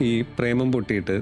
ഈ പ്രേമം പൊട്ടിയിട്ട്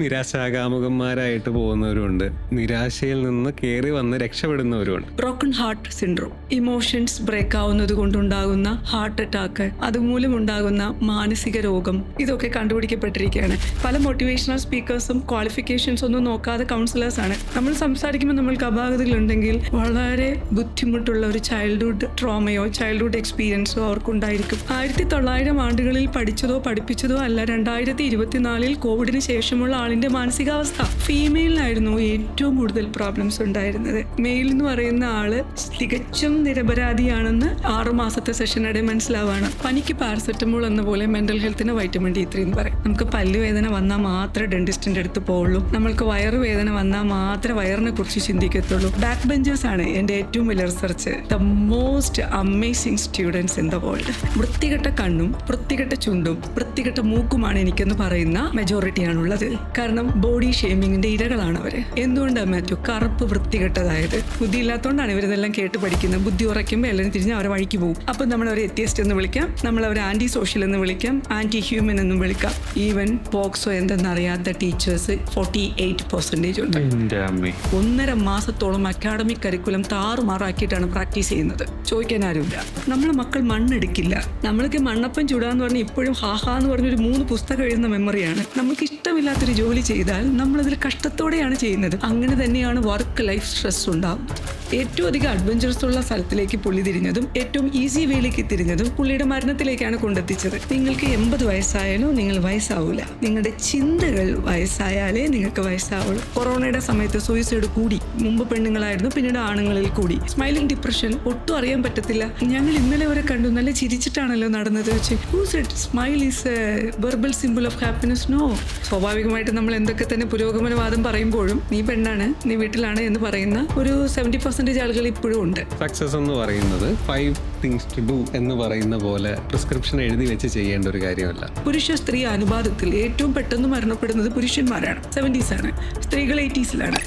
നിരാശാകാമുകന്മാരായിട്ട് പോകുന്നവരുണ്ട്, നിരാശയിൽ നിന്ന് കയറി വന്ന് രക്ഷപ്പെടുന്നവരുണ്ട്. Broken heart syndrome, emotions break ആവുന്നത് കൊണ്ടുണ്ടാകുന്ന ഹാർട്ട് അറ്റാക്ക്, അതുമൂലം ഉണ്ടാകുന്ന മാനസിക രോഗം, ഇതൊക്കെ കണ്ടുപിടിക്കപ്പെട്ടിരിക്കുകയാണ്. പല മോട്ടിവേഷണൽ സ്പീക്കേഴ്സും ക്വാളിഫിക്കേഷൻസ് ഒന്നും നോക്കാതെ കൗൺസിലേഴ്സ് ആണ്. നമ്മൾ സംസാരിക്കുമ്പോൾ നമ്മൾക്ക് അപാകതകളുണ്ടെങ്കിൽ വളരെ ബുദ്ധിമുട്ടുള്ള ഒരു ചൈൽഡ്ഹുഡ് ട്രോമയോ ചൈൽഡ്ഹുഡ് എക്സ്പീരിയൻസോ അവർക്കുണ്ടായിരിക്കും. 1900 ആണ്ടുകളിൽ പഠിച്ചതോ പഠിപ്പിച്ചതോ അല്ല 2024 കോവിഡിന് ശേഷമുള്ള ആളിന്റെ മാനസികാവസ്ഥ. ഫീമെയിലിനായിരുന്നു ഏറ്റവും കൂടുതൽ പ്രോബ്ലംസ് ഉണ്ടായിരുന്നത്. മെയിൽ എന്ന് പറയുന്ന ആള് തികച്ചും നിരപരാധിയാണെന്ന് 6 മാസത്തെ സെഷനിടെ മനസ്സിലാവാണ്. പനിക്ക് പാരസെറ്റമോൾ എന്ന പോലെ മെന്റൽ ഹെൽത്തിന് വൈറ്റമിൻ D3 എന്ന് പറയും. നമുക്ക് പല്ലുവേദന വന്നാൽ മാത്രമേ ഡെന്റിസ്റ്റിന്റെ അടുത്ത് പോവുള്ളൂ. നമ്മൾക്ക് വയറുവേദന വന്നാൽ മാത്രമേ വയറിനെ കുറിച്ച് ചിന്തിക്കത്തുള്ളൂ. ബാക്ക് ബെഞ്ചേഴ്സ് ആണ് എൻ്റെ ഏറ്റവും വലിയ research. The most amazing students in the world. വൃത്തികെട്ട കണ്ണും വൃത്തികെട്ട ചുണ്ടും വൃത്തികെട്ട മൂക്കുമാണ് എനിക്കെന്ന് പറയുന്ന മെജോറിറ്റിയാണുള്ളത്. കാരണം ബോഡി ഷേമിങ്ങിന്റെ ഇരകളാണ് അവര്. എന്തുകൊണ്ടാണ് മാത്യു കറുപ്പ് വൃത്തികെട്ടതായത്? ബുദ്ധി ഇല്ലാത്തതുകൊണ്ടാണ് ഇവരിതെല്ലാം കേട്ട് പഠിക്കുന്നത്. ബുദ്ധി ഉറയ്ക്കുമ്പോൾ എല്ലാവരും തിരിഞ്ഞ് അവരെ വഴിക്ക് പോകും. അപ്പം നമ്മൾ അവരെ എത്തിയസ്റ്റ് എന്ന് വിളിക്കാം, നമ്മൾ അവരെ ആന്റി സോഷ്യൽ എന്ന് വിളിക്കാം, ആന്റി ഹ്യൂമൻ എന്നും വിളിക്കാം. ഈവൻ പോക്സോ എന്തെന്നറിയാത്ത ടീച്ചേഴ്സ് 48% ഉണ്ട്. 1.5 മാസത്തോളം അക്കാഡമിക് കരിക്കുലം താറുമാറാക്കിയിട്ടാണ് പ്രാക്ടീസ് ചെയ്യുന്നത്. ചോദിക്കാൻ ആരുമില്ല. നമ്മളെ മക്കൾ മണ്ണെടുക്കില്ല. നമ്മൾക്ക് മണ്ണപ്പം ചൂടാന്ന് പറഞ്ഞാൽ ഇപ്പോഴും ഹാഹാ എന്ന് പറഞ്ഞൊരു 3 പുസ്തകം എഴുതുന്ന മെമ്മറിയാണ്. നമുക്ക് ഇഷ്ടമില്ലാത്തൊരു ജോലി ചെയ്താൽ നമ്മളതിൽ കഷ്ടത്തോടെയാണ് ചെയ്യുന്നത്. അങ്ങനെ തന്നെയാണ് വർക്ക് ലൈഫ് സ്ട്രെസ് ഉണ്ടാവും. ഏറ്റവും അധികം അഡ്വഞ്ചറസ് ഉള്ള സ്ഥലത്തിലേക്ക് പുള്ളി തിരിഞ്ഞതും ഏറ്റവും ഈസി വേയിലേക്ക് തിരിഞ്ഞതും പുള്ളിയുടെ മരണത്തിലേക്കാണ് കൊണ്ടെത്തിച്ചത്. നിങ്ങൾക്ക് 80 വയസ്സായാലും നിങ്ങൾ വയസ്സാവൂല. നിങ്ങളുടെ ചിന്തകൾ വയസ്സായാലേ നിങ്ങൾക്ക് വയസ്സാവുള്ളൂ. കൊറോണയുടെ സമയത്ത് സൂയിസൈഡ് കൂടി. മുമ്പ് പെണ്ണുങ്ങളായിരുന്നു, പിന്നീട് ആണുങ്ങളിൽ കൂടി. സ്മൈലിംഗ് ഡിപ്രഷൻ ഒട്ടും അറിയാൻ പറ്റത്തില്ല. ഞങ്ങൾ ഇന്നലെ വരെ കണ്ടു, നല്ല ചിരിച്ചിട്ടാണല്ലോ നടന്നത് വെച്ച്. Smile is a verbal simple of happiness. No. സ്വാഭാവികമായിട്ട് നമ്മൾ എന്തൊക്കെ തന്നെ പുരോഗമനവാദം പറയുമ്പോഴും നീ പെണ്ണാണ്, നീ വീട്ടിലാണ് എന്ന് പറയുന്ന ഒരു 70% ആളുകൾ ഇപ്പോഴും ഉണ്ട്. സക്സസ് എന്ന് പറയുന്നത് 5 things to do എന്ന് പറയുന്ന പോലെ പ്രിസ്ക്രിപ്ഷൻ എഴുതി വെച്ച് ചെയ്യേണ്ട ഒരു കാര്യമല്ല. പുരുഷ സ്ത്രീ അനുപാതത്തിൽ ഏറ്റവും പെട്ടെന്ന് മരണപ്പെടുന്നത് പുരുഷന്മാരാണ്. 70s ആണ്. സ്ത്രീകൾ 80s-ലാണ്.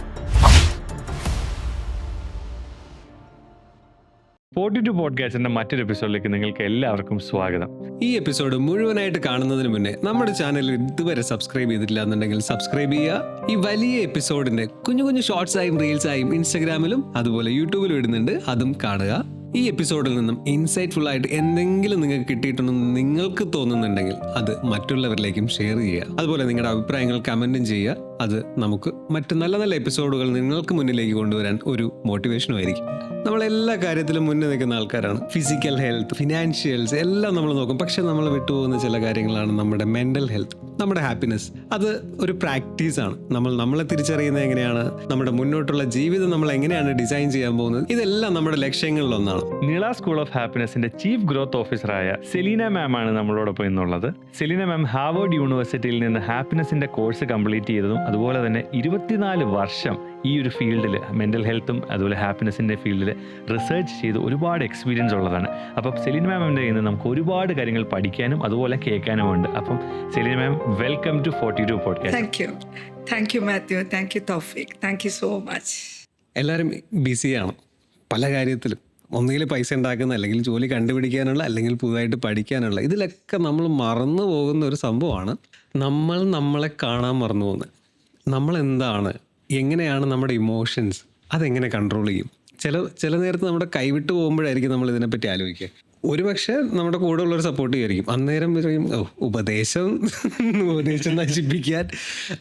42 പോഡ്കാസ്റ്റിന്റെ മറ്റൊരു എപ്പിസോഡിലേക്ക് നിങ്ങൾക്ക് എല്ലാവർക്കും സ്വാഗതം. ഈ എപ്പിസോഡ് മുഴുവനായിട്ട് കാണുന്നതിന് മുന്നേ നമ്മുടെ ചാനൽ ഇതുവരെ സബ്സ്ക്രൈബ് ചെയ്തിട്ടില്ല എന്നുണ്ടെങ്കിൽ സബ്സ്ക്രൈബ് ചെയ്യുക. ഈ വലിയ എപ്പിസോഡിന്റെ കുഞ്ഞു കുഞ്ഞു ഷോർട്സായും റീൽസായും ഇൻസ്റ്റഗ്രാമിലും അതുപോലെ യൂട്യൂബിലും ഇടുന്നുണ്ട്, അതും കാണുക. ഈ എപ്പിസോഡിൽ നിന്നും ഇൻസൈറ്റ്ഫുൾ ആയിട്ട് എന്തെങ്കിലും നിങ്ങൾക്ക് കിട്ടിയിട്ടുണ്ടെന്ന് നിങ്ങൾക്ക് തോന്നുന്നുണ്ടെങ്കിൽ അത് മറ്റുള്ളവരിലേക്കും ഷെയർ ചെയ്യുക. അതുപോലെ നിങ്ങളുടെ അഭിപ്രായങ്ങൾ കമൻറ്റും ചെയ്യുക. അത് നമുക്ക് മറ്റ് നല്ല നല്ല എപ്പിസോഡുകൾ നിങ്ങൾക്ക് മുന്നിലേക്ക് കൊണ്ടുവരാൻ ഒരു മോട്ടിവേഷനും ആയിരിക്കും. നമ്മളെല്ലാ കാര്യത്തിലും മുന്നേ നിൽക്കുന്ന ആൾക്കാരാണ്. ഫിസിക്കൽ ഹെൽത്ത്, ഫിനാൻഷ്യൽസ് എല്ലാം നമ്മൾ നോക്കും. പക്ഷെ നമ്മൾ വിട്ടുപോകുന്ന ചില കാര്യങ്ങളാണ് നമ്മുടെ മെൻ്റൽ ഹെൽത്ത്, നമ്മുടെ ഹാപ്പിനെസ്. അത് ഒരു പ്രാക്ടീസാണ്. നമ്മളെ തിരിച്ചറിയുന്നത് എങ്ങനെയാണ്, നമ്മുടെ മുന്നോട്ടുള്ള ജീവിതം നമ്മൾ എങ്ങനെയാണ് ഡിസൈൻ ചെയ്യാൻ പോകുന്നത്, ഇതെല്ലാം നമ്മുടെ ലക്ഷ്യങ്ങളിലൊന്നാണ്. നീള സ്കൂൾ ഓഫ് ഹാപ്പിനെസിന്റെ ചീഫ് ഗ്രോത്ത് ഓഫീസറായ സെലീന മാം ആണ് നമ്മളോടൊപ്പം ഇന്നുള്ളത്. സെലീന മാം ഹാർവേഡ് യൂണിവേഴ്സിറ്റിയിൽ നിന്ന് ഹാപ്പിനെസിന്റെ കോഴ്സ് കംപ്ലീറ്റ് ചെയ്തതും അതുപോലെ തന്നെ 24 വർഷം ഈ ഒരു ഫീൽഡിൽ, മെൻ്റൽ ഹെൽത്തും അതുപോലെ ഹാപ്പിനെസിൻ്റെ ഫീൽഡിൽ റിസർച്ച് ചെയ്ത് ഒരുപാട് എക്സ്പീരിയൻസ് ഉള്ളതാണ്. അപ്പം സെലീന മാമിൻ്റെ കയ്യിൽ നിന്ന് നമുക്ക് ഒരുപാട് കാര്യങ്ങൾ പഠിക്കാനും അതുപോലെ കേൾക്കാനും ഉണ്ട്. അപ്പം Selena ma'am, welcome to 42 podcast. Thank you Mathew, thank you Thoufeeq, thank you so much. എല്ലാവരും ബിസിയാണ് പല കാര്യത്തിലും. ഒന്നുകിൽ പൈസ ഉണ്ടാക്കുന്ന, അല്ലെങ്കിൽ ജോലി കണ്ടുപിടിക്കാനുള്ള, അല്ലെങ്കിൽ പുതുതായിട്ട് പഠിക്കാനുള്ള. ഇതിലൊക്കെ നമ്മൾ മറന്നു പോകുന്ന ഒരു സംഭവമാണ് നമ്മളെ കാണാൻ മറന്നു പോകുന്നത്. നമ്മളെന്താണ്, എങ്ങനെയാണ് നമ്മുടെ ഇമോഷൻസ്, അതെങ്ങനെ കൺട്രോൾ ചെയ്യും. ചില നേരത്ത് നമ്മുടെ കൈവിട്ട് പോകുമ്പോഴായിരിക്കും നമ്മൾ ഇതിനെപ്പറ്റി ആലോചിക്കുക. ഒരുപക്ഷെ നമ്മുടെ കൂടെ ഉള്ളൊരു സപ്പോർട്ട് ചെയ്യായിരിക്കും. അന്നേരം പറയും ഉപദേശം നശിപ്പിക്കാൻ,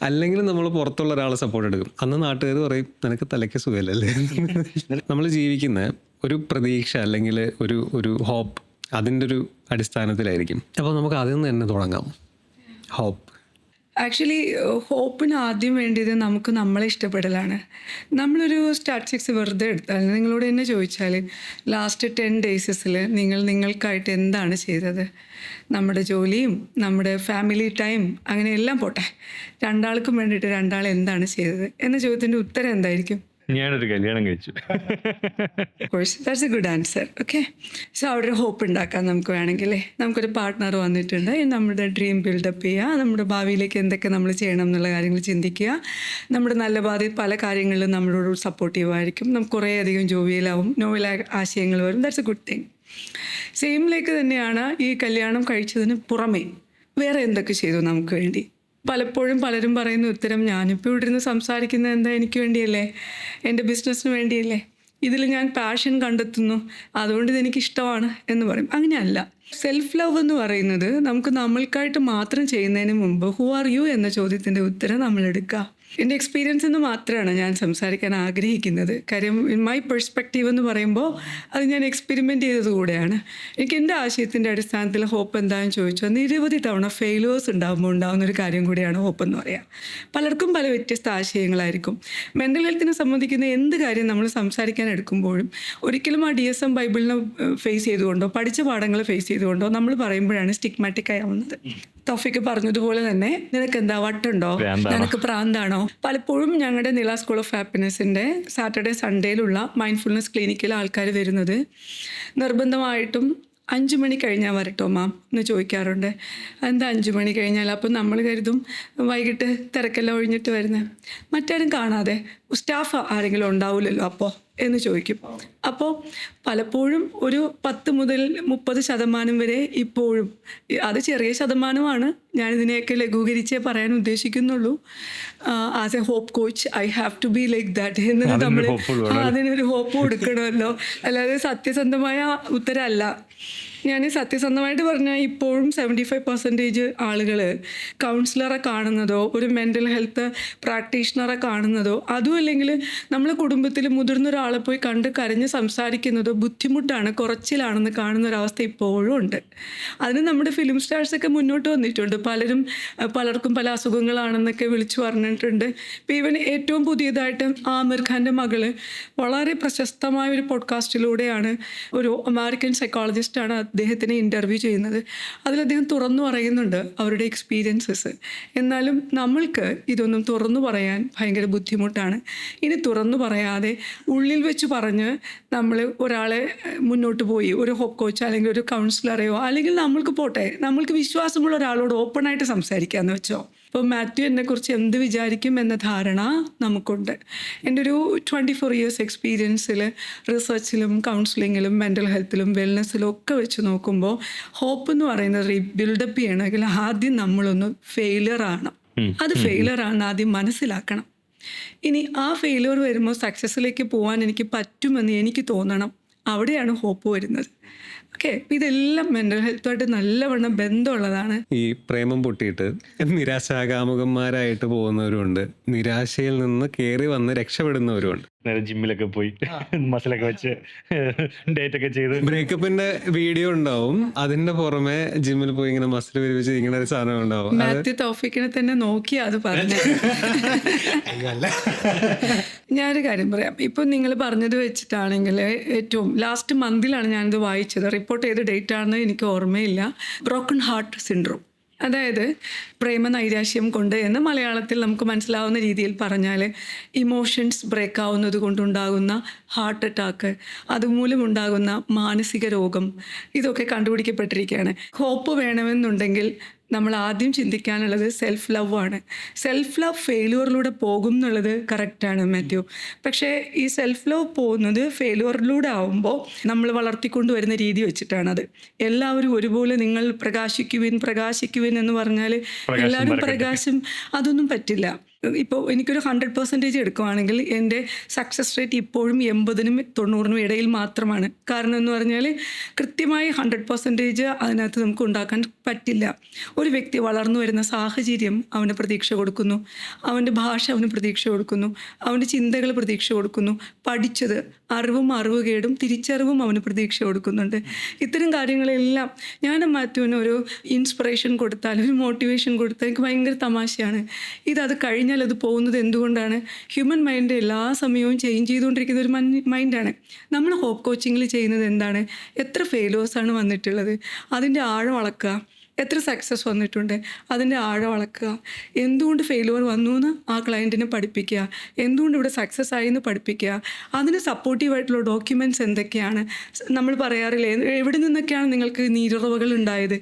അല്ലെങ്കിൽ നമ്മൾ പുറത്തുള്ള ഒരാളെ സപ്പോർട്ട് എടുക്കും. അന്ന് നാട്ടുകാർ പറയും നിനക്ക് തലയ്ക്ക് സുഖമല്ലേ. നമ്മൾ ജീവിക്കുന്ന ഒരു പ്രതീക്ഷ അല്ലെങ്കിൽ ഒരു ഹോപ്പ്, അതിൻ്റെ ഒരു അടിസ്ഥാനത്തിലായിരിക്കും. അപ്പോൾ നമുക്ക് അതിൽ നിന്ന് തന്നെ തുടങ്ങാം. ഹോപ്പ്. ആക്ച്വലി ഹോപ്പിന് ആദ്യം വേണ്ടിയത് നമുക്ക് നമ്മളെ ഇഷ്ടപ്പെടലാണ്. നമ്മളൊരു സ്റ്റാറ്റിസ്റ്റിക്സ് വെറുതെ എടുത്താൽ, നിങ്ങളോട് തന്നെ ചോദിച്ചാൽ ലാസ്റ്റ് 10 days നിങ്ങൾ നിങ്ങൾക്കായിട്ട് എന്താണ് ചെയ്തത്? നമ്മുടെ ജോലിയും നമ്മുടെ ഫാമിലി ടൈം അങ്ങനെ എല്ലാം പോട്ടെ, രണ്ടാൾക്കും വേണ്ടിയിട്ട് രണ്ടാൾ എന്താണ് ചെയ്തത് എന്ന ചോദ്യത്തിൻ്റെ ഉത്തരം എന്തായിരിക്കും? ഞാനൊരു കല്യാണം കഴിച്ചു. That's a good answer. Okay, so അവിടെ ഒരു ഹോപ്പ് ഉണ്ടാക്കാം നമുക്ക് വേണമെങ്കിൽ. നമുക്കൊരു പാർട്ട്ണർ വന്നിട്ടുണ്ട്, നമ്മുടെ ഡ്രീം ബിൽഡപ്പ് ചെയ്യുക, നമ്മുടെ ഭാവിയിലേക്ക് എന്തൊക്കെ നമ്മൾ ചെയ്യണം എന്നുള്ള കാര്യങ്ങൾ ചിന്തിക്കുക. നമ്മുടെ നല്ല ഭാവി പല കാര്യങ്ങളിലും നമ്മളോട് സപ്പോർട്ടീവ് ആയിരിക്കും. നമുക്ക് കുറേയധികം ജോവിയലാവും, നോവൽ ആശയങ്ങൾ വരും. That's a good thing. സെയിമിലേക്ക് തന്നെയാണ് ഈ കല്യാണം കഴിച്ചതിന് പുറമേ വേറെ എന്തൊക്കെ ചെയ്തു നമുക്ക് വേണ്ടി. പലപ്പോഴും പലരും പറയുന്ന ഉത്തരം, ഞാനിപ്പോൾ ഇവിടെ ഇരുന്ന് സംസാരിക്കുന്നത് എന്താ, എനിക്ക് വേണ്ടിയല്ലേ, എൻ്റെ ബിസിനസ്സിന് വേണ്ടിയല്ലേ, ഇതിൽ ഞാൻ പാഷൻ കണ്ടെത്തുന്നു, അതുകൊണ്ട് ഇതെനിക്ക് ഇഷ്ടമാണ് എന്ന് പറയും. അങ്ങനെയല്ല. സെൽഫ് ലവ് എന്ന് പറയുന്നത് നമുക്ക് നമ്മൾക്കായിട്ട് മാത്രം ചെയ്യുന്നതിന് മുമ്പ് ഹു ആർ യു എന്ന ചോദ്യത്തിൻ്റെ ഉത്തരം നമ്മൾ എടുക്കുക. എൻ്റെ എക്സ്പീരിയൻസ് എന്ന് മാത്രമാണ് ഞാൻ സംസാരിക്കാൻ ആഗ്രഹിക്കുന്നത്. കാര്യം ഇൻ മൈ പെർസ്പെക്റ്റീവ് എന്ന് പറയുമ്പോൾ അത് ഞാൻ എക്സ്പെരിമെൻ്റ് ചെയ്തത് കൂടെയാണ്. എനിക്ക് എൻ്റെ ആശയത്തിൻ്റെ അടിസ്ഥാനത്തിൽ ഹോപ്പ് എന്താണെന്ന് ചോദിച്ചാൽ, നിരവധി തവണ ഫെയിലേഴ്സ് ഉണ്ടാകുമ്പോൾ ഉണ്ടാകുന്നൊരു കാര്യം കൂടിയാണ് ഹോപ്പ് എന്ന് പറയുക. പലർക്കും പല വ്യത്യസ്ത ആശയങ്ങളായിരിക്കും. മെൻ്റൽ ഹെൽത്തിനെ സംബന്ധിക്കുന്ന എന്ത് കാര്യം നമ്മൾ സംസാരിക്കാൻ എടുക്കുമ്പോഴും ഒരിക്കലും ആ DSM ബൈബിളിനെ ഫേസ് ചെയ്തുകൊണ്ടോ പഠിച്ച പാഠങ്ങൾ ഫേസ് ചെയ്തുകൊണ്ടോ നമ്മൾ പറയുമ്പോഴാണ് സ്റ്റിഗ്മാറ്റിക് ആവുന്നത്. തൗഫീക്ക് പറഞ്ഞതുപോലെ തന്നെ, നിനക്ക് എന്താ വട്ടുണ്ടോ, നിനക്ക് പ്രാന്താണോ. പലപ്പോഴും ഞങ്ങളുടെ നില സ്കൂൾ ഓഫ് ഹാപ്പിനെസ്സിൻ്റെ സാറ്റർഡേ സൺഡേയിലുള്ള മൈൻഡ്ഫുൾനെസ് ക്ലിനിക്കിൽ ആൾക്കാർ വരുന്നത് നിർബന്ധമായിട്ടും 5 മണി കഴിഞ്ഞാൽ വരട്ടോ മാം എന്ന് ചോദിക്കാറുണ്ട്. എന്താ 5 മണി കഴിഞ്ഞാൽ? അപ്പം നമ്മൾ കരുതും വൈകിട്ട് തിരക്കെല്ലാം ഒഴിഞ്ഞിട്ട് വരുന്നത്, മറ്റാരും കാണാതെ സ്റ്റാഫ് ആരെങ്കിലും ഉണ്ടാവില്ലല്ലോ അപ്പോൾ എന്ന് ചോദിക്കും. അപ്പോൾ പലപ്പോഴും ഒരു 10 മുതൽ 30% വരെ ഇപ്പോഴും, അത് ചെറിയ ശതമാനമാണ്, ഞാനിതിനെയൊക്കെ ലഘൂകരിച്ചേ പറയാൻ ഉദ്ദേശിക്കുന്നുള്ളൂ. As a hope coach I have to be like that എന്ന് നമ്മൾ അതിനൊരു ഹോപ്പ് കൊടുക്കണമല്ലോ. അല്ലാതെ സത്യസന്ധമായ ഉത്തരമല്ല. ഞാൻ സത്യസന്ധമായിട്ട് പറഞ്ഞാൽ ഇപ്പോഴും 75% ആളുകൾ കൗൺസിലറെ കാണുന്നതോ ഒരു മെൻ്റൽ ഹെൽത്ത് പ്രാക്ടീഷണറെ കാണുന്നതോ അതും അല്ലെങ്കിൽ നമ്മളെ കുടുംബത്തിൽ മുതിർന്ന ഒരാളെ പോയി കണ്ട് കരഞ്ഞ് സംസാരിക്കുന്നതോ ബുദ്ധിമുട്ടാണ്, കുറച്ചിലാണെന്ന് കാണുന്നൊരവസ്ഥ ഇപ്പോഴും ഉണ്ട്. അതിന് നമ്മുടെ ഫിലിം സ്റ്റാർസൊക്കെ മുന്നോട്ട് വന്നിട്ടുണ്ട്. പലർക്കും പല അസുഖങ്ങളാണെന്നൊക്കെ വിളിച്ചു പറഞ്ഞിട്ടുണ്ട്. ഇപ്പോൾ ഈവൻ ഏറ്റവും പുതിയതായിട്ട് ആമിർ ഖാൻ്റെ മകള് വളരെ പ്രശസ്തമായ ഒരു പോഡ്കാസ്റ്റിലൂടെയാണ്, ഒരു അമേരിക്കൻ സൈക്കോളജിസ്റ്റാണ് അദ്ദേഹത്തിനെ ഇൻ്റർവ്യൂ ചെയ്യുന്നത്. അതിൽ അദ്ദേഹം തുറന്നു പറയുന്നുണ്ട് അവരുടെ എക്സ്പീരിയൻസസ്. എന്നാലും നമ്മൾക്ക് ഇതൊന്നും തുറന്നു പറയാൻ ഭയങ്കര ബുദ്ധിമുട്ടാണ്. ഇനി തുറന്നു പറയാതെ ഉള്ളിൽ വെച്ച് പറഞ്ഞ് നമ്മൾ ഒരാളെ മുന്നോട്ട് പോയി ഒരു ഹോപ്പ് കോച്ച് അല്ലെങ്കിൽ ഒരു കൗൺസിലറെയോ അല്ലെങ്കിൽ നമ്മൾക്ക് വിശ്വാസമുള്ള ഒരാളോട് ഓപ്പണായിട്ട് സംസാരിക്കാമെന്ന് വെച്ചോ. ഇപ്പോൾ മാത്യു എന്നെക്കുറിച്ച് എന്ത് വിചാരിക്കും എന്ന ധാരണ നമുക്കുണ്ട്. എൻ്റെ ഒരു 24 ഇയേഴ്സ് എക്സ്പീരിയൻസിൽ റിസർച്ചിലും കൗൺസിലിങ്ങിലും മെൻ്റൽ ഹെൽത്തിലും വെൽനെസ്സിലും ഒക്കെ വെച്ച് നോക്കുമ്പോൾ ഹോപ്പ് എന്ന് പറയുന്നത് ബിൽഡപ്പ് ചെയ്യണമെങ്കിൽ ആദ്യം നമ്മളൊന്ന് ഫെയിലിയറാണ്. അത് ഫെയിലിയറാണ് ആദ്യം മനസ്സിലാക്കണം. ഇനി ആ ഫെയിലിയർ വരുമ്പോൾ സക്സസ്സിലേക്ക് പോകാൻ എനിക്ക് പറ്റുമെന്ന് എനിക്ക് തോന്നണം. അവിടെയാണ് ഹോപ്പ് വരുന്നത്. ഓക്കെ, ഇതെല്ലാം മെൻ്റൽ ഹെൽത്തുമായിട്ട് നല്ലവണ്ണം ബന്ധമുള്ളതാണ്. ഈ പ്രേമം പൊട്ടിയിട്ട് നിരാശാകാമുകന്മാരായിട്ട് പോകുന്നവരുണ്ട്, നിരാശയിൽ നിന്ന് കയറി വന്ന് രക്ഷപ്പെടുന്നവരുണ്ട്. നേരെ ജിമ്മിലൊക്കെ പോയി മസിലൊക്കെ വെച്ച് ഡേറ്റ് ഒക്കെ ചെയ്ത് ബ്രേക്കപ്പിന്റെ വീഡിയോ ഉണ്ടാവും, അതിന്റെ പുറമെ ജിമ്മിൽ പോയി ഇങ്ങനെ മസിൽ വിരിവിച്ച് ഇങ്ങനെ ഒരു സാധനം ഉണ്ടാവും. മാത്യു തൗഫീക്കിനെ തന്നെ നോക്കിയാ അത് പറഞ്ഞു. ഞാനൊരു കാര്യം പറയാം. ഇപ്പം നിങ്ങൾ പറഞ്ഞത് വെച്ചിട്ടാണെങ്കിൽ ഏറ്റവും ലാസ്റ്റ് മന്തിലാണ് ഞാനിത് വായിച്ചത്. റിപ്പോർട്ട് ചെയ്ത ഡേറ്റ് ആണെന്ന് എനിക്ക് ഓർമ്മയില്ല. ബ്രോക്കൺ ഹാർട്ട് സിൻഡ്രോം, അതായത് പ്രേമനൈരാശ്യം കൊണ്ട് എന്ന് മലയാളത്തിൽ നമുക്ക് മനസ്സിലാവുന്ന രീതിയിൽ പറഞ്ഞാൽ ഇമോഷൻസ് ബ്രേക്ക് ആവുന്നത് കൊണ്ടുണ്ടാകുന്ന ഹാർട്ട് അറ്റാക്ക്, അതുമൂലമുണ്ടാകുന്ന മാനസിക രോഗം, ഇതൊക്കെ കണ്ടുപിടിക്കപ്പെട്ടിരിക്കുകയാണ്. ഹോപ്പ് വേണമെന്നുണ്ടെങ്കിൽ നമ്മൾ ആദ്യം ചിന്തിക്കാനുള്ളത് സെൽഫ് ലവ് ആണ്. സെൽഫ് ലവ് ഫെയിലുവറിലൂടെ പോകും എന്നുള്ളത് കറക്റ്റാണ് മാത്യു. പക്ഷേ ഈ സെൽഫ് ലവ് പോകുന്നത് ഫെയിലുവറിലൂടെ ആവുമ്പോൾ നമ്മൾ വളർത്തിക്കൊണ്ടുവരുന്ന രീതി വെച്ചിട്ടാണത്. എല്ലാവരും ഒരുപോലെ നിങ്ങൾ പ്രകാശിക്കുവിൻ എന്ന് പറഞ്ഞാൽ എല്ലാവരും പ്രകാശം, അതൊന്നും പറ്റില്ല. ഇപ്പോൾ എനിക്കൊരു 100% എടുക്കുവാണെങ്കിൽ എൻ്റെ സക്സസ് റേറ്റ് ഇപ്പോഴും 80-നും 90-നും ഇടയിൽ മാത്രമാണ്. കാരണം എന്ന് പറഞ്ഞാൽ കൃത്യമായി 100% അതിനകത്ത് നമുക്ക് ഉണ്ടാക്കാൻ പറ്റില്ല. ഒരു വ്യക്തി വളർന്നു വരുന്ന സാഹചര്യം അവന് പ്രതീക്ഷ കൊടുക്കുന്നു, അവൻ്റെ ഭാഷ അവന് പ്രതീക്ഷ കൊടുക്കുന്നു, അവൻ്റെ ചിന്തകൾ പ്രതീക്ഷ കൊടുക്കുന്നു, പഠിച്ചത് അറിവുകേടും തിരിച്ചറിവും അവന് പ്രതീക്ഷ കൊടുക്കുന്നുണ്ട്. ഇത്തരം കാര്യങ്ങളെല്ലാം ഞാൻ മാത്യുവിന് ഒരു ഇൻസ്പിറേഷൻ കൊടുത്താൽ, ഒരു മോട്ടിവേഷൻ കൊടുത്താൽ എനിക്ക് ഭയങ്കര തമാശയാണ്. അത് കഴിഞ്ഞാൽ അത് പോകുന്നത് എന്തുകൊണ്ടാണ്? ഹ്യൂമൻ മൈൻഡ് എല്ലാ സമയവും ചേഞ്ച് ചെയ്തുകൊണ്ടിരിക്കുന്ന ഒരു മൈൻഡാണ്. നമ്മൾ ഹോപ്പ് കോച്ചിങ്ങിൽ ചെയ്യുന്നത് എന്താണ്? എത്ര ഫെയിലേഴ്സാണ് വന്നിട്ടുള്ളത്, അതിൻ്റെ ആഴം അളക്കുക. എത്ര സക്സസ് വന്നിട്ടുണ്ട്, അതിൻ്റെ ആഴം അളക്കുക. എന്തുകൊണ്ട് ഫെയിലുവർ വന്നു എന്ന് ആ ക്ലയൻറ്റിനെ പഠിപ്പിക്കുക, എന്തുകൊണ്ട് ഇവിടെ സക്സസ് ആയി എന്ന് പഠിപ്പിക്കുക. അതിന് സപ്പോർട്ടീവായിട്ടുള്ള ഡോക്യുമെൻറ്റ്സ് എന്തൊക്കെയാണ്? നമ്മൾ പറയാറില്ലേ, എവിടെ നിന്നൊക്കെയാണ് നിങ്ങൾക്ക് നീരുറവകൾ ഉണ്ടായത്,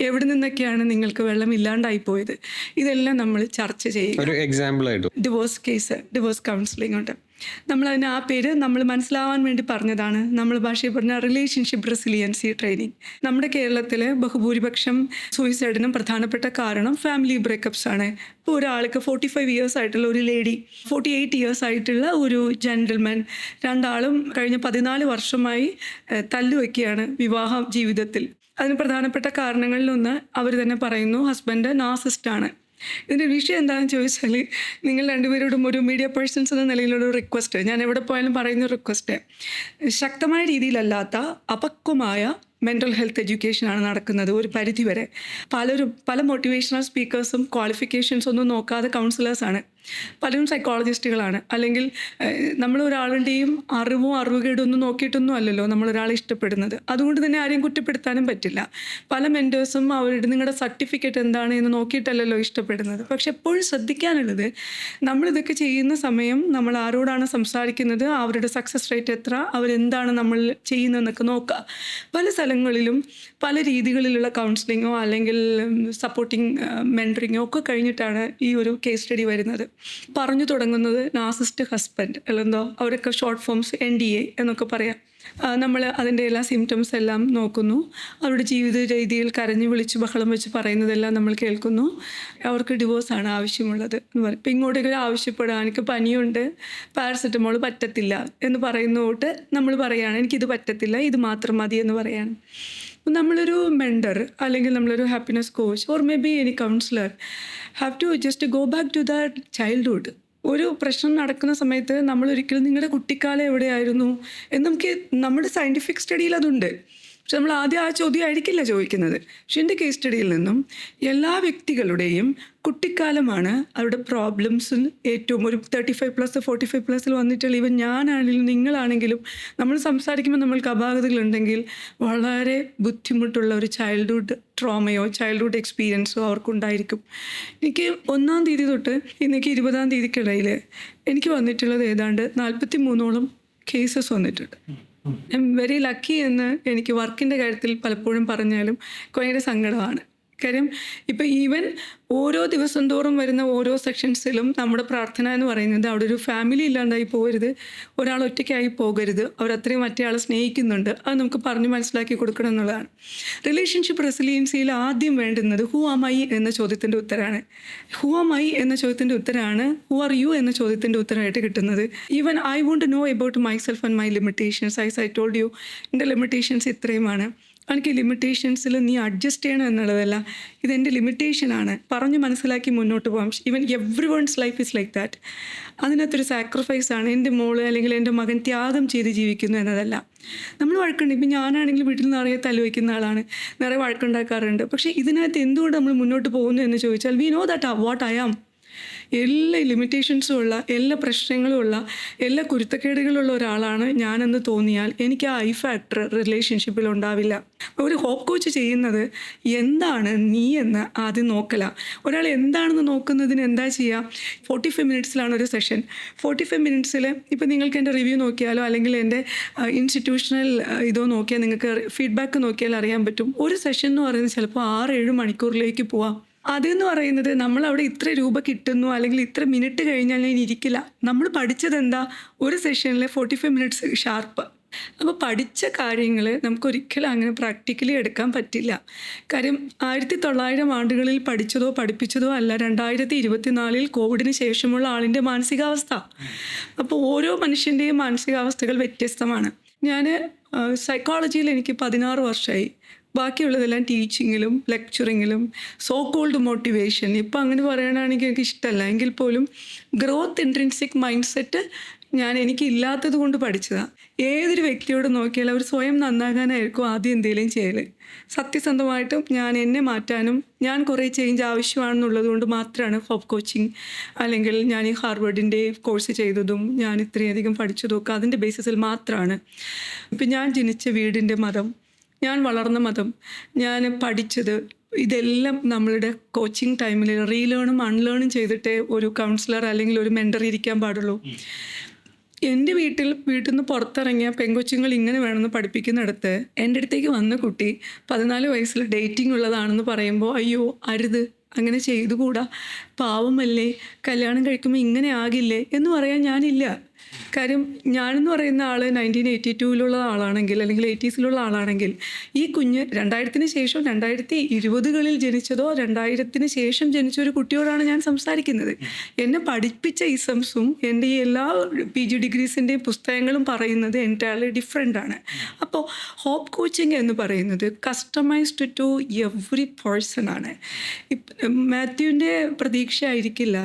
എവിടെ നിന്നൊക്കെയാണ് നിങ്ങൾക്ക് വെള്ളം ഇല്ലാണ്ടായി പോയത്, ഇതെല്ലാം നമ്മൾ ചർച്ച ചെയ്യുക. ഒരു എക്സാമ്പിൾ ആയിട്ട് ഡിവോഴ്സ് കൗൺസിലിംഗ് ഉണ്ട്. നമ്മളതിന് ആ പേര് നമ്മൾ മനസ്സിലാവാൻ വേണ്ടി പറഞ്ഞതാണ്. നമ്മൾ ഭാഷയിൽ പറഞ്ഞ റിലേഷൻഷിപ്പ് റെസിലിയൻസി ട്രെയിനിങ്. നമ്മുടെ കേരളത്തിൽ ബഹുഭൂരിപക്ഷം സൂയിസൈഡിനും പ്രധാനപ്പെട്ട കാരണം ഫാമിലി ബ്രേക്കപ്സ് ആണ്. ഇപ്പോൾ ഒരാൾക്ക് 45 ഇയേഴ്സ് ആയിട്ടുള്ള ഒരു ലേഡി, 48 ഇയേഴ്സ് ആയിട്ടുള്ള ഒരു ജെൻറ്റിൽമാൻ, രണ്ടാളും കഴിഞ്ഞ 14 വർഷമായി തല്ലുവയ്ക്കുകയാണ് വിവാഹ ജീവിതത്തിൽ. അതിന് പ്രധാനപ്പെട്ട കാരണങ്ങളിലൊന്ന് അവർ തന്നെ പറയുന്നു, ഹസ്ബൻഡ് നാർസിസ്റ്റാണ്. ഇതിൻ്റെ വിഷയം എന്താണെന്ന് ചോദിച്ചാൽ, നിങ്ങൾ രണ്ടുപേരോടും ഒരു മീഡിയ പേഴ്സൺസ് എന്ന നിലയിലുള്ള റിക്വസ്റ്റ്, ഞാൻ എവിടെ പോയാലും പറയുന്ന റിക്വസ്റ്റ്, ശക്തമായ രീതിയിലല്ലാത്ത അപക്വമായ മെൻ്റൽ ഹെൽത്ത് എഡ്യൂക്കേഷനാണ് നടക്കുന്നത് ഒരു പരിധിവരെ. പല മോട്ടിവേഷണൽ സ്പീക്കേഴ്സും ക്വാളിഫിക്കേഷൻസ് ഒന്നും നോക്കാതെ കൗൺസിലേഴ്സാണ്, പലരും സൈക്കോളജിസ്റ്റുകളാണ്. അല്ലെങ്കിൽ നമ്മൾ ഒരാളുടെയും അറിവുകേടും ഒന്നും നോക്കിയിട്ടൊന്നും അല്ലല്ലോ നമ്മളൊരാളെ ഇഷ്ടപ്പെടുന്നത്. അതുകൊണ്ട് തന്നെ ആരെയും കുറ്റപ്പെടുത്താനും പറ്റില്ല. പല മെൻറ്റേഴ്സും നിങ്ങളുടെ സർട്ടിഫിക്കറ്റ് എന്താണ് എന്ന് നോക്കിയിട്ടല്ലല്ലോ ഇഷ്ടപ്പെടുന്നത്. പക്ഷെ എപ്പോഴും ശ്രദ്ധിക്കാനുള്ളത്, നമ്മളിതൊക്കെ ചെയ്യുന്ന സമയം നമ്മൾ ആരോടാണ് സംസാരിക്കുന്നത്, അവരുടെ സക്സസ് റേറ്റ് എത്ര, അവരെന്താണ് നമ്മൾ ചെയ്യുന്നതെന്നൊക്കെ നോക്കുക. പല സ്ഥലങ്ങളിലും പല രീതികളിലുള്ള കൗൺസിലിങ്ങോ അല്ലെങ്കിൽ സപ്പോർട്ടിങ് മെൻറ്ററിങ്ങോ ഒക്കെ കഴിഞ്ഞിട്ടാണ് ഈ ഒരു കേസ് സ്റ്റഡി വരുന്നത്. പറഞ്ഞു തുടങ്ങുന്നത് നാർസിസ്റ്റ് ഹസ്ബൻഡ് അല്ലെന്തോ, അവരൊക്കെ ഷോർട്ട് ഫോംസ് NDA എന്നൊക്കെ പറയാം. നമ്മൾ അതിൻ്റെ എല്ലാ സിംറ്റംസ് എല്ലാം നോക്കുന്നു. അവരുടെ ജീവിത രീതിയിൽ കരഞ്ഞു വിളിച്ച് ബഹളം വെച്ച് പറയുന്നതെല്ലാം നമ്മൾ കേൾക്കുന്നു. അവർക്ക് ഡിവോഴ്സാണ് ആവശ്യമുള്ളത് എന്ന് പറയും. ഇപ്പം ഇങ്ങോട്ടേക്ക് ആവശ്യപ്പെടുക, എനിക്ക് പനിയുണ്ട്, പാരസെറ്റമോൾ പറ്റത്തില്ല എന്ന് പറയുന്നതോട്ട് നമ്മൾ പറയുകയാണ് എനിക്കിത് പറ്റത്തില്ല, ഇത് മാത്രം മതി എന്ന് പറയാണ്. നമ്മളൊരു മെൻറ്റർ അല്ലെങ്കിൽ നമ്മളൊരു happiness coach or may be any counsellor have to just go back to the childhood. ഒരു പ്രശ്നം നടക്കുന്ന സമയത്ത് നമ്മളൊരിക്കലും നിങ്ങളുടെ കുട്ടിക്കാലം എവിടെയായിരുന്നു എന്ന് നമുക്ക് നമ്മുടെ സയൻറ്റിഫിക് സ്റ്റഡിയിൽ അതുണ്ട്. പക്ഷെ നമ്മൾ ആദ്യം ആ ചോദ്യം ആയിരിക്കില്ല ചോദിക്കുന്നത്. പക്ഷെ എൻ്റെ കേസ് സ്റ്റഡിയിൽ നിന്നും എല്ലാ വ്യക്തികളുടെയും കുട്ടിക്കാലമാണ് അവരുടെ പ്രോബ്ലംസിൽ ഏറ്റവും ഒരു 35+, 45+ൽ വന്നിട്ടുള്ള, ഈവൻ ഞാനാണെങ്കിലും നിങ്ങളാണെങ്കിലും നമ്മൾ സംസാരിക്കുമ്പോൾ നമ്മൾക്ക് അപാകതകളുണ്ടെങ്കിൽ വളരെ ബുദ്ധിമുട്ടുള്ള ഒരു ചൈൽഡ്ഹുഡ് ട്രോമയോ ചൈൽഡ്ഹുഡ് എക്സ്പീരിയൻസോ അവർക്കുണ്ടായിരിക്കും. എനിക്ക് 1-ാം തീയതി തൊട്ട് ഇന്നേക്ക് 20-ാം തീയതിക്കിടയിൽ എനിക്ക് വന്നിട്ടുള്ളത് ഏതാണ്ട് 43ഓളം കേസസ് വന്നിട്ടുണ്ട്. ഐ എം വെരി ലക്കി എന്ന് എനിക്ക് വർക്കിൻ്റെ കാര്യത്തിൽ പലപ്പോഴും പറഞ്ഞാലും ഭയങ്കര സങ്കടമാണ്. കാര്യം ഇപ്പം ഈവൻ ഓരോ ദിവസം തോറും വരുന്ന ഓരോ സെക്ഷൻസിലും നമ്മുടെ പ്രാർത്ഥന എന്ന് പറയുന്നത് അവിടെ ഒരു ഫാമിലി ഇല്ലാണ്ടായി പോകരുത്, ഒരാൾ ഒറ്റയ്ക്കായി പോകരുത്, അവരത്രയും മറ്റേ ആളെ സ്നേഹിക്കുന്നുണ്ട്, അത് നമുക്ക് പറഞ്ഞ് മനസ്സിലാക്കി കൊടുക്കണം എന്നുള്ളതാണ്. റിലേഷൻഷിപ്പ് റെസിലിയൻസിയിൽ ആദ്യം വേണ്ടുന്നത് ഹൂ ആം ഐ എന്ന ചോദ്യത്തിൻ്റെ ഉത്തരമാണ്. ഹൂ ആം ഐ എന്ന ചോദ്യത്തിൻ്റെ ഉത്തരമാണ് ഹൂ ആർ യു എന്ന ചോദ്യത്തിൻ്റെ ഉത്തരമായിട്ട് കിട്ടുന്നത്. Even I want know about myself and my limitations. I told you, എൻ്റെ ലിമിറ്റേഷൻസ് ഇത്രയുമാണ്. എനിക്ക് ലിമിറ്റേഷൻസിൽ നീ അഡ്ജസ്റ്റ് ചെയ്യണം എന്നുള്ളതല്ല, ഇതെൻ്റെ ലിമിറ്റേഷനാണ്, പറഞ്ഞ് മനസ്സിലാക്കി മുന്നോട്ട് പോകാം. Even every once life is like that. അതിനകത്തൊരു സാക്രിഫൈസാണ്. എൻ്റെ മോള് അല്ലെങ്കിൽ എൻ്റെ മകൻ ത്യാഗം ചെയ്ത് ജീവിക്കുന്നു എന്നതല്ല. നമ്മൾ വഴക്കുണ്ട്. ഇപ്പം ഞാനാണെങ്കിൽ വീട്ടിൽ നിറയെ തല്ലുവയ്ക്കുന്ന ആളാണ്, നിറയെ വഴക്കുണ്ടാക്കാറുണ്ട്. പക്ഷേ ഇതിനകത്ത് എന്തുകൊണ്ട് നമ്മൾ മുന്നോട്ട് പോകുന്നു എന്ന് ചോദിച്ചാൽ we know that what I am. എല്ലാ ലിമിറ്റേഷൻസും ഉള്ള, എല്ലാ പ്രശ്നങ്ങളും ഉള്ള, എല്ലാ കുരുത്തക്കേടുകളുള്ള ഒരാളാണ് ഞാനെന്ന് തോന്നിയാൽ എനിക്ക് ആ ഐ ഫാക്ടർ റിലേഷൻഷിപ്പിൽ ഉണ്ടാവില്ല. ഒരു ഹോപ്പ് കോച്ച് ചെയ്യുന്നത് എന്താണ് നീ എന്ന് ആദ്യം നോക്കല. ഒരാൾ എന്താണെന്ന് നോക്കുന്നതിന് എന്താ ചെയ്യുക? 45 മിനിറ്റ്സിലാണ് ഒരു സെഷൻ. 45 മിനിറ്റ്സിൽ ഇപ്പം നിങ്ങൾക്ക് എൻ്റെ റിവ്യൂ നോക്കിയാലോ അല്ലെങ്കിൽ എൻ്റെ ഇൻസ്റ്റിറ്റ്യൂഷണൽ ഇതോ നോക്കിയാൽ നിങ്ങൾക്ക് ഫീഡ്ബാക്ക് നോക്കിയാൽ അറിയാൻ പറ്റും. ഒരു സെഷൻ എന്ന് പറയുന്നത് ചിലപ്പോൾ 6-7 മണിക്കൂറിലേക്ക് പോവാം. അതെന്ന് പറയുന്നത് നമ്മളവിടെ ഇത്ര രൂപ കിട്ടുന്നു അല്ലെങ്കിൽ ഇത്ര മിനിറ്റ് കഴിഞ്ഞാൽ ഞാൻ ഇരിക്കില്ല. നമ്മൾ പഠിച്ചത് എന്താ? ഒരു സെഷനിൽ 45 മിനിറ്റ്സ് ഷാർപ്പ്. അപ്പോൾ പഠിച്ച കാര്യങ്ങൾ നമുക്കൊരിക്കലും അങ്ങനെ പ്രാക്ടിക്കലി എടുക്കാൻ പറ്റില്ല. കാര്യം 1900 ആണ്ടുകളിൽ പഠിച്ചതോ പഠിപ്പിച്ചതോ അല്ല 2024 കോവിഡിന് ശേഷമുള്ള ആളിൻ്റെ മാനസികാവസ്ഥ. അപ്പോൾ ഓരോ മനുഷ്യൻ്റെയും മാനസികാവസ്ഥകൾ വ്യത്യസ്തമാണ്. ഞാൻ സൈക്കോളജിയിൽ എനിക്ക് 16 വർഷമായി. ബാക്കിയുള്ളതെല്ലാം ടീച്ചിങ്ങിലും ലെക്ചറിങ്ങിലും സോ കോൾഡ് മോട്ടിവേഷൻ. ഇപ്പം അങ്ങനെ പറയാനാണെങ്കിൽ എനിക്ക് ഇഷ്ടമല്ല. എങ്കിൽ പോലും ഗ്രോത്ത് ഇൻട്രിൻസിക് മൈൻഡ് സെറ്റ് എനിക്ക് ഇല്ലാത്തത് കൊണ്ട് പഠിച്ചതാണ്. ഏതൊരു വ്യക്തിയോട് നോക്കിയാൽ അവർ സ്വയം നന്നാകാനായിരിക്കും ആദ്യം എന്തെങ്കിലും ചെയ്യൽ. സത്യസന്ധമായിട്ടും ഞാൻ എന്നെ മാറ്റാനും ഞാൻ കുറേ ചേഞ്ച് ആവശ്യമാണെന്നുള്ളത് കൊണ്ട് മാത്രമാണ് ഹോപ്പ് കോച്ചിങ് അല്ലെങ്കിൽ ഞാൻ ഈ ഹാർവേഡിൻ്റെ കോഴ്സ് ചെയ്തതും ഞാൻ ഇത്രയധികം പഠിച്ചതും ഒക്കെ അതിൻ്റെ ബേസിസിൽ മാത്രമാണ്. ഇപ്പം ഞാൻ ജനിച്ച വീടിൻ്റെ മതം, ഞാൻ വളർന്ന മതം, ഞാൻ പഠിച്ചത്, ഇതെല്ലാം നമ്മളുടെ കോച്ചിങ് ടൈമിൽ റീലേണും അൺലേണും ചെയ്തിട്ടേ ഒരു കൗൺസിലർ അല്ലെങ്കിൽ ഒരു മെൻറ്റർ ഇരിക്കാൻ പാടുള്ളൂ. എൻ്റെ വീട്ടിൽ നിന്ന് പുറത്തിറങ്ങിയ പെങ്കൊച്ചുങ്ങൾ ഇങ്ങനെ വേണമെന്ന് പഠിപ്പിക്കുന്നിടത്ത് എൻ്റെ അടുത്തേക്ക് വന്ന കുട്ടി 14 വയസ്സിൽ ഡേറ്റിംഗ് ഉള്ളതാണെന്ന് പറയുമ്പോൾ അയ്യോ അരുത്, അങ്ങനെ ചെയ്തുകൂടാ, പാവമല്ലേ, കല്യാണം കഴിക്കുമ്പോൾ ഇങ്ങനെ ആകില്ലേ എന്ന് പറയാൻ ഞാനില്ല. കാര്യം ഞാനെന്ന് പറയുന്ന ആൾ 1982 ആളാണെങ്കിൽ അല്ലെങ്കിൽ 80s ആളാണെങ്കിൽ ഈ കുഞ്ഞ് 2000-ന് ശേഷം 2020-കളിൽ ജനിച്ചതോ 2000-ന് ശേഷം ജനിച്ച ഒരു കുട്ടിയോടാണ് ഞാൻ സംസാരിക്കുന്നത്. എന്നെ പഠിപ്പിച്ച ഇസംസും എൻ്റെ ഈ എല്ലാ PG ഡിഗ്രീസിൻ്റെയും പുസ്തകങ്ങളും പറയുന്നത് എൻറ്റയർലി ഡിഫറെൻ്റ് ആണ്. അപ്പോൾ ഹോപ്പ് കോച്ചിങ് എന്ന് പറയുന്നത് കസ്റ്റമൈസ്ഡ് ടു എവറി പേഴ്സൺ ആണ്. മാത്യുവിൻ്റെ പ്രതീക്ഷ ആയിരിക്കില്ല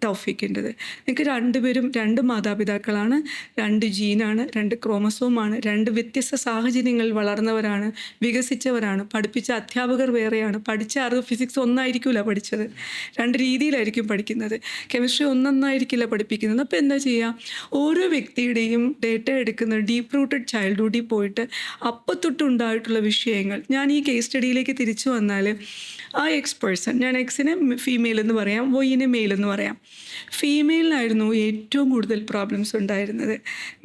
തൗഫീഖിൻ്റെത്. നിങ്ങൾക്ക് രണ്ടുപേരും 2 മാതാപിതാക്കളാണ്, 2 ജീനാണ്, 2 ക്രോമസോമാണ്, 2 വ്യത്യസ്ത സാഹചര്യങ്ങളിൽ വളർന്നവരാണ്, വികസിച്ചവരാണ്. പഠിപ്പിച്ച അധ്യാപകർ വേറെയാണ്. പഠിച്ച അറിവ് ഫിസിക്സ് ഒന്നായിരിക്കില്ല പഠിച്ചത്, 2 രീതിയിലായിരിക്കും പഠിക്കുന്നത്. കെമിസ്ട്രി ഒന്നൊന്നായിരിക്കില്ല പഠിപ്പിക്കുന്നത്. അപ്പോൾ എന്താ ചെയ്യുക? ഓരോ വ്യക്തിയുടെയും ഡേറ്റ എടുക്കുന്ന ഡീപ്പ് റൂട്ടഡ് ചൈൽഡ്ഹുഡിൽ പോയിട്ട് അപ്പം തൊട്ടുണ്ടായിട്ടുള്ള വിഷയങ്ങൾ, ഞാൻ ഈ കേസ് സ്റ്റഡിയിലേക്ക് തിരിച്ചു വന്നാൽ ആ എക്സ് പേഴ്സൺ, ഞാൻ എക്സിനെ ഫീമെയിൽ എന്ന് പറയാം, വൈനെ മെയിൽ എന്ന് പറയാം. ഫീമെയിലിനായിരുന്നു ഏറ്റവും കൂടുതൽ പ്രോബ്ലംസ് ഉണ്ടായിരുന്നത്.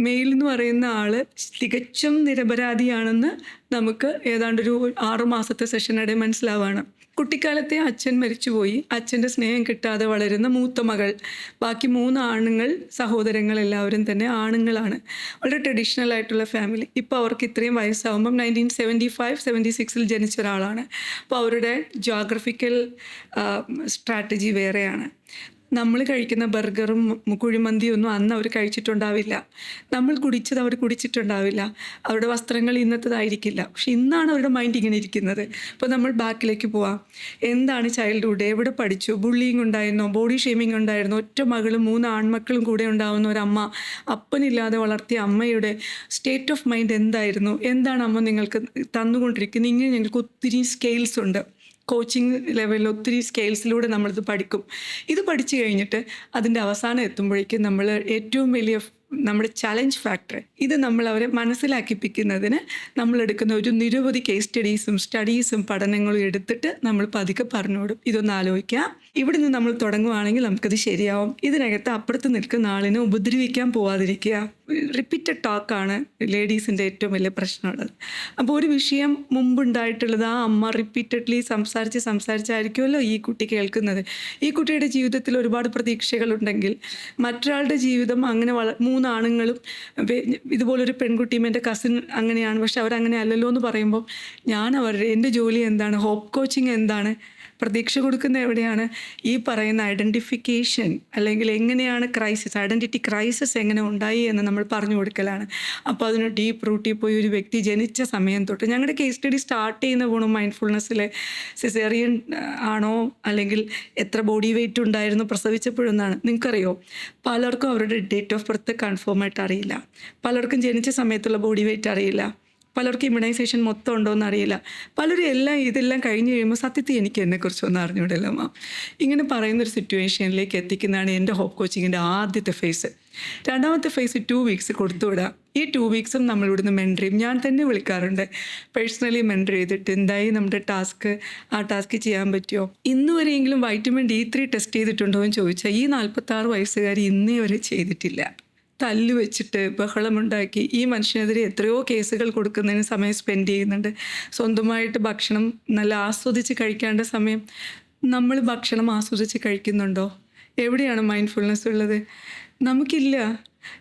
മെയിൽ എന്ന് പറയുന്ന ആൾ തികച്ചും നിരപരാധിയാണെന്ന് നമുക്ക് ഏതാണ്ടൊരു 6 മാസത്തെ സെഷനിടെ മനസ്സിലാവാണ്. കുട്ടിക്കാലത്തെ അച്ഛൻ മരിച്ചുപോയി, അച്ഛൻ്റെ സ്നേഹം കിട്ടാതെ വളരുന്ന മൂത്ത മകൾ, ബാക്കി 3 ആണുങ്ങൾ, സഹോദരങ്ങൾ എല്ലാവരും തന്നെ ആണുങ്ങളാണ്. വളരെ ട്രഡീഷണൽ ആയിട്ടുള്ള ഫാമിലി. ഇപ്പോൾ അവർക്ക് ഇത്രയും വയസ്സാകുമ്പം 1975-76 ജനിച്ച ഒരാളാണ്. അപ്പോൾ അവരുടെ ജോഗ്രഫിക്കൽ സ്ട്രാറ്റജി വേറെയാണ്. നമ്മൾ കഴിക്കുന്ന ബർഗറും കുഴിമന്തിയും ഒന്നും അന്ന് അവർ കഴിച്ചിട്ടുണ്ടാവില്ല. നമ്മൾ കുടിച്ചത് അവർ കുടിച്ചിട്ടുണ്ടാവില്ല. അവരുടെ വസ്ത്രങ്ങൾ ഇന്നത്തേതായിരിക്കില്ല. പക്ഷെ ഇന്നാണ് അവരുടെ മൈൻഡ് ഇങ്ങനെ ഇരിക്കുന്നത്. ഇപ്പോൾ നമ്മൾ ബാക്കിലേക്ക് പോവാം. എന്താണ് ചൈൽഡ്ഹുഡ്? എവിടെ പഠിച്ചു? ബുള്ളിങ് ഉണ്ടായിരുന്നോ? ബോഡി ഷേമിങ് ഉണ്ടായിരുന്നോ? ഒറ്റ മകളും 3 ആൺമക്കളും കൂടെ ഉണ്ടാവുന്ന ഒരമ്മ, അപ്പനില്ലാതെ വളർത്തിയ അമ്മയുടെ സ്റ്റേറ്റ് ഓഫ് മൈൻഡ് എന്തായിരുന്നു? എന്താണ് അമ്മ നിങ്ങൾക്ക് തന്നുകൊണ്ടിരിക്കുന്നത്? ഇങ്ങനെ ഞങ്ങൾക്ക് ഒത്തിരി സ്കെയിൽസ് ഉണ്ട്. കോച്ചിങ് ലെവലിൽ ഒത്തിരി സ്കെയിൽസിലൂടെ നമ്മളിത് പഠിക്കും. ഇത് പഠിച്ചു കഴിഞ്ഞിട്ട് അതിൻ്റെ അവസാനം എത്തുമ്പോഴേക്കും നമ്മൾ ഏറ്റവും വലിയ നമ്മുടെ ചലഞ്ച് ഫാക്ടർ, ഇത് നമ്മൾ അവരെ മനസ്സിലാക്കിപ്പിക്കുന്നതിന് നമ്മളെടുക്കുന്ന ഒരു നിരവധി കേസ് സ്റ്റഡീസും പഠനങ്ങളും എടുത്തിട്ട് നമ്മൾ പതുക്കെ പറഞ്ഞുകൊടും. ഇതൊന്ന് ആലോചിക്കുക, ഇവിടെ നിന്ന് നമ്മൾ തുടങ്ങുവാണെങ്കിൽ നമുക്കത് ശരിയാവും. ഇതിനകത്ത് അപ്പുറത്ത് നിൽക്കുന്ന ആളിനെ ഉപദ്രവിക്കാൻ പോവാതിരിക്കുക. റിപ്പീറ്റഡ് ടോക്കാണ് ലേഡീസിൻ്റെ ഏറ്റവും വലിയ പ്രശ്നമുള്ളത്. അപ്പോൾ ഒരു വിഷയം മുമ്പുണ്ടായിട്ടുള്ളത് ആ അമ്മ റിപ്പീറ്റഡ്ലി സംസാരിച്ചായിരിക്കുമല്ലോ ഈ കുട്ടി കേൾക്കുന്നത്. ഈ കുട്ടിയുടെ ജീവിതത്തിൽ ഒരുപാട് പ്രതീക്ഷകളുണ്ടെങ്കിൽ മറ്റൊരാളുടെ ജീവിതം അങ്ങനെ 3 ആണുങ്ങളും ഇതുപോലൊരു പെൺകുട്ടിയും എൻ്റെ കസിൻ അങ്ങനെയാണ്, പക്ഷെ അവരങ്ങനെ അല്ലല്ലോ എന്ന് പറയുമ്പോൾ എൻ്റെ ജോലി എന്താണ്? ഹോപ്പ് കോച്ചിങ് എന്താണ്? പ്രതീക്ഷ കൊടുക്കുന്ന എവിടെയാണ്? ഈ പറയുന്ന ഐഡൻറ്റിഫിക്കേഷൻ, അല്ലെങ്കിൽ എങ്ങനെയാണ് ഐഡൻറ്റിറ്റി ക്രൈസിസ് എങ്ങനെ ഉണ്ടായി എന്ന് നമ്മൾ പറഞ്ഞു കൊടുക്കലാണ്. അപ്പോൾ അതിന് ഡീപ്പ് റൂട്ടിൽ പോയി ഒരു വ്യക്തി ജനിച്ച സമയം തൊട്ട്, ഞങ്ങളുടെ കേസ് സ്റ്റഡി സ്റ്റാർട്ട് ചെയ്യുന്ന പോകണം മൈൻഡ്ഫുൾനെസ്സിലെ സിസേറിയൻ ആണോ അല്ലെങ്കിൽ എത്ര ബോഡി വെയിറ്റ് ഉണ്ടായിരുന്നു പ്രസവിച്ചപ്പോഴെന്നാണ്. നിങ്ങൾക്കറിയോ, പലർക്കും അവരുടെ ഡേറ്റ് ഓഫ് ബർത്ത് കൺഫേം ആയിട്ട് അറിയില്ല. പലർക്കും ജനിച്ച സമയത്തുള്ള ബോഡി വെയിറ്റ് അറിയില്ല. പലർക്കും ഇമ്മ്യൂണൈസേഷൻ മൊത്തം ഉണ്ടോ എന്ന് അറിയില്ല. പലരും ഇതെല്ലാം കഴിഞ്ഞ് കഴിയുമ്പോൾ സത്യത്തിൽ എനിക്ക് എന്നെക്കുറിച്ചൊന്നും അറിഞ്ഞൂടല്ലോ. ഇങ്ങനെ പറയുന്നൊരു സിറ്റുവേഷനിലേക്ക് എത്തിക്കുന്നതാണ് എൻ്റെ ഹോപ്പ് കോച്ചിങ്ങിൻ്റെ ആദ്യത്തെ ഫേസ്. രണ്ടാമത്തെ ഫേസ് 2 വീക്സ് കൊടുത്തുവിടുക. ഈ 2 വീക്സും നമ്മളിവിടുന്ന് മെൻറ്റർ ചെയ്യും. ഞാൻ തന്നെ വിളിക്കാറുണ്ട്, പേഴ്സണലി മെൻറ്റർ ചെയ്തിട്ട് എന്തായി നമ്മുടെ ടാസ്ക്, ആ ടാസ്ക് ചെയ്യാൻ പറ്റുമോ? ഇന്ന് വരെയെങ്കിലും വൈറ്റമിൻ D3 ടെസ്റ്റ് ചെയ്തിട്ടുണ്ടോ എന്ന് ചോദിച്ചാൽ ഈ 46 വയസ്സുകാർ ഇന്നേ വരെ ചെയ്തിട്ടില്ല. തല്ല് വെച്ചിട്ട് ബഹളമുണ്ടാക്കി ഈ മനുഷ്യനെതിരെ എത്രയോ കേസുകൾ കൊടുക്കുന്നതിന് സമയം സ്പെൻഡ് ചെയ്യുന്നുണ്ട്. സ്വന്തമായിട്ട് ഭക്ഷണം നല്ല ആസ്വദിച്ച് കഴിക്കേണ്ട സമയം നമ്മൾ ഭക്ഷണം ആസ്വദിച്ച് കഴിക്കുന്നുണ്ടോ? എവിടെയാണ് മൈൻഡ്ഫുൾനെസ് ഉള്ളത്? നമുക്കില്ല.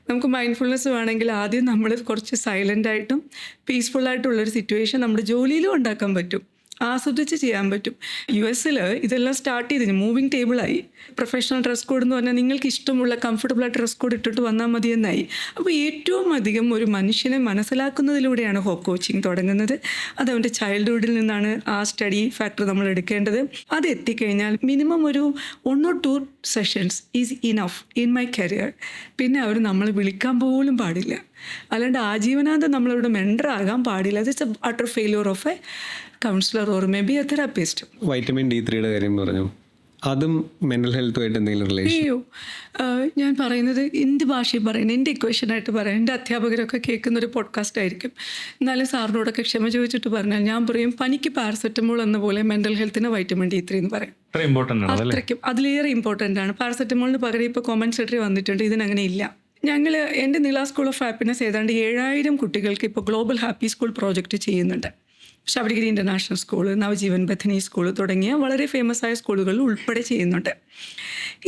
നമുക്ക് മൈൻഡ്ഫുൾനെസ് വേണമെങ്കിൽ ആദ്യം നമ്മൾ കുറച്ച് സൈലൻ്റായിട്ടും പീസ്ഫുള്ളായിട്ടുള്ളൊരു സിറ്റുവേഷൻ നമ്മുടെ ജോലിയിലും ഉണ്ടാക്കാൻ പറ്റും, ആസ്വദിച്ച് ചെയ്യാൻ പറ്റും. US ഇതെല്ലാം സ്റ്റാർട്ട് ചെയ്തിന് മൂവിങ് ടേബിളായി. പ്രൊഫഷണൽ ഡ്രസ് കോഡ് എന്ന് പറഞ്ഞാൽ നിങ്ങൾക്ക് ഇഷ്ടമുള്ള കംഫർട്ടബിളായിട്ട് ഡ്രസ് കോഡ് ഇട്ടിട്ട് വന്നാൽ മതി എന്നായി. അപ്പോൾ ഏറ്റവും അധികം ഒരു മനുഷ്യനെ മനസ്സിലാക്കുന്നതിലൂടെയാണ് ഹോപ്പ് കോച്ചിങ് തുടങ്ങുന്നത്. അത് അവൻ്റെ ചൈൽഡ്ഹുഡിൽ നിന്നാണ് ആ സ്റ്റഡി ഫാക്ടർ നമ്മൾ എടുക്കേണ്ടത്. അത് എത്തിക്കഴിഞ്ഞാൽ മിനിമം ഒരു 1 or 2 sessions is enough in my career. പിന്നെ അവർ നമ്മൾ വിളിക്കാൻ പോലും പാടില്ല. അല്ലാണ്ട് ആജീവനാന്തം നമ്മളവിടെ മെൻറ്റർ ആകാൻ പാടില്ല. It's a utter failure of a counsellor or may be a therapist. Vitamin D3യുടെ കാര്യം പറഞ്ഞു, അതും മെൻ്റൽ ഹെൽത്തുമായിട്ട് എന്തെങ്കിലും റിലേഷൻ? അയ്യോ, ഞാൻ പറയുന്നത് എൻ്റെ ഭാഷയിൽ പറയുന്നത്, എൻ്റെ ഇക്വേഷനായിട്ട് പറയാം. എൻ്റെ അധ്യാപകരൊക്കെ കേൾക്കുന്നൊരു പോഡ്കാസ്റ്റ് ആയിരിക്കും. എന്നാലും സാറിനോടൊക്കെ ക്ഷമ ചോദിച്ചിട്ട് പറഞ്ഞാൽ ഞാൻ പറയും, പനിക്ക് പാരസെറ്റമോൾ എന്ന പോലെ മെൻ്റൽ ഹെൽത്തിന് വൈറ്റമിൻ D3 എന്ന് പറയും. അത്രയ്ക്കും അതിലേറെ ഇമ്പോർട്ടൻ്റ് ആണ്. പാരസെറ്റമോളിന് പകരം ഇപ്പോൾ കോമ്പൻസേറ്ററി വന്നിട്ടുണ്ട്, ഇതിനങ്ങനെ ഇല്ല. എൻ്റെ നില സ്കൂൾ ഓഫ് ഹാപ്പിനെസ് ഏതാണ്ട് 7000 കുട്ടികൾക്ക് ഇപ്പോൾ ഗ്ലോബൽ ഹാപ്പി സ്കൂൾ പ്രോജക്റ്റ് ചെയ്യുന്നുണ്ട്. Sabarigiri international school, Navajeevan Bethany school തുടങ്ങിയ വളരെ ഫേമസ് ആയ സ്കൂളുകളിൽ ഉൾപ്പെടെ ചെയ്യുന്നുണ്ട്.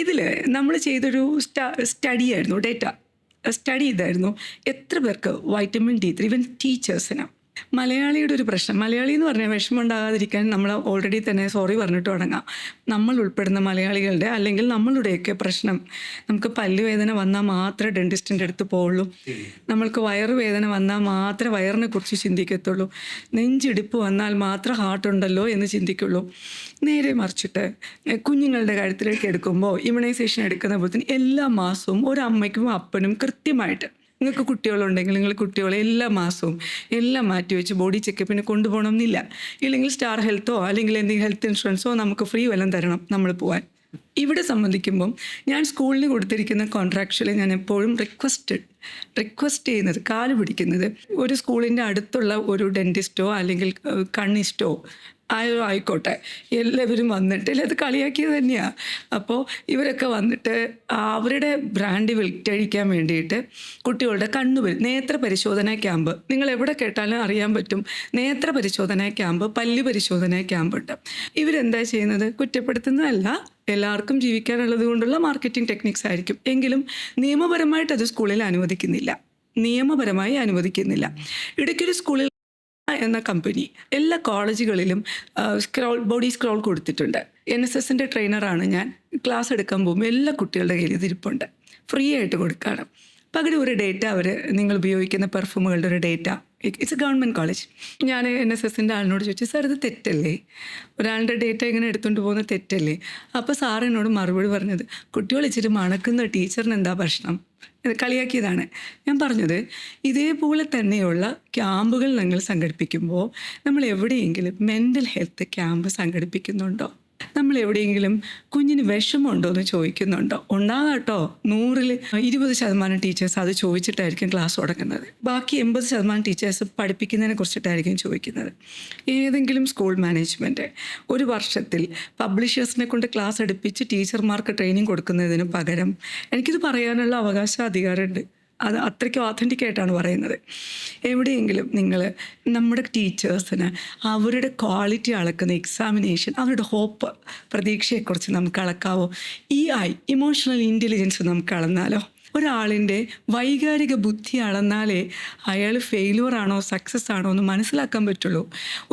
ഇതിൽ നമ്മൾ ചെയ്തൊരു സ്റ്റഡിയായിരുന്നു, ഡേറ്റ. സ്റ്റഡി ചെയ്തായിരുന്നു എത്ര പേർക്ക് വൈറ്റമിൻ D3, ഈവൻ ടീച്ചേഴ്സിന്. മലയാളിയുടെ ഒരു പ്രശ്നം, മലയാളി എന്ന് പറഞ്ഞാൽ വിഷമം ഉണ്ടാകാതിരിക്കാൻ നമ്മൾ ഓൾറെഡി തന്നെ സോറി പറഞ്ഞിട്ട് തുടങ്ങാം. നമ്മൾ ഉൾപ്പെടുന്ന മലയാളികളുടെ അല്ലെങ്കിൽ നമ്മളുടെയൊക്കെ പ്രശ്നം, നമുക്ക് പല്ലുവേദന വന്നാൽ മാത്രമേ ഡെൻറ്റിസ്റ്റിൻ്റെ അടുത്ത് പോവുള്ളൂ, നമ്മൾക്ക് വയറുവേദന വന്നാൽ മാത്രമേ വയറിനെ കുറിച്ച് ചിന്തിക്കത്തുള്ളൂ, നെഞ്ചിടിപ്പ് വന്നാൽ മാത്രം ഹാർട്ടുണ്ടല്ലോ എന്ന് ചിന്തിക്കുള്ളൂ. നേരെ മറിച്ചിട്ട് കുഞ്ഞുങ്ങളുടെ കാര്യത്തിലേക്ക് എടുക്കുമ്പോൾ ഇമ്മ്യൂണൈസേഷൻ എടുക്കുന്ന എല്ലാ മാസവും ഒരമ്മയ്ക്കും അപ്പനും കൃത്യമായിട്ട്, നിങ്ങൾക്ക് കുട്ടികളുണ്ടെങ്കിൽ നിങ്ങൾ കുട്ടികളെ എല്ലാ മാസവും എല്ലാം മാറ്റിവെച്ച് ബോഡി ചെക്കപ്പിന് കൊണ്ടുപോകണം എന്നില്ല. ഇല്ലെങ്കിൽ സ്റ്റാർ ഹെൽത്തോ അല്ലെങ്കിൽ എന്തെങ്കിലും ഹെൽത്ത് ഇൻഷുറൻസോ നമുക്ക് ഫ്രീ വല്ലതും തരണം നമ്മൾ പോകാൻ. ഇവിടെ സംബന്ധിക്കുമ്പം ഞാൻ സ്കൂളിന് കൊടുത്തിരിക്കുന്ന കോൺട്രാക്ച്വലി ഞാൻ എപ്പോഴും റിക്വസ്റ്റ് ചെയ്യുന്നത്, കാല് പിടിക്കുന്നത്, ഒരു സ്കൂളിൻ്റെ അടുത്തുള്ള ഒരു ഡെൻറ്റിസ്റ്റോ അല്ലെങ്കിൽ കണ്ണിസ്റ്റോ ആയിക്കോട്ടെ, എല്ലാവരും വന്നിട്ട്, അല്ലെ അത് കളിയാക്കിയത് തന്നെയാണ്. അപ്പോൾ ഇവരൊക്കെ വന്നിട്ട് അവരുടെ ബ്രാൻഡ് വിറ്റഴിക്കാൻ വേണ്ടിയിട്ട് കുട്ടികളുടെ നേത്ര പരിശോധനാ ക്യാമ്പ്, നിങ്ങൾ എവിടെ കേട്ടാലും അറിയാൻ പറ്റും, നേത്ര പരിശോധനാ ക്യാമ്പ്, പല്ല് പരിശോധനാ ക്യാമ്പ് ഉണ്ട്. ഇവരെന്താ ചെയ്യുന്നത്? കുറ്റപ്പെടുത്തുന്നതല്ല, എല്ലാവർക്കും ജീവിക്കാനുള്ളത് കൊണ്ടുള്ള മാർക്കറ്റിംഗ് ടെക്നിക്സ് ആയിരിക്കും. എങ്കിലും നിയമപരമായിട്ട് അത് സ്കൂളിൽ അനുവദിക്കുന്നില്ല. ഇടയ്ക്കൊരു സ്കൂളിൽ എന്ന കമ്പനി എല്ലാ കോളേജുകളിലും ബോഡി സ്ക്രോൾ കൊടുത്തിട്ടുണ്ട്. NSSൻ്റെ ട്രെയിനറാണ് ഞാൻ. ക്ലാസ് എടുക്കാൻ പോകുമ്പോൾ എല്ലാ കുട്ടികളുടെ കയ്യിൽ ഇതിരിപ്പുണ്ട്, ഫ്രീ ആയിട്ട് കൊടുക്കുകയാണ്. പകരം ഒരു ഡേറ്റ നിങ്ങൾ ഉപയോഗിക്കുന്ന പെർഫ്യൂമുകളുടെ ഒരു data, it's A government college. ഞാൻ NSSൻ്റെ ആളിനോട് ചോദിച്ചു, സാർ ഇത് തെറ്റല്ലേ, ഒരാളുടെ ഡേറ്റ ഇങ്ങനെ എടുത്തുകൊണ്ട് പോകുന്നത് തെറ്റല്ലേ? അപ്പോൾ സാർ എന്നോട് മറുപടി പറഞ്ഞത്, കുട്ടികൾ ഇച്ചിരി മണക്കുന്ന ടീച്ചറിന് എന്താ പ്രശ്നം? കളിയാക്കിയതാണ്. ഞാൻ പറഞ്ഞത്, ഇതേപോലെ തന്നെയുള്ള ക്യാമ്പുകൾ നിങ്ങൾ സംഘടിപ്പിക്കുമ്പോൾ നമ്മൾ എവിടെയെങ്കിലും മെൻ്റൽ ഹെൽത്ത് ക്യാമ്പ് സംഘടിപ്പിക്കുന്നുണ്ടോ? നമ്മൾ എവിടെയെങ്കിലും കുഞ്ഞിന് വിഷമമുണ്ടോ എന്ന് ചോദിക്കുന്നുണ്ടോ? ഉണ്ടാകാട്ടോ, 100-ൽ 20% ടീച്ചേഴ്സ് അത് ചോദിച്ചിട്ടായിരിക്കും ക്ലാസ് തുടങ്ങുന്നത്. ബാക്കി 80% ടീച്ചേഴ്സ് പഠിപ്പിക്കുന്നതിനെ കുറിച്ചിട്ടായിരിക്കും ചോദിക്കുന്നത്. ഏതെങ്കിലും സ്കൂൾ മാനേജ്മെൻറ്റ് ഒരു വർഷത്തിൽ പബ്ലിഷേഴ്സിനെ കൊണ്ട് ക്ലാസ് എടുപ്പിച്ച് ടീച്ചർമാർക്ക് ട്രെയിനിങ് കൊടുക്കുന്നതിന് പകരം, എനിക്കിത് പറയാനുള്ള അവകാശം, അധികാരമുണ്ട്, അത് അത്രയ്ക്കും ഓഥൻറ്റിക്കായിട്ടാണ് പറയുന്നത്. എവിടെയെങ്കിലും നിങ്ങൾ നമ്മുടെ ടീച്ചേഴ്സിന് അവരുടെ ക്വാളിറ്റി അളക്കുന്ന എക്സാമിനേഷൻ, അവരുടെ ഹോപ്പ്, പ്രതീക്ഷയെക്കുറിച്ച് നമുക്ക് അളക്കാവോ? ഇമോഷണൽ ഇൻ്റലിജൻസ് നമുക്ക് അളന്നാലോ? ഒരാളിൻ്റെ വൈകാരിക ബുദ്ധി അളന്നാലേ അയാൾ ഫെയിലുവർ ആണോ സക്സസ് ആണോ എന്ന് മനസ്സിലാക്കാൻ പറ്റുള്ളൂ.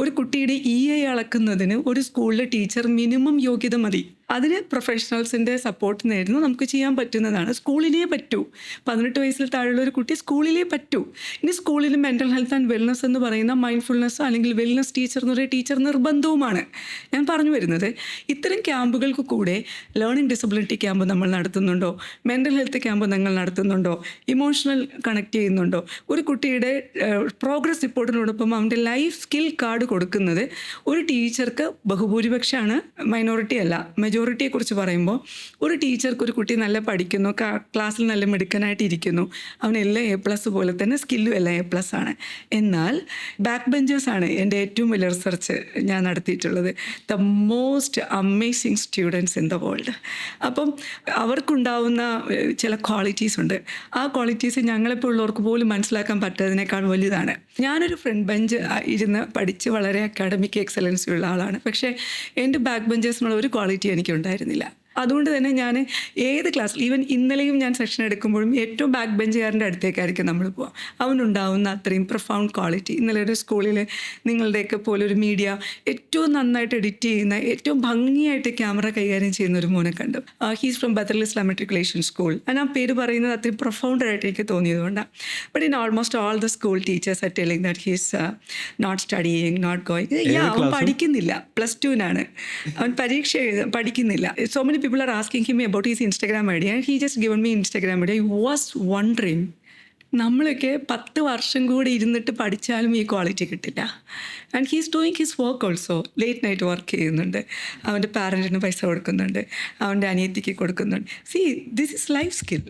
ഒരു കുട്ടിയുടെ EI അളക്കുന്നതിന് ഒരു സ്കൂളിലെ ടീച്ചർ മിനിമം യോഗ്യത മതി. അതിന് പ്രൊഫഷണൽസിൻ്റെ സപ്പോർട്ട് നേടുന്നു, നമുക്ക് ചെയ്യാൻ പറ്റുന്നതാണ്. സ്കൂളിലേ പറ്റൂ. 18 വയസ്സിൽ താഴെയുള്ള ഒരു കുട്ടി സ്കൂളിലേ പറ്റൂ. ഇനി സ്കൂളിൽ മെൻ്റൽ ഹെൽത്ത് ആൻഡ് വെൽനസ് എന്ന് പറയുന്ന മൈൻഡ്ഫുൾനെസ് അല്ലെങ്കിൽ വെൽനസ് ടീച്ചർ എന്ന് പറയുന്ന ടീച്ചർ നിർബന്ധവുമാണ്. ഞാൻ പറഞ്ഞു വരുന്നത്, ഇത്തരം ക്യാമ്പുകൾക്ക് കൂടെ ലേണിംഗ് ഡിസബിലിറ്റി ക്യാമ്പ് നമ്മൾ നടത്തുന്നുണ്ടോ? മെൻ്റൽ ഹെൽത്ത് ക്യാമ്പ് നിങ്ങൾ നടത്തുന്നുണ്ടോ? ഇമോഷണൽ കണക്ട് ചെയ്യുന്നുണ്ടോ? ഒരു കുട്ടിയുടെ പ്രോഗ്രസ് റിപ്പോർട്ടിനോടൊപ്പം അവൻ്റെ ലൈഫ് സ്കിൽ കാർഡ് കൊടുക്കുന്നത് ഒരു ടീച്ചർക്ക് ബഹുഭൂരിപക്ഷമാണ്, മൈനോറിറ്റി അല്ല, മെജോറിറ്റിയെക്കുറിച്ച് പറയുമ്പോൾ ഒരു ടീച്ചർക്ക് ഒരു കുട്ടി നല്ല പഠിക്കുന്നു, ക്ലാസ്സിൽ നല്ല മിടുക്കനായിട്ട് ഇരിക്കുന്നു, അവനെല്ലാം A+ പോലെ തന്നെ സ്കില്ലും എല്ലാം A+ ആണ്. എന്നാൽ ബാക്ക് ബെഞ്ചേഴ്സാണ് എൻ്റെ ഏറ്റവും വലിയ റിസർച്ച് ഞാൻ നടത്തിയിട്ടുള്ളത്, the most amazing students in the world. അപ്പം അവർക്കുണ്ടാവുന്ന ചില ക്വാളിറ്റീസ് ഉണ്ട്. ആ ക്വാളിറ്റീസ് ഞങ്ങളെപ്പോൾ ഉള്ളവർക്ക് പോലും മനസ്സിലാക്കാൻ പറ്റാത്തതിനേക്കാൾ വലുതാണ്. ഞാനൊരു ഫ്രണ്ട് ബെഞ്ച് ഇരുന്ന് പഠിച്ച് വളരെ അക്കാഡമിക് എക്സലൻസ് ഉള്ള ആളാണ്. പക്ഷേ എൻ്റെ ബാക്ക് ബെഞ്ചേഴ്സിനുള്ള ഒരു ക്വാളിറ്റി എനിക്കുണ്ടായിരുന്നില്ല. അതുകൊണ്ട് തന്നെ ഞാൻ ഏത് ക്ലാസ്സിൽ, ഈവൻ ഇന്നലെയും ഞാൻ സെക്ഷൻ എടുക്കുമ്പോഴും ഏറ്റവും ബാക്ക് ബെഞ്ചുകാരൻ്റെ അടുത്തേക്കായിരിക്കും നമ്മൾ പോവുക. അവനുണ്ടാവുന്ന അത്രയും പ്രൊഫൗണ്ട് ക്വാളിറ്റി. ഇന്നലെ ഒരു സ്കൂളിൽ നിങ്ങളുടെയൊക്കെ പോലെ ഒരു മീഡിയ ഏറ്റവും നന്നായിട്ട് എഡിറ്റ് ചെയ്യുന്ന, ഏറ്റവും ഭംഗിയായിട്ട് ക്യാമറ കൈകാര്യം ചെയ്യുന്ന ഒരു മോനെ കണ്ടു. He's from Bathal Islam matriculation school. ആ പേര് പറയുന്നത് അത്രയും പ്രൊഫൗണ്ടായിട്ട് എനിക്ക് തോന്നിയതുകൊണ്ടാണ്. But in almost all the school teachers are telling that he's not studying, not going. അവൻ പഠിക്കുന്നില്ല, +2-നാണ് അവൻ, പരീക്ഷ പഠിക്കുന്നില്ല. So many people are asking him about his Instagram ID and he just given me Instagram ID. I was wondering, നമ്മളൊക്കെ 10 വർഷം കൂടി ഇരുന്നിട്ട് പഠിച്ചാലും ഈ ക്വാളിറ്റി കിട്ടില്ല. And he's doing his work also. Late night work ചെയ്യുന്നുണ്ട്, അവൻ്റെ പാരൻറ്റിന് പൈസ കൊടുക്കുന്നുണ്ട്, അവൻ്റെ അനിയത്തിക്ക് കൊടുക്കുന്നുണ്ട്. C, this is life skill,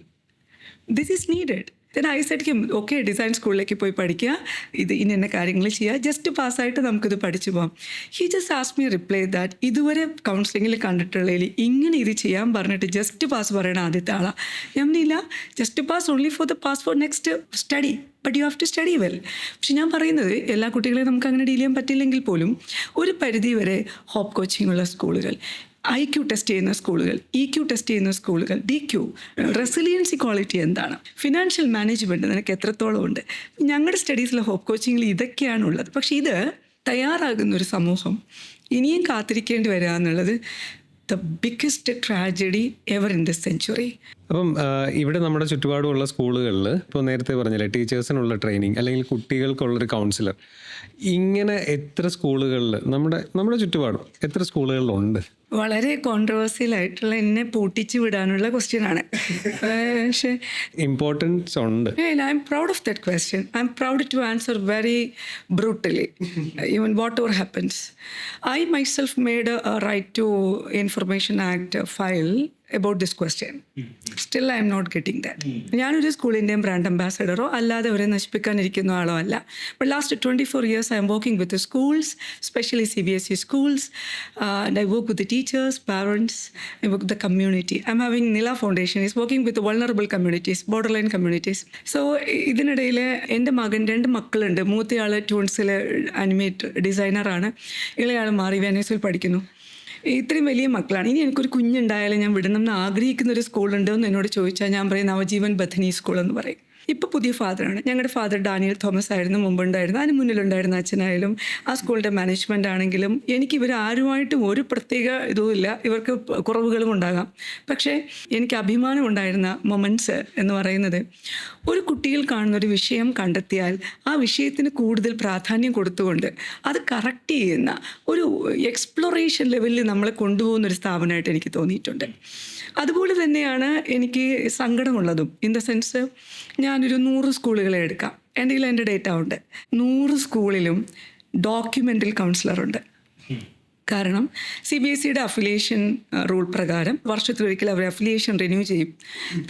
this is needed. then I said him, okay, design സ്കൂളിലേക്ക് പോയി പഠിക്കുക, ഇത് ഇന്ന കാര്യങ്ങൾ ചെയ്യുക, ജസ്റ്റ് പാസ്സായിട്ട് നമുക്കിത് പഠിച്ചു പോകാം. He just ask me reply that ഇതുവരെ കൗൺസിലിങ്ങിൽ കണ്ടിട്ടുള്ളതിൽ ഇങ്ങനെ ഇത് ചെയ്യാൻ പറഞ്ഞിട്ട് ജസ്റ്റ് പാസ് പറയണ ആദ്യത്തെ ആളാണ്. ഞാൻ ഇല്ല, just pass only for the pass for next study, but you have to study well. പക്ഷെ ഞാൻ പറയുന്നത്, എല്ലാ കുട്ടികളെയും നമുക്ക് അങ്ങനെ ഡീൽ ചെയ്യാൻ പറ്റില്ലെങ്കിൽ പോലും ഒരു പരിധി വരെ ഹോപ്പ് കോച്ചിങ് ഉള്ള സ്കൂളുകൾ, IQ ടെസ്റ്റ് ചെയ്യുന്ന സ്കൂളുകൾ, EQ ടെസ്റ്റ് ചെയ്യുന്ന സ്കൂളുകൾ, DQ, റെസിലിയൻസി ക്വാളിറ്റി എന്താണ്, ഫിനാൻഷ്യൽ മാനേജ്മെൻറ്റ് നിനക്ക് എത്രത്തോളം ഉണ്ട്. ഞങ്ങളുടെ സ്റ്റഡീസിലെ ഹോപ്പ് കോച്ചിങ്ങിൽ ഇതൊക്കെയാണുള്ളത്. പക്ഷേ ഇത് തയ്യാറാകുന്നൊരു സമൂഹം ഇനിയും കാത്തിരിക്കേണ്ടി വരിക എന്നുള്ളത് the biggest tragedy ever in this century. അപ്പം ഇവിടെ നമ്മുടെ ചുറ്റുപാടുമുള്ള സ്കൂളുകളിൽ ഇപ്പോൾ നേരത്തെ പറഞ്ഞില്ലേ ടീച്ചേഴ്സിനുള്ള ട്രെയിനിങ് അല്ലെങ്കിൽ കുട്ടികൾക്കുള്ളൊരു കൗൺസിലർ, ഇങ്ങനെ എത്ര സ്കൂളുകളിൽ നമ്മുടെ ചുറ്റുപാടും എത്ര സ്കൂളുകളിലുണ്ട്? വളരെ കോൺട്രവേഴ്സ്യൽ ആയിട്ടുള്ള, എന്നെ പൂട്ടിച്ച് വിടാനുള്ള ക്വസ്റ്റ്യനാണ്. പക്ഷേ ഇമ്പോർട്ടൻസ് ഉണ്ട്. I am proud of that question. I am proud to answer very brutally even whatever happens. I myself made a right to information act file about this question. Still I am not getting that. ഞാനൊരു സ്കൂളിൻ്റെയും brand അംബാസഡറോ അല്ലാതെ അവരെ നശിപ്പിക്കാനിരിക്കുന്ന ആളോ അല്ല. But last 24 years I am working with the schools, especially CBSE schools, and I work with the teachers, parents, I work with the community. I am having Nila Foundation is working with the vulnerable communities, borderline communities. So ഇതിനിടയിൽ എൻ്റെ മകൻ 2 മക്കളുണ്ട്. മൂത്തയാൾ ട്യൂൺസിലെ animate ഡിസൈനറാണ്, ഇളയാൾ മാറി വെനീസിൽ പഠിക്കുന്നു. ഇത്രയും വലിയ മക്കളാണ്. ഇനി എനിക്കൊരു കുഞ്ഞുണ്ടായാലും ഞാൻ വിടണം എന്ന് ആഗ്രഹിക്കുന്ന ഒരു സ്കൂളുണ്ടോ എന്ന് എന്നോട് ചോദിച്ചാൽ ഞാൻ പറയും നവജീവൻ ബഥനി സ്കൂൾ എന്ന് പറയും. ഇപ്പോൾ പുതിയ ഫാദറാണ്. ഞങ്ങളുടെ ഫാദർ ഡാനിയൽ തോമസ് ആയിരുന്നു മുമ്പുണ്ടായിരുന്നു. അതിന് മുന്നിലുണ്ടായിരുന്ന അച്ഛനായാലും ആ സ്കൂളിൻ്റെ മാനേജ്മെൻ്റ് ആണെങ്കിലും എനിക്ക് ഇവർ ആരുമായിട്ടും ഒരു പ്രത്യേക ഇതുമില്ല. ഇവർക്ക് കുറവുകളും ഉണ്ടാകാം. പക്ഷേ എനിക്ക് അഭിമാനം ഉണ്ടായിരുന്ന മൊമെൻറ്റ്സ് എന്ന് പറയുന്നത്, ഒരു കുട്ടിയിൽ കാണുന്നൊരു വിഷയം കണ്ടെത്തിയാൽ ആ വിഷയത്തിന് കൂടുതൽ പ്രാധാന്യം കൊടുത്തുകൊണ്ട് അത് കറക്റ്റ് ചെയ്യുന്ന ഒരു എക്സ്പ്ലോറേഷൻ ലെവലിൽ നമ്മളെ കൊണ്ടുപോകുന്നൊരു സ്ഥാപനമായിട്ട് എനിക്ക് തോന്നിയിട്ടുണ്ട്. അതുപോലെ തന്നെയാണ് എനിക്ക് സങ്കടമുള്ളതും. ഇൻ ദ സെൻസ് ഞാനൊരു 100 സ്കൂളുകളെ എടുക്കാം. എൻ്റെ കയ്യിൽ എൻ്റെ ഡേറ്റ ഉണ്ട്. 100 സ്കൂളിലും ഡോക്യുമെൻ്റൽ കൗൺസിലറുണ്ട്. കാരണം CBSEയുടെ അഫിലിയേഷൻ റൂൾ പ്രകാരം വർഷത്തിലൊരിക്കൽ അവർ അഫിലിയേഷൻ റിന്യൂ ചെയ്യും.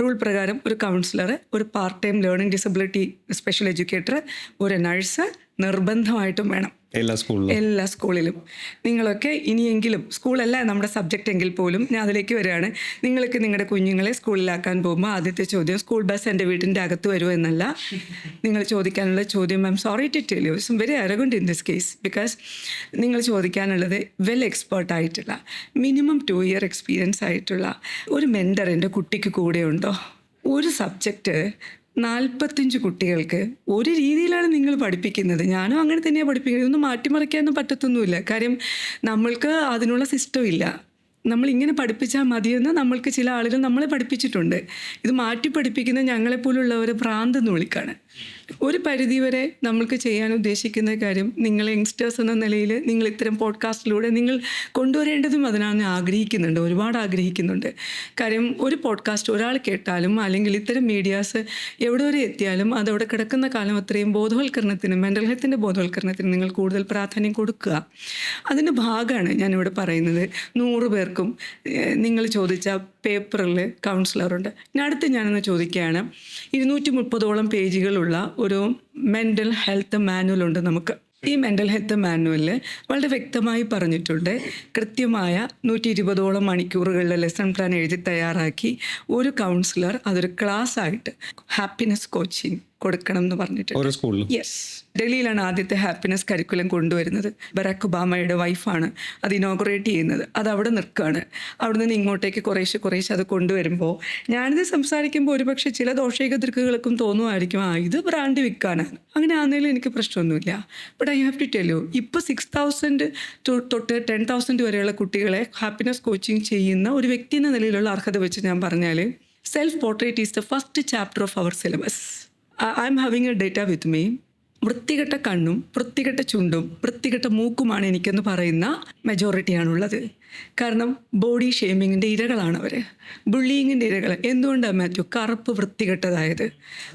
റൂൾ പ്രകാരം ഒരു കൗൺസിലർ, ഒരു part time learning disability special educator, ഒരു നഴ്സ് നിർബന്ധമായിട്ടും വേണം എല്ലാ സ്കൂളിലും. നിങ്ങളൊക്കെ ഇനിയെങ്കിലും, സ്കൂളല്ല നമ്മുടെ സബ്ജക്റ്റ് എങ്കിൽ പോലും ഞാൻ അതിലേക്ക് വരികയാണ്, നിങ്ങൾക്ക് നിങ്ങളുടെ കുഞ്ഞുങ്ങളെ സ്കൂളിലാക്കാൻ പോകുമ്പോൾ ആദ്യത്തെ ചോദ്യം സ്കൂൾ ബസ് എൻ്റെ വീടിൻ്റെ അകത്ത് വരുമോ എന്നല്ല. നിങ്ങൾ ചോദിക്കാനുള്ള ചോദ്യം, I'm sorry to tell you, it's very arrogant in this case, because നിങ്ങൾ ചോദിക്കാനുള്ളത് വെൽ എക്സ്പേർട്ട് ആയിട്ടുള്ള, മിനിമം 2 year എക്സ്പീരിയൻസ് ആയിട്ടുള്ള ഒരു മെൻറ്റർ എൻ്റെ കുട്ടിക്ക് കൂടെ ഉണ്ടോ? ഒരു സബ്ജക്റ്റ് 45 കുട്ടികൾക്ക് ഒരു രീതിയിലാണ് നിങ്ങൾ പഠിപ്പിക്കുന്നത്. ഞാനും അങ്ങനെ തന്നെയാണ് പഠിപ്പിക്കുന്നത്. ഇതൊന്നും മാറ്റിമറിക്കാനൊന്നും പറ്റത്തൊന്നുമില്ല. കാര്യം നമ്മൾക്ക് അതിനുള്ള സിസ്റ്റം ഇല്ല. നമ്മളിങ്ങനെ പഠിപ്പിച്ചാൽ മതിയെന്ന് നമ്മൾക്ക് ചില ആളുകൾ നമ്മളെ പഠിപ്പിച്ചിട്ടുണ്ട്. ഇത് മാറ്റി പഠിപ്പിക്കുന്ന ഞങ്ങളെപ്പോലുള്ളവരെ ഭ്രാന്തെന്ന് വിളിക്കാണ്. ഒരു പരിധിവരെ നമ്മൾക്ക് ചെയ്യാൻ ഉദ്ദേശിക്കുന്ന കാര്യം, നിങ്ങൾ യങ്സ്റ്റേഴ്സ് എന്ന നിലയിൽ നിങ്ങൾ ഇത്തരം പോഡ്കാസ്റ്റിലൂടെ നിങ്ങൾ കൊണ്ടുവരേണ്ടതും അതിനാണ് ആഗ്രഹിക്കുന്നുണ്ട്, ഒരുപാട് ആഗ്രഹിക്കുന്നുണ്ട്. കാര്യം ഒരു പോഡ്കാസ്റ്റ് ഒരാൾ കേട്ടാലും അല്ലെങ്കിൽ ഇത്തരം മീഡിയാസ് എവിടെ വരെ എത്തിയാലും അതവിടെ കിടക്കുന്ന കാലം അത്രയും ബോധവൽക്കരണത്തിന്, മെൻ്റൽ ഹെൽത്തിൻ്റെ ബോധവൽക്കരണത്തിന് നിങ്ങൾ കൂടുതൽ പ്രാധാന്യം കൊടുക്കുക. അതിൻ്റെ ഭാഗമാണ് ഞാനിവിടെ പറയുന്നത്. 100 പേർക്കും നിങ്ങൾ ചോദിച്ച പേപ്പറിൽ കൗൺസിലറുണ്ട്. അടുത്ത് ഞാനൊന്ന് ചോദിക്കുകയാണ്, 230ഓളം പേജുകളുള്ള ഒരു മെൻ്റൽ ഹെൽത്ത് മാനുവൽ ഉണ്ട് നമുക്ക്. ഈ മെൻ്റൽ ഹെൽത്ത് മാനുവലിൽ വളരെ വ്യക്തമായി പറഞ്ഞിട്ടുണ്ട്, കൃത്യമായ 120ഓളം മണിക്കൂറുകളിലെ ലെസൺ പ്ലാൻ എഴുതി തയ്യാറാക്കി ഒരു കൗൺസിലർ അതൊരു ക്ലാസ് ആയിട്ട് ഹാപ്പിനെസ് കോച്ചിങ് കൊടുക്കണം എന്ന് പറഞ്ഞിട്ടുണ്ട്. യെസ്, ഡൽഹിയിലാണ് ആദ്യത്തെ ഹാപ്പിനെസ് കരിക്കുലം കൊണ്ടുവരുന്നത്. ബറാക്ക് ഒബാമയുടെ വൈഫാണ് അത് ഇനോഗ്രേറ്റ് ചെയ്യുന്നത്. അത് അവിടെ നിൽക്കുകയാണ്. അവിടെ നിന്ന് ഇങ്ങോട്ടേക്ക് കുറേശ്ശെ അത് കൊണ്ടുവരുമ്പോൾ ഞാനിത് സംസാരിക്കുമ്പോൾ ഒരുപക്ഷെ ചില ദോഷൈകതൃക്കുകൾക്കും തോന്നുമായിരിക്കും, ഇത് ബ്രാൻഡ് വിൽക്കാനാണ്. അങ്ങനെ ആണെങ്കിലും എനിക്ക് പ്രശ്നമൊന്നുമില്ല. But I have to tell you, ഇപ്പോൾ 6,000 തൊട്ട് 10,000 വരെയുള്ള കുട്ടികളെ ഹാപ്പിനെസ് കോച്ചിങ് ചെയ്യുന്ന ഒരു വ്യക്തി എന്ന നിലയിലുള്ള അർഹത വെച്ച് ഞാൻ പറഞ്ഞാൽ, self portrait is the first chapter of our syllabus. I am having a date with me. വൃത്തികെട്ട കണ്ണും വൃത്തികെട്ട ചുണ്ടും വൃത്തികെട്ട മൂക്കുമാണ് എനിക്കെന്ന് പറയുന്ന മെജോറിറ്റിയാണുള്ളത്. കാരണം ബോഡി ഷെയ്മിങ്ങിൻ്റെ ഇരകളാണവർ, ബുള്ളിങ്ങിൻ്റെ ഇരകൾ. എന്തുകൊണ്ടാണ് മാത്യു കറുപ്പ് വൃത്തികെട്ടതായത്?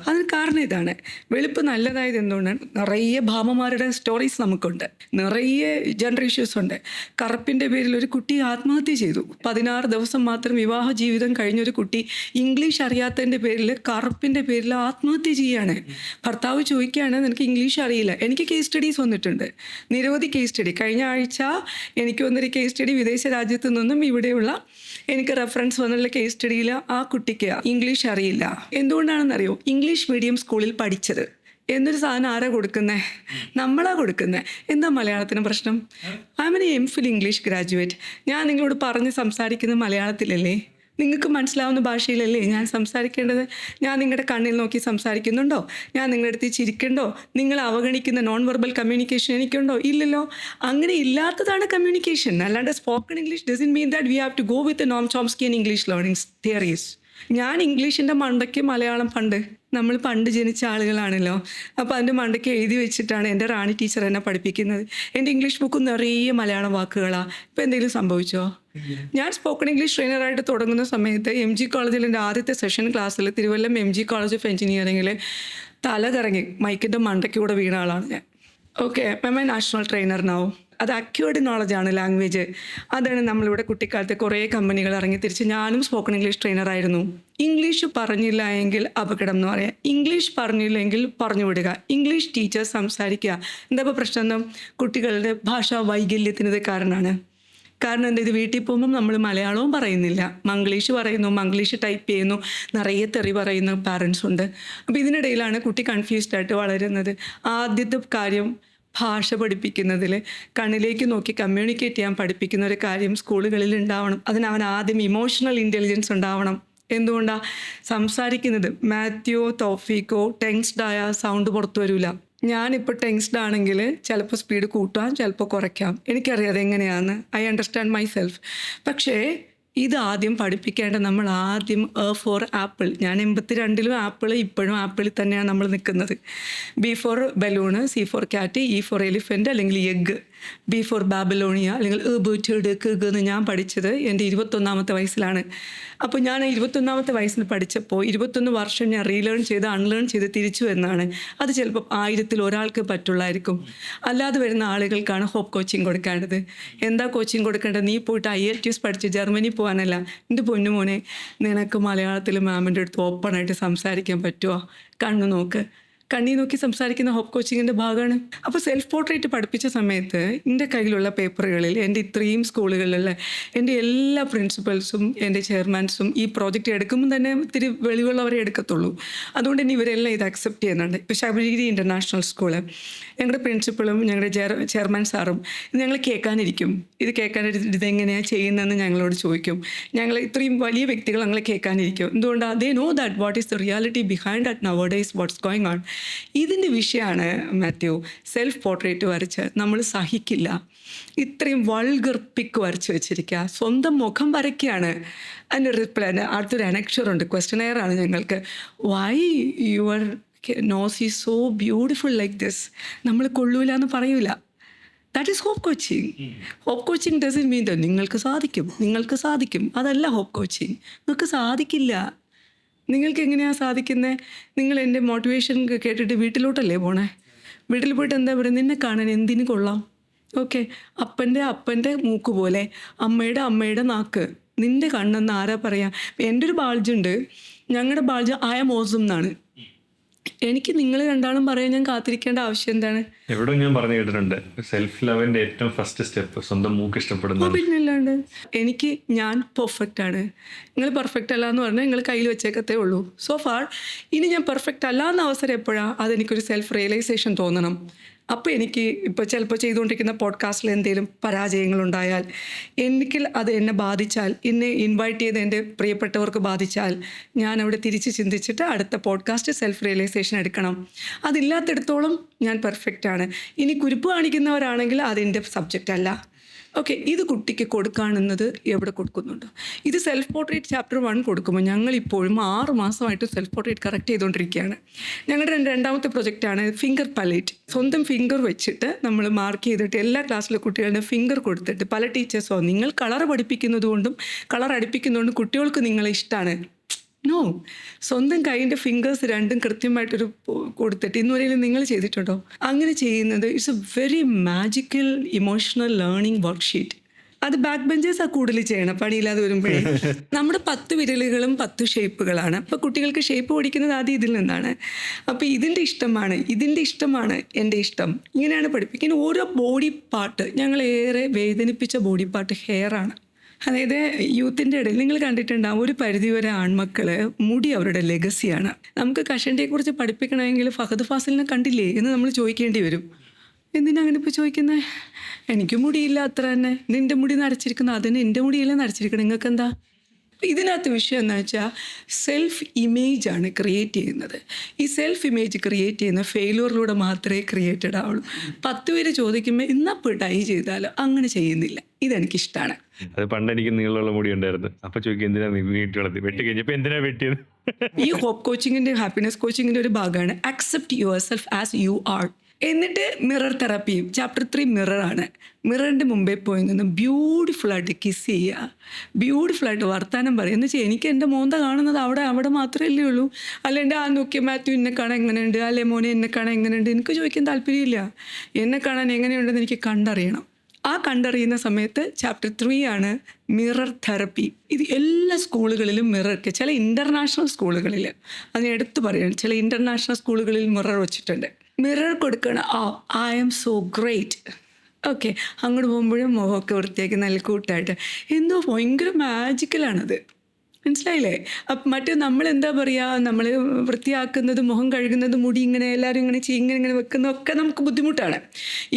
അതിന് കാരണം ഇതാണ്. വെളുപ്പ് നല്ലതായത് എന്തുകൊണ്ടാണ്? നിറയെ ഭാമമാരുടെ സ്റ്റോറീസ് നമുക്കുണ്ട്, നിറയെ ജനറേഷൻസ് ഉണ്ട്. കറുപ്പിൻ്റെ പേരിൽ ഒരു കുട്ടി ആത്മഹത്യ ചെയ്തു. 16 ദിവസം മാത്രം വിവാഹ ജീവിതം കഴിഞ്ഞൊരു കുട്ടി ഇംഗ്ലീഷ് അറിയാത്തതിൻ്റെ പേരിൽ, കറുപ്പിൻ്റെ പേരിൽ ആത്മഹത്യ ചെയ്യാണ്. ഭർത്താവ് ചോദിക്കുകയാണ്, നിനക്ക് ഇംഗ്ലീഷ് അറിയില്ല? എനിക്ക് കേസ് സ്റ്റഡീസ് വന്നിട്ടുണ്ട്, നിരവധി കേസ് സ്റ്റഡി. കഴിഞ്ഞ ആഴ്ച എനിക്ക് വന്നൊരു കേസ് സ്റ്റഡി വിദേശ രാജ്യത്തു നിന്നും ഇവിടെയുള്ള എനിക്ക് റെഫറൻസ് വന്നുള്ള കേസ് സ്റ്റഡിയിൽ ആ കുട്ടിക്ക് ഇംഗ്ലീഷ് അറിയില്ല. എന്തുകൊണ്ടാണെന്നറിയോ? ഇംഗ്ലീഷ് മീഡിയം സ്കൂളിൽ പഠിച്ചത്. എന്നൊരു സാധനം ആരാ കൊടുക്കുന്നത്? നമ്മളാ കൊടുക്കുന്നത്. എന്താ മലയാളത്തിന് പ്രശ്നം? I M N MPhil English graduate. ഞാൻ നിങ്ങളോട് പറഞ്ഞ് സംസാരിക്കുന്നത് മലയാളത്തിലല്ലേ? നിങ്ങൾക്ക് മനസ്സിലാവുന്ന ഭാഷയിലല്ലേ ഞാൻ സംസാരിക്കേണ്ടത്? ഞാൻ നിങ്ങളുടെ കണ്ണിൽ നോക്കി സംസാരിക്കുന്നുണ്ടോ? ഞാൻ നിങ്ങളുടെ അടുത്ത് ചിരിക്കണ്ടോ? നിങ്ങൾ അവഗണിക്കുന്ന നോൺ വെർബൽ കമ്മ്യൂണിക്കേഷൻ എനിക്കുണ്ടോ? ഇല്ലല്ലോ. അങ്ങനെ ഇല്ലാത്തതാണ് കമ്മ്യൂണിക്കേഷൻ. അല്ലാണ്ട് spoken English doesn't mean that we have to go with Noam Chomsky and English learning theories. ഞാൻ ഇംഗ്ലീഷിൻ്റെ മണ്ടയ്ക്ക് മലയാളം നമ്മൾ പണ്ട് ജനിച്ച ആളുകളാണല്ലോ. അപ്പോൾ അതിൻ്റെ മണ്ടയ്ക്ക് എഴുതി വെച്ചിട്ടാണ് എൻ്റെ റാണി ടീച്ചർ എന്നെ പഠിപ്പിക്കുന്നത്. എൻ്റെ ഇംഗ്ലീഷ് ബുക്ക് നിറയെ മലയാളം വാക്കുകളാണ്. ഇപ്പോൾ എന്തെങ്കിലും സംഭവിച്ചോ? ഞാൻ സ്പോക്കൺ ഇംഗ്ലീഷ് ട്രെയിനറായിട്ട് തുടങ്ങുന്ന സമയത്ത് MG കോളേജിൽ എൻ്റെ ആദ്യത്തെ സെഷൻ ക്ലാസ്സിൽ തിരുവല്ലം MG കോളേജ് ഓഫ് എഞ്ചിനീയറിംഗിൽ തല കറങ്ങി മൈക്കിൻ്റെ മണ്ടയ്ക്ക് കൂടെ വീണ ആളാണ് ഞാൻ. Okay, I M A national trainer now. അത് അക്വേർഡ് നോളജാണ് ലാംഗ്വേജ്. അതാണ് നമ്മളിവിടെ കുട്ടിക്കാലത്ത് കുറേ കമ്പനികൾ ഇറങ്ങി തിരിച്ച്. ഞാനും സ്പോക്കൺ ഇംഗ്ലീഷ് ട്രെയിനറായിരുന്നു. ഇംഗ്ലീഷ് പറഞ്ഞില്ല എങ്കിൽ അപകടം എന്ന് പറയാം. ഇംഗ്ലീഷ് പറഞ്ഞില്ലെങ്കിൽ പറഞ്ഞു വിടുക. ഇംഗ്ലീഷ് ടീച്ചേഴ്സ് സംസാരിക്കുക. എന്താ ഇപ്പോൾ പ്രശ്നം? കുട്ടികളുടെ ഭാഷാ വൈകല്യത്തിനത് കാരണമാണ്. കാരണം എന്താ, ഇത് വീട്ടിൽ പോകുമ്പം നമ്മൾ മലയാളവും പറയുന്നില്ല, മംഗ്ലീഷ് പറയുന്നു, മംഗ്ലീഷ് ടൈപ്പ് ചെയ്യുന്നു, നിറയെ തെറി പറയുന്ന പാരൻസ് ഉണ്ട്. അപ്പോൾ ഇതിനിടയിലാണ് കുട്ടി കൺഫ്യൂസ്ഡ് ആയിട്ട് വളരുന്നത്. ആദ്യത്തെ കാര്യം, ഭാഷ പഠിപ്പിക്കുന്നതിൽ കണ്ണിലേക്ക് നോക്കി കമ്മ്യൂണിക്കേറ്റ് ചെയ്യാൻ പഠിപ്പിക്കുന്ന ഒരു കാര്യം സ്കൂളുകളിൽ ഉണ്ടാവണം. അതിനവൻ ആദ്യം ഇമോഷണൽ ഇൻ്റലിജൻസ് ഉണ്ടാവണം. എന്തുകൊണ്ടാണ്? സംസാരിക്കുന്നത് മാത്യോ തോഫീക്കോ ടെൻസ്ഡായ സൗണ്ട് പുറത്തു വരില്ല. ഞാനിപ്പോൾ ടെൻസ്ഡ് ആണെങ്കിൽ ചിലപ്പോൾ സ്പീഡ് കൂട്ടാം, ചിലപ്പോൾ കുറയ്ക്കാം. എനിക്കറിയാതെ എങ്ങനെയാണെന്ന്. I understand my self. പക്ഷേ ഇത് ആദ്യം പഠിപ്പിക്കേണ്ട നമ്മൾ ആദ്യം ഫോർ ആപ്പിൾ. ഞാൻ 82-ലും ആപ്പിൾ, ഇപ്പോഴും ആപ്പിളിൽ തന്നെയാണ് നമ്മൾ നിൽക്കുന്നത്. B for balloon, C for cat, E for elephant അല്ലെങ്കിൽ എഗ്ഗ്, B ഫോർ ബാബിലോണിയ അല്ലെങ്കിൽ എന്ന് ഞാൻ പഠിച്ചത് എൻ്റെ 21-ാമത്തെ വയസ്സിലാണ്. അപ്പോൾ ഞാൻ 21-ാമത്തെ വയസ്സിൽ പഠിച്ചപ്പോൾ 21 വർഷം ഞാൻ റീലേൺ ചെയ്ത് അൺലേൺ ചെയ്ത് തിരിച്ചു എന്നാണ്. അത് ചിലപ്പോൾ 1000-ൽ ഒരാൾക്ക് പറ്റുള്ളായിരിക്കും. അല്ലാതെ വരുന്ന ആളുകൾക്കാണ് ഹോപ്പ് കോച്ചിങ് കൊടുക്കേണ്ടത്. എന്താ കോച്ചിങ് കൊടുക്കേണ്ടത്? നീ പോയിട്ട് IELTS പഠിച്ച് ജർമ്മനി പോകാനല്ല. എൻ്റെ പൊന്നുമോനെ, നിനക്ക് മലയാളത്തിൽ മാമിൻ്റെ അടുത്ത് ഓപ്പണായിട്ട് സംസാരിക്കാൻ പറ്റുമോ? കണ്ണു നോക്ക്. കണ്ണി നോക്കി സംസാരിക്കുന്ന ഹോപ്പ് കോച്ചിങ്ങിൻ്റെ ഭാഗമാണ്. അപ്പോൾ സെൽഫ് പോർട്രേറ്റ് പഠിപ്പിച്ച സമയത്ത് എൻ്റെ കയ്യിലുള്ള പേപ്പറുകളിൽ എൻ്റെ ഇത്രയും സ്കൂളുകളിലുള്ള എൻ്റെ എല്ലാ പ്രിൻസിപ്പൽസും എൻ്റെ ചെയർമാൻസും ഈ പ്രോജക്റ്റ് എടുക്കുമ്പോൾ തന്നെ ഇത്തിരി വെളിവുള്ളവരെ എടുക്കത്തുള്ളൂ. അതുകൊണ്ട് തന്നെ ഇവരെല്ലാം ഇത് അക്സെപ്റ്റ് ചെയ്യുന്നുണ്ട്. ഇപ്പോൾ ശബരിഗിരി ഇൻ്റർനാഷണൽ സ്കൂള്, ഞങ്ങളുടെ പ്രിൻസിപ്പളും ഞങ്ങളുടെ ചെയർമാൻ സാറും ഞങ്ങൾ കേൾക്കാനിരിക്കും. ഇത് ഇതെങ്ങനെയാണ് ചെയ്യുന്നതെന്ന് ഞങ്ങളോട് ചോദിക്കും. ഞങ്ങൾ ഇത്രയും വലിയ വ്യക്തികൾ ഞങ്ങൾ കേൾക്കാനിരിക്കും. എന്തുകൊണ്ടാണ്? They know that what is the reality behind that now days what's going on. ഇതിൻ്റെ വിഷയമാണ് മാത്യു. സെൽഫ് പോർട്രേറ്റ് വരച്ച് നമ്മൾ സഹിക്കില്ല. ഇത്രയും വൾഗർ പിക്ക് വരച്ച് വെച്ചിരിക്കുക, സ്വന്തം മുഖം വരയ്ക്കുകയാണ്. അതിൻ്റെ റിപ്ലൈ അടുത്തൊരു അനക്ഷറുണ്ട്, ക്വസ്റ്റനെയറാണ് ഞങ്ങൾക്ക്. Why your nose is so beautiful like this? നമ്മൾ കൊള്ളൂല എന്ന് പറയൂല. That is hope coaching. Hope coaching doesn't mean that നിങ്ങൾക്ക് സാധിക്കും. അതല്ല ഹോപ്പ് കോച്ചിങ്. നിങ്ങൾക്ക് സാധിക്കില്ല. നിങ്ങൾക്ക് എങ്ങനെയാണ് സാധിക്കുന്നത്? നിങ്ങൾ എൻ്റെ മോട്ടിവേഷൻ കേട്ടിട്ട് വീട്ടിലോട്ടല്ലേ പോണേ? വീട്ടിൽ പോയിട്ട് എന്താ പറയുക? നിന്നെ കാണാൻ എന്തിനു കൊള്ളാം? ഓക്കെ, അപ്പൻ്റെ മൂക്ക് പോലെ അമ്മയുടെ നാക്ക്, നിൻ്റെ കണ്ണെന്ന് ആരാ പറയാ? എൻ്റെ ഒരു ബാൾജുണ്ട്, ഞങ്ങളുടെ ബാൾജ് ഐ ആം ഓസം എന്നാണ്. എനിക്ക് നിങ്ങൾ രണ്ടാളും പറയാൻ ഞാൻ കാത്തിരിക്കേണ്ട ആവശ്യം എന്താണ്? എവിടെ ഞാൻ പറഞ്ഞു കേട്ടിട്ടുണ്ട്, സെൽഫ് ലവിന്റെ ഏറ്റവും ഫസ്റ്റ് സ്റ്റെപ്പ് സ്വന്തം മൂക്ക് ഇഷ്ടപ്പെടുന്നു. പിന്നല്ലാണ്ട് ഞാൻ പെർഫെക്റ്റ് ആണ്, നിങ്ങൾ പെർഫെക്റ്റ് അല്ല എന്ന് പറഞ്ഞാൽ നിങ്ങൾ കയ്യിൽ വെച്ചേക്കത്തേ ഉള്ളൂ. സോ ഫാർ ഇനി ഞാൻ പെർഫെക്റ്റ് അല്ല എന്ന അവസരം എപ്പോഴാണ്? അതെനിക്കൊരു സെൽഫ് റിയലൈസേഷൻ തോന്നണം. അപ്പോൾ എനിക്ക് ഇപ്പോൾ ചിലപ്പോൾ ചെയ്തുകൊണ്ടിരിക്കുന്ന പോഡ്കാസ്റ്റിൽ എന്തെങ്കിലും പരാജയങ്ങളുണ്ടായാൽ, അത് എന്നെ ബാധിച്ചാൽ, എന്നെ ഇൻവൈറ്റ് ചെയ്ത് എൻ്റെ പ്രിയപ്പെട്ടവർക്ക് ബാധിച്ചാൽ, ഞാൻ അവിടെ തിരിച്ച് ചിന്തിച്ചിട്ട് അടുത്ത പോഡ്കാസ്റ്റ് സെൽഫ് റിയലൈസേഷൻ എടുക്കണം. അതില്ലാത്തിടത്തോളം ഞാൻ പെർഫെക്റ്റ് ആണ്. ഇനി കുരുപ്പ് കാണിക്കുന്നവരാണെങ്കിൽ അതെൻ്റെ സബ്ജക്റ്റ് അല്ല. ഓക്കെ, ഇത് കുട്ടിക്ക് കൊടുക്കാണെന്നത് എവിടെ കൊടുക്കുന്നുണ്ട്? ഇത് സെൽഫ് പോർട്രേറ്റ് ചാപ്റ്റർ 1 കൊടുക്കുമ്പോൾ ഞങ്ങളിപ്പോഴും 6 മാസമായിട്ട് സെൽഫ് പോർട്രേറ്റ് കറക്റ്റ് ചെയ്തുകൊണ്ടിരിക്കുകയാണ്. ഞങ്ങളുടെ രണ്ടാമത്തെ പ്രൊജക്റ്റാണ് ഫിംഗർ പലേറ്റ്. സ്വന്തം ഫിംഗർ വെച്ചിട്ട് നമ്മൾ മാർക്ക് ചെയ്തിട്ട് എല്ലാ ക്ലാസ്സിലെ കുട്ടികളുടെ ഫിംഗർ കൊടുത്തിട്ട് പല ടീച്ചേഴ്സോ നിങ്ങൾ കളർ പഠിപ്പിക്കുന്നത് കൊണ്ടും കളർ അടുപ്പിക്കുന്നതുകൊണ്ടും കുട്ടികൾക്ക് നിങ്ങളെ ഇഷ്ടമാണ്. നോ, സ്വന്തം കൈൻ്റെ ഫിംഗേഴ്സ് രണ്ടും കൃത്യമായിട്ടൊരു കൊടുത്തിട്ട് ഇന്നുവരെയും നിങ്ങൾ ചെയ്തിട്ടുണ്ടോ? അങ്ങനെ ചെയ്യുന്നത് it's A very magical emotional learning worksheet. അത് ബാക്ക് ബെഞ്ചേഴ്സാണ് കൂടുതൽ ചെയ്യണം, പണിയില്ലാതെ വരുമ്പോഴേ. നമ്മുടെ 10 വിരലുകളും 10 ഷേപ്പുകളാണ്. അപ്പോൾ കുട്ടികൾക്ക് ഷേപ്പ് പഠിക്കുന്നത് ആദ്യം ഇതിൽ നിന്നാണ്. അപ്പോൾ ഇതിൻ്റെ ഇഷ്ടമാണ് എൻ്റെ ഇഷ്ടം, ഇങ്ങനെയാണ് പഠിപ്പിക്കുന്നത്. ഓരോ ബോഡി പാർട്ട്, ഞങ്ങളേറെ വേദനിപ്പിച്ച ബോഡി പാർട്ട് ഹെയറാണ്. അതായത് യൂത്തിൻ്റെ ഇടയിൽ നിങ്ങൾ കണ്ടിട്ടുണ്ടാകും ഒരു പരിധിവരെ ആൺമക്കൾ മുടി അവരുടെ ലെഗസിയാണ്. നമുക്ക് കഷണ്ടിയെക്കുറിച്ച് പഠിപ്പിക്കണമെങ്കിൽ ഫഹദ് ഫാസിലിനെ കണ്ടില്ലേ എന്ന് നമ്മൾ ചോദിക്കേണ്ടി വരും. എന്തിനാ അങ്ങനെ ഇപ്പോൾ ചോദിക്കുന്നത്? എനിക്ക് മുടിയില്ല അത്ര തന്നെ, നിൻ്റെ മുടി നരച്ചിരിക്കുന്നത് അതിന് എൻ്റെ മുടിയില്ല നരച്ചിരിക്കണം, നിങ്ങൾക്ക് എന്താ? ഇതിനകത്ത് വിഷയം എന്ന് വെച്ചാൽ സെൽഫ് ഇമേജാണ് ക്രിയേറ്റ് ചെയ്യുന്നത്. ഈ സെൽഫ് ഇമേജ് ക്രിയേറ്റ് ചെയ്യുന്ന ഫെയിലിയറിലൂടെ മാത്രമേ ക്രിയേറ്റഡ് ആവുള്ളൂ. 10 പേര് ചോദിക്കുമ്പോൾ ഇന്നപ്പോൾ ഡൈ ചെയ്താലോ, അങ്ങനെ ചെയ്യുന്നില്ല. ഇതെനിക്കിഷ്ടമാണ്. അത് പണ്ട് എനിക്ക് നീളമുള്ള മുടി ഉണ്ടായിരുന്നു. അപ്പൊ ചോദിക്കും എന്തിനാ നീട്ടി വെട്ടി കഴിഞ്ഞപ്പോ എന്തിനാ വെട്ടിയത്? ഈ ഹോപ്പ് കോച്ചിങ്ങിൻ്റെ ഹാപ്പിനെസ് കോച്ചിങ്ങിൻ്റെ ഒരു ഭാഗമാണ് accept your self as you are. എന്നിട്ട് മിറർ തെറാപ്പിയും. ചാപ്റ്റർ 3 മിററാണ്. മിററിൻ്റെ മുമ്പേ പോയി നിന്ന് ബ്യൂട്ടിഫുള്ളായിട്ട് കിസ് ചെയ്യുക, ബ്യൂട്ടിഫുള്ളായിട്ട് വർത്താനം പറയും. എന്ന് വെച്ചാൽ എനിക്ക് എൻ്റെ മോന്ത കാണുന്നത് അവിടെ മാത്രമല്ലേ ഉള്ളൂ. അല്ലെൻ്റെ നോക്കിയ മാത്യു എന്നെ കാണാൻ എങ്ങനെയുണ്ട്, അല്ലെ മോനെ എന്നെ കാണാൻ എങ്ങനെയുണ്ട്, എനിക്ക് ചോദിക്കാൻ താല്പര്യമില്ല. എന്നെ കാണാൻ എങ്ങനെയുണ്ടെന്ന് എനിക്ക് കണ്ടറിയണം. ആ കണ്ടറിയുന്ന സമയത്ത് ചാപ്റ്റർ 3 ആണ് മിറർ തെറപ്പി. ഇത് എല്ലാ സ്കൂളുകളിലും മിറർക്ക്, ചില ഇൻ്റർനാഷണൽ സ്കൂളുകളിൽ, അതിന് എടുത്തു പറയുകയാണ്, ചില ഇൻ്റർനാഷണൽ സ്കൂളുകളിൽ മിറർ വെച്ചിട്ടുണ്ട്. മിറർ കൊടുക്കണം. I am so great. Okay, അങ്ങോട്ട് പോകുമ്പോഴും മുഖമൊക്കെ വൃത്തിയാക്കി നല്ല കൂട്ടായിട്ട് എന്തോ ഭയങ്കര മാജിക്കലാണത്. മനസ്സിലായില്ലേ? അപ്പം മറ്റേ നമ്മളെന്താ പറയുക, നമ്മൾ വൃത്തിയാക്കുന്നത്, മുഖം കഴുകുന്നത്, മുടി ഇങ്ങനെ എല്ലാവരും ഇങ്ങനെ ഇങ്ങനെ വെക്കുന്നതൊക്കെ നമുക്ക് ബുദ്ധിമുട്ടാണ്.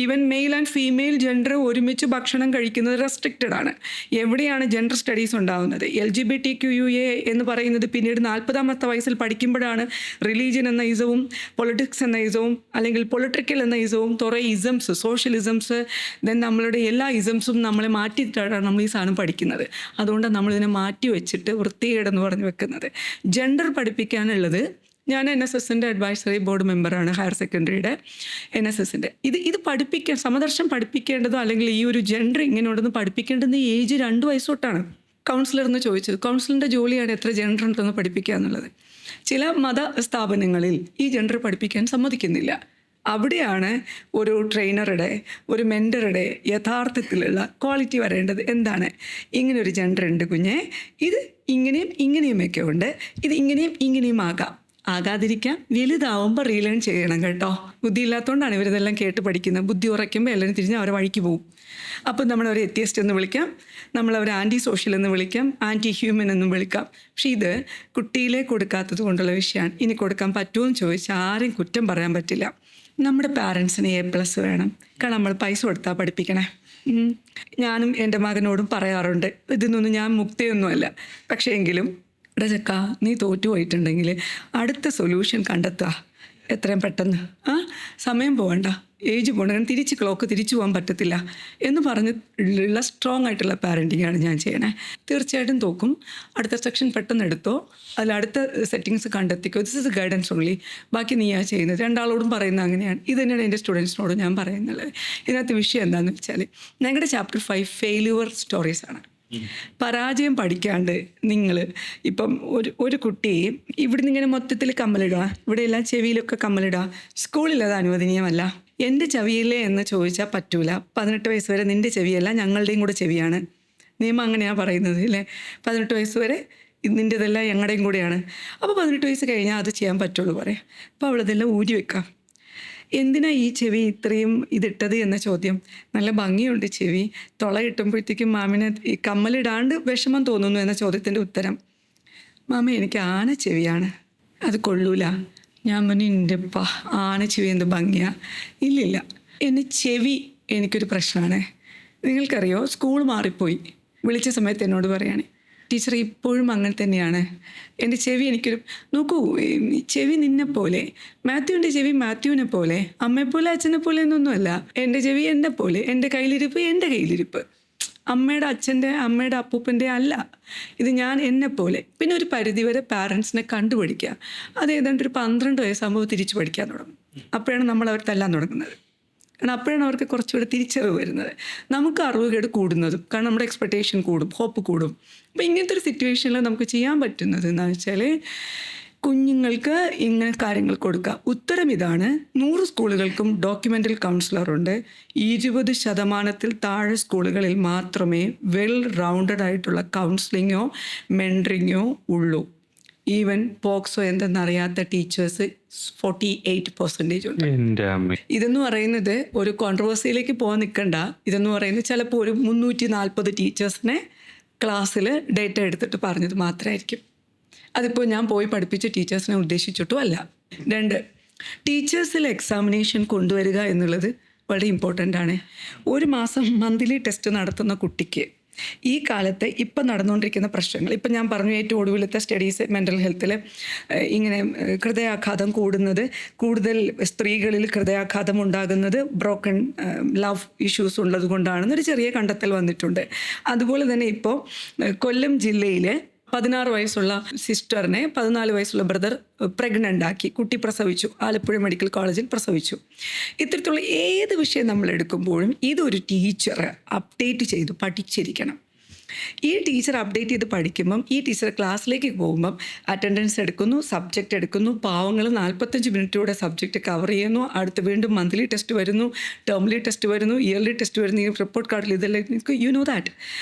Even male and female gender ഒരുമിച്ച് ഭക്ഷണം കഴിക്കുന്നത് റെസ്ട്രിക്റ്റഡ് ആണ്. എവിടെയാണ് ജെൻഡർ സ്റ്റഡീസ് ഉണ്ടാകുന്നത്? LGBTQIA എന്ന് പറയുന്നത് പിന്നീട് 40ാമത്തെ വയസ്സിൽ പഠിക്കുമ്പോഴാണ് റിലീജിയൻ എന്ന ഇസവും പൊളിറ്റിക്സ് എന്ന ഇസവും അല്ലെങ്കിൽ പൊളിറ്റിക്കൽ എന്ന ഇസവും കുറേ ഇസംസ്, സോഷ്യലിസംസ്, ദെൻ നമ്മളുടെ എല്ലാ ഇസംസും നമ്മളെ മാറ്റിയിട്ടാണ് നമ്മൾ ഈ സാധനം പഠിക്കുന്നത്. അതുകൊണ്ട് നമ്മളിതിനെ മാറ്റി വെച്ചിട്ട് വൃത്തികേടെന്ന് പറഞ്ഞു വെക്കുന്നത്. ജെൻഡർ പഠിപ്പിക്കാനുള്ളത്, ഞാൻ NSSൻ്റെ അഡ്വൈസറി ബോർഡ് മെമ്പറാണ്, ഹയർ സെക്കൻഡറിയുടെ NSSൻ്റെ. ഇത് പഠിപ്പിക്കാൻ, സമദർശനം പഠിപ്പിക്കേണ്ടതോ അല്ലെങ്കിൽ ഈ ഒരു ജെൻഡർ ഇങ്ങനെയുണ്ടെന്ന് പഠിപ്പിക്കേണ്ടത് ഏജ് 2 വയസ്സ് തൊട്ടാണ്. കൗൺസിലറിന് ചോദിച്ചത്, കൗൺസിലറിൻ്റെ ജോലിയാണ് എത്ര ജെൻഡർ ഉണ്ടെന്ന് പഠിപ്പിക്കുക എന്നുള്ളത്. ചില മത സ്ഥാപനങ്ങളിൽ ഈ ജെൻഡർ പഠിപ്പിക്കാൻ സമ്മതിക്കുന്നില്ല. അവിടെയാണ് ഒരു ട്രെയിനറുടെ, ഒരു മെൻറ്ററുടെ യഥാർത്ഥത്തിലുള്ള ക്വാളിറ്റി വരേണ്ടത്. എന്താണ്? ഇങ്ങനൊരു ജെൻഡർ ഉണ്ട് കുഞ്ഞെ, ഇത് ഇങ്ങനെയും ഇങ്ങനെയുമൊക്കെ ഉണ്ട്, ഇത് ഇങ്ങനെയും ആകാതിരിക്കാം. വലുതാവുമ്പോൾ റീലേൺ ചെയ്യണം കേട്ടോ. ബുദ്ധി ഇല്ലാത്തതുകൊണ്ടാണ് ഇവരിതെല്ലാം കേട്ട് പഠിക്കുന്നത്. ബുദ്ധി ഉറയ്ക്കുമ്പോൾ എല്ലാവരും തിരിഞ്ഞ് അവരെ വഴിക്ക് പോകും. അപ്പം നമ്മളവരെ എത്തിയസ്റ്റ് എന്ന് വിളിക്കാം, നമ്മളവരെ ആൻറ്റി സോഷ്യൽ എന്ന് വിളിക്കാം, ആൻറ്റി ഹ്യൂമൻ എന്നും വിളിക്കാം. പക്ഷേ ഇത് കുട്ടിയിലെ കൊടുക്കാത്തത് കൊണ്ടുള്ള വിഷയമാണ്. ഇനി കൊടുക്കാൻ പറ്റുമോ എന്ന് ചോദിച്ചാൽ ആരെയും കുറ്റം പറയാൻ പറ്റില്ല. നമ്മുടെ പാരൻസിന് A+ വേണം, കാരണം നമ്മൾ പൈസ കൊടുത്താൽ പഠിപ്പിക്കണേ. ഞാനും എൻ്റെ മകനോടും പറയാറുണ്ട്, ഇതിനൊന്നും ഞാൻ മുക്തിയൊന്നുമല്ല, പക്ഷേ എങ്കിലും എടാ ചക്ക, നീ തോറ്റുപോയിട്ടുണ്ടെങ്കിൽ അടുത്ത സൊല്യൂഷൻ കണ്ടെത്തുക എത്രയും പെട്ടെന്ന്. സമയം പോകണ്ട, ഏജ് പോകണ്ട, കാരണം ക്ലോക്ക് തിരിച്ചു പോകാൻ പറ്റത്തില്ല എന്ന് പറഞ്ഞുള്ള സ്ട്രോങ് ആയിട്ടുള്ള പാരൻറ്റിങ്ങാണ് ഞാൻ ചെയ്യണേ. തീർച്ചയായിട്ടും തോക്കും. അടുത്ത സെക്ഷൻ പെട്ടെന്ന് എടുത്തോ, അതിൽ അടുത്ത സെറ്റിങ്സ് കണ്ടെത്തിക്കോ. This is guidance only. ബാക്കി നീയാ ചെയ്യുന്നത്. 2 ആളോടും പറയുന്നത് അങ്ങനെയാണ്. ഇത് തന്നെയാണ് എൻ്റെ സ്റ്റുഡൻസിനോടും ഞാൻ പറയുന്നത്. ഇതിനകത്ത് വിഷയം എന്താണെന്ന് വെച്ചാൽ, ഞങ്ങളുടെ ചാപ്റ്റർ 5 ഫെയില്യൂർ സ്റ്റോറീസാണ്. പരാജയം പഠിക്കാണ്ട് നിങ്ങൾ ഇപ്പം ഒരു കുട്ടി ഇവിടുന്ന് ഇങ്ങനെ മൊത്തത്തിൽ കമ്മലിടുക, ഇവിടെയെല്ലാം ചെവിയിലൊക്കെ കമ്മലിടുക, സ്കൂളിൽ അത് അനുവദനീയമല്ല. എൻ്റെ ചെവിയില്ലേ എന്ന് ചോദിച്ചാൽ പറ്റൂല. 18 വയസ്സ് വരെ നിൻ്റെ ചെവിയല്ല, ഞങ്ങളുടെയും കൂടെ ചെവിയാണ്. നിയമം അങ്ങനെയാണ് പറയുന്നത് അല്ലേ? 18 വയസ്സ് വരെ നിൻ്റെതെല്ലാം ഞങ്ങളുടെയും കൂടെയാണ്. അപ്പോൾ 18 വയസ്സ് കഴിഞ്ഞാൽ അത് ചെയ്യാൻ പറ്റുള്ളൂ പറയാം. അപ്പോൾ അവളതെല്ലാം ഊരി വെക്കാം. എന്തിനാ ഈ ചെവി ഇത്രയും ഇതിട്ടത് എന്ന ചോദ്യം. നല്ല ഭംഗിയുണ്ട് ചെവി, തുള കിട്ടുമ്പോഴത്തേക്കും മാമിന് ഈ കമ്മലിടാണ്ട് വിഷമം തോന്നുന്നു എന്ന ചോദ്യത്തിൻ്റെ ഉത്തരം, മാമ എനിക്ക് ആന ചെവിയാണ്, അത് കൊള്ളൂല. ഞാൻ പറഞ്ഞു, എൻ്റെ ആന ചെവി എന്ത് ഭംഗിയാ. ഇല്ലില്ല, എൻ്റെ ചെവി എനിക്കൊരു പ്രശ്നമാണ്. നിങ്ങൾക്കറിയോ, സ്കൂൾ മാറിപ്പോയി. വിളിച്ച സമയത്ത് എന്നോട് പറയാണ്, ടീച്ചർ ഇപ്പോഴും അങ്ങനെ തന്നെയാണ്, എൻ്റെ ചെവി എനിക്കൊരു, നോക്കൂ ചെവി നിന്നെപ്പോലെ, മാത്യുവിൻ്റെ ചെവി മാത്യുവിനെ പോലെ, അമ്മയെപ്പോലെ അച്ഛനെ പോലെ എന്നൊന്നുമല്ല. എൻ്റെ ചെവി എന്നെ പോലെ, എൻ്റെ കയ്യിലിരിപ്പ് എൻ്റെ കയ്യിലിരിപ്പ്, അമ്മയുടെ അച്ഛൻ്റെ അമ്മയുടെ അപ്പൂപ്പൻ്റെ അല്ല. ഇത് ഞാൻ എന്നെപ്പോലെ. പിന്നെ ഒരു പരിധിവരെ പാരൻസിനെ കണ്ടുപിടിക്കുക. അത് ഏതാണ്ട് ഒരു 12 വയസ്സാകുമ്പോൾ തിരിച്ചു പഠിക്കാൻ തുടങ്ങും. അപ്പോഴാണ് നമ്മൾ അവർ തല്ലാൻ തുടങ്ങുന്നത്. കാരണം അപ്പോഴാണ് അവർക്ക് കുറച്ചുകൂടെ തിരിച്ചറിവ് വരുന്നത്. നമുക്ക് അറിവുകേട് കൂടുന്നതും, കാരണം നമ്മുടെ എക്സ്പെക്റ്റേഷൻ കൂടും, ഹോപ്പ് കൂടും. അപ്പോൾ ഇങ്ങനത്തെ ഒരു സിറ്റുവേഷനിൽ നമുക്ക് ചെയ്യാൻ പറ്റുന്നത് എന്താണെന്ന് വെച്ചാൽ, കുഞ്ഞുങ്ങൾക്ക് ഇങ്ങനെ കാര്യങ്ങൾ കൊടുക്കുക. ഉത്തരം ഇതാണ്. 100 സ്കൂളുകൾക്കും ഡോക്യുമെൻ്റൽ കൗൺസിലറുണ്ട്. 20% താഴെ സ്കൂളുകളിൽ മാത്രമേ വെൽ റൗണ്ടഡ് ആയിട്ടുള്ള കൗൺസിലിങ്ങോ മെൻറ്ററിങ്ങോ ഉള്ളൂ. ഈവൻ പോക്സോ എന്തെന്നറിയാത്ത ടീച്ചേഴ്സ് 48% ഉണ്ട്. ഇതെന്ന് പറയുന്നത് ഒരു കോൺട്രവേഴ്സിയിലേക്ക് പോകാൻ നിൽക്കണ്ട. ഇതെന്ന് പറയുന്നത് ചിലപ്പോൾ ഒരു 340 ടീച്ചേഴ്സിനെ ക്ലാസ്സിൽ ഡേറ്റ എടുത്തിട്ട് പറഞ്ഞത് മാത്രമായിരിക്കും. അതിപ്പോൾ ഞാൻ പോയി പഠിപ്പിച്ച ടീച്ചേഴ്സിനെ ഉദ്ദേശിച്ചിട്ടും അല്ല. 2, ടീച്ചേഴ്സിൽ എക്സാമിനേഷൻ കൊണ്ടുവരിക എന്നുള്ളത് വളരെ ഇമ്പോർട്ടൻ്റ് ആണ്. ഒരു മാസം മന്ത്ലി ടെസ്റ്റ് നടത്തുന്ന കുട്ടിക്ക് ഈ കാലത്ത് ഇപ്പം നടന്നുകൊണ്ടിരിക്കുന്ന പ്രശ്നങ്ങൾ, ഇപ്പം ഞാൻ പറഞ്ഞു ഏറ്റവും ഒടുവിലത്തെ സ്റ്റഡീസ് മെൻ്റൽ ഹെൽത്തിൽ ഇങ്ങനെ ഹൃദയാഘാതം കൂടുന്നത്, കൂടുതൽ സ്ത്രീകളിൽ ഹൃദയാഘാതം ഉണ്ടാകുന്നത് ബ്രോക്കൺ ലവ് ഇഷ്യൂസ് ഉള്ളത് കൊണ്ടാണെന്നൊരു ചെറിയ കണ്ടെത്തൽ വന്നിട്ടുണ്ട്. അതുപോലെ തന്നെ ഇപ്പോൾ കൊല്ലം ജില്ലയിൽ 16 വയസ്സുള്ള സിസ്റ്ററിനെ 14 വയസ്സുള്ള ബ്രദർ പ്രഗ്നൻ്റ് ആക്കി, കുട്ടി പ്രസവിച്ചു, ആലപ്പുഴ മെഡിക്കൽ കോളേജിൽ പ്രസവിച്ചു. ഇത്തരത്തിലുള്ള ഏത് വിഷയം നമ്മൾ എടുക്കുമ്പോഴും ഇതൊരു ടീച്ചർ അപ്ഡേറ്റ് ചെയ്ത് പഠിച്ചിരിക്കണം. ഈ ടീച്ചർ അപ്ഡേറ്റ് ചെയ്ത് പഠിക്കുമ്പം ഈ ടീച്ചർ ക്ലാസ്സിലേക്ക് പോകുമ്പം അറ്റൻഡൻസ് എടുക്കുന്നു, സബ്ജക്റ്റ് എടുക്കുന്നു, പാവങ്ങൾ 45 മിനിറ്റോടെ സബ്ജക്റ്റ് കവർ ചെയ്യുന്നു, അടുത്ത് വീണ്ടും മന്ത്ലി ടെസ്റ്റ് വരുന്നു, ടേംലി ടെസ്റ്റ് വരുന്നു, ഇയർലി ടെസ്റ്റ് വരുന്നു, ഈ റിപ്പോർട്ട് കാർഡിൽ ഇതെല്ലാം you know that.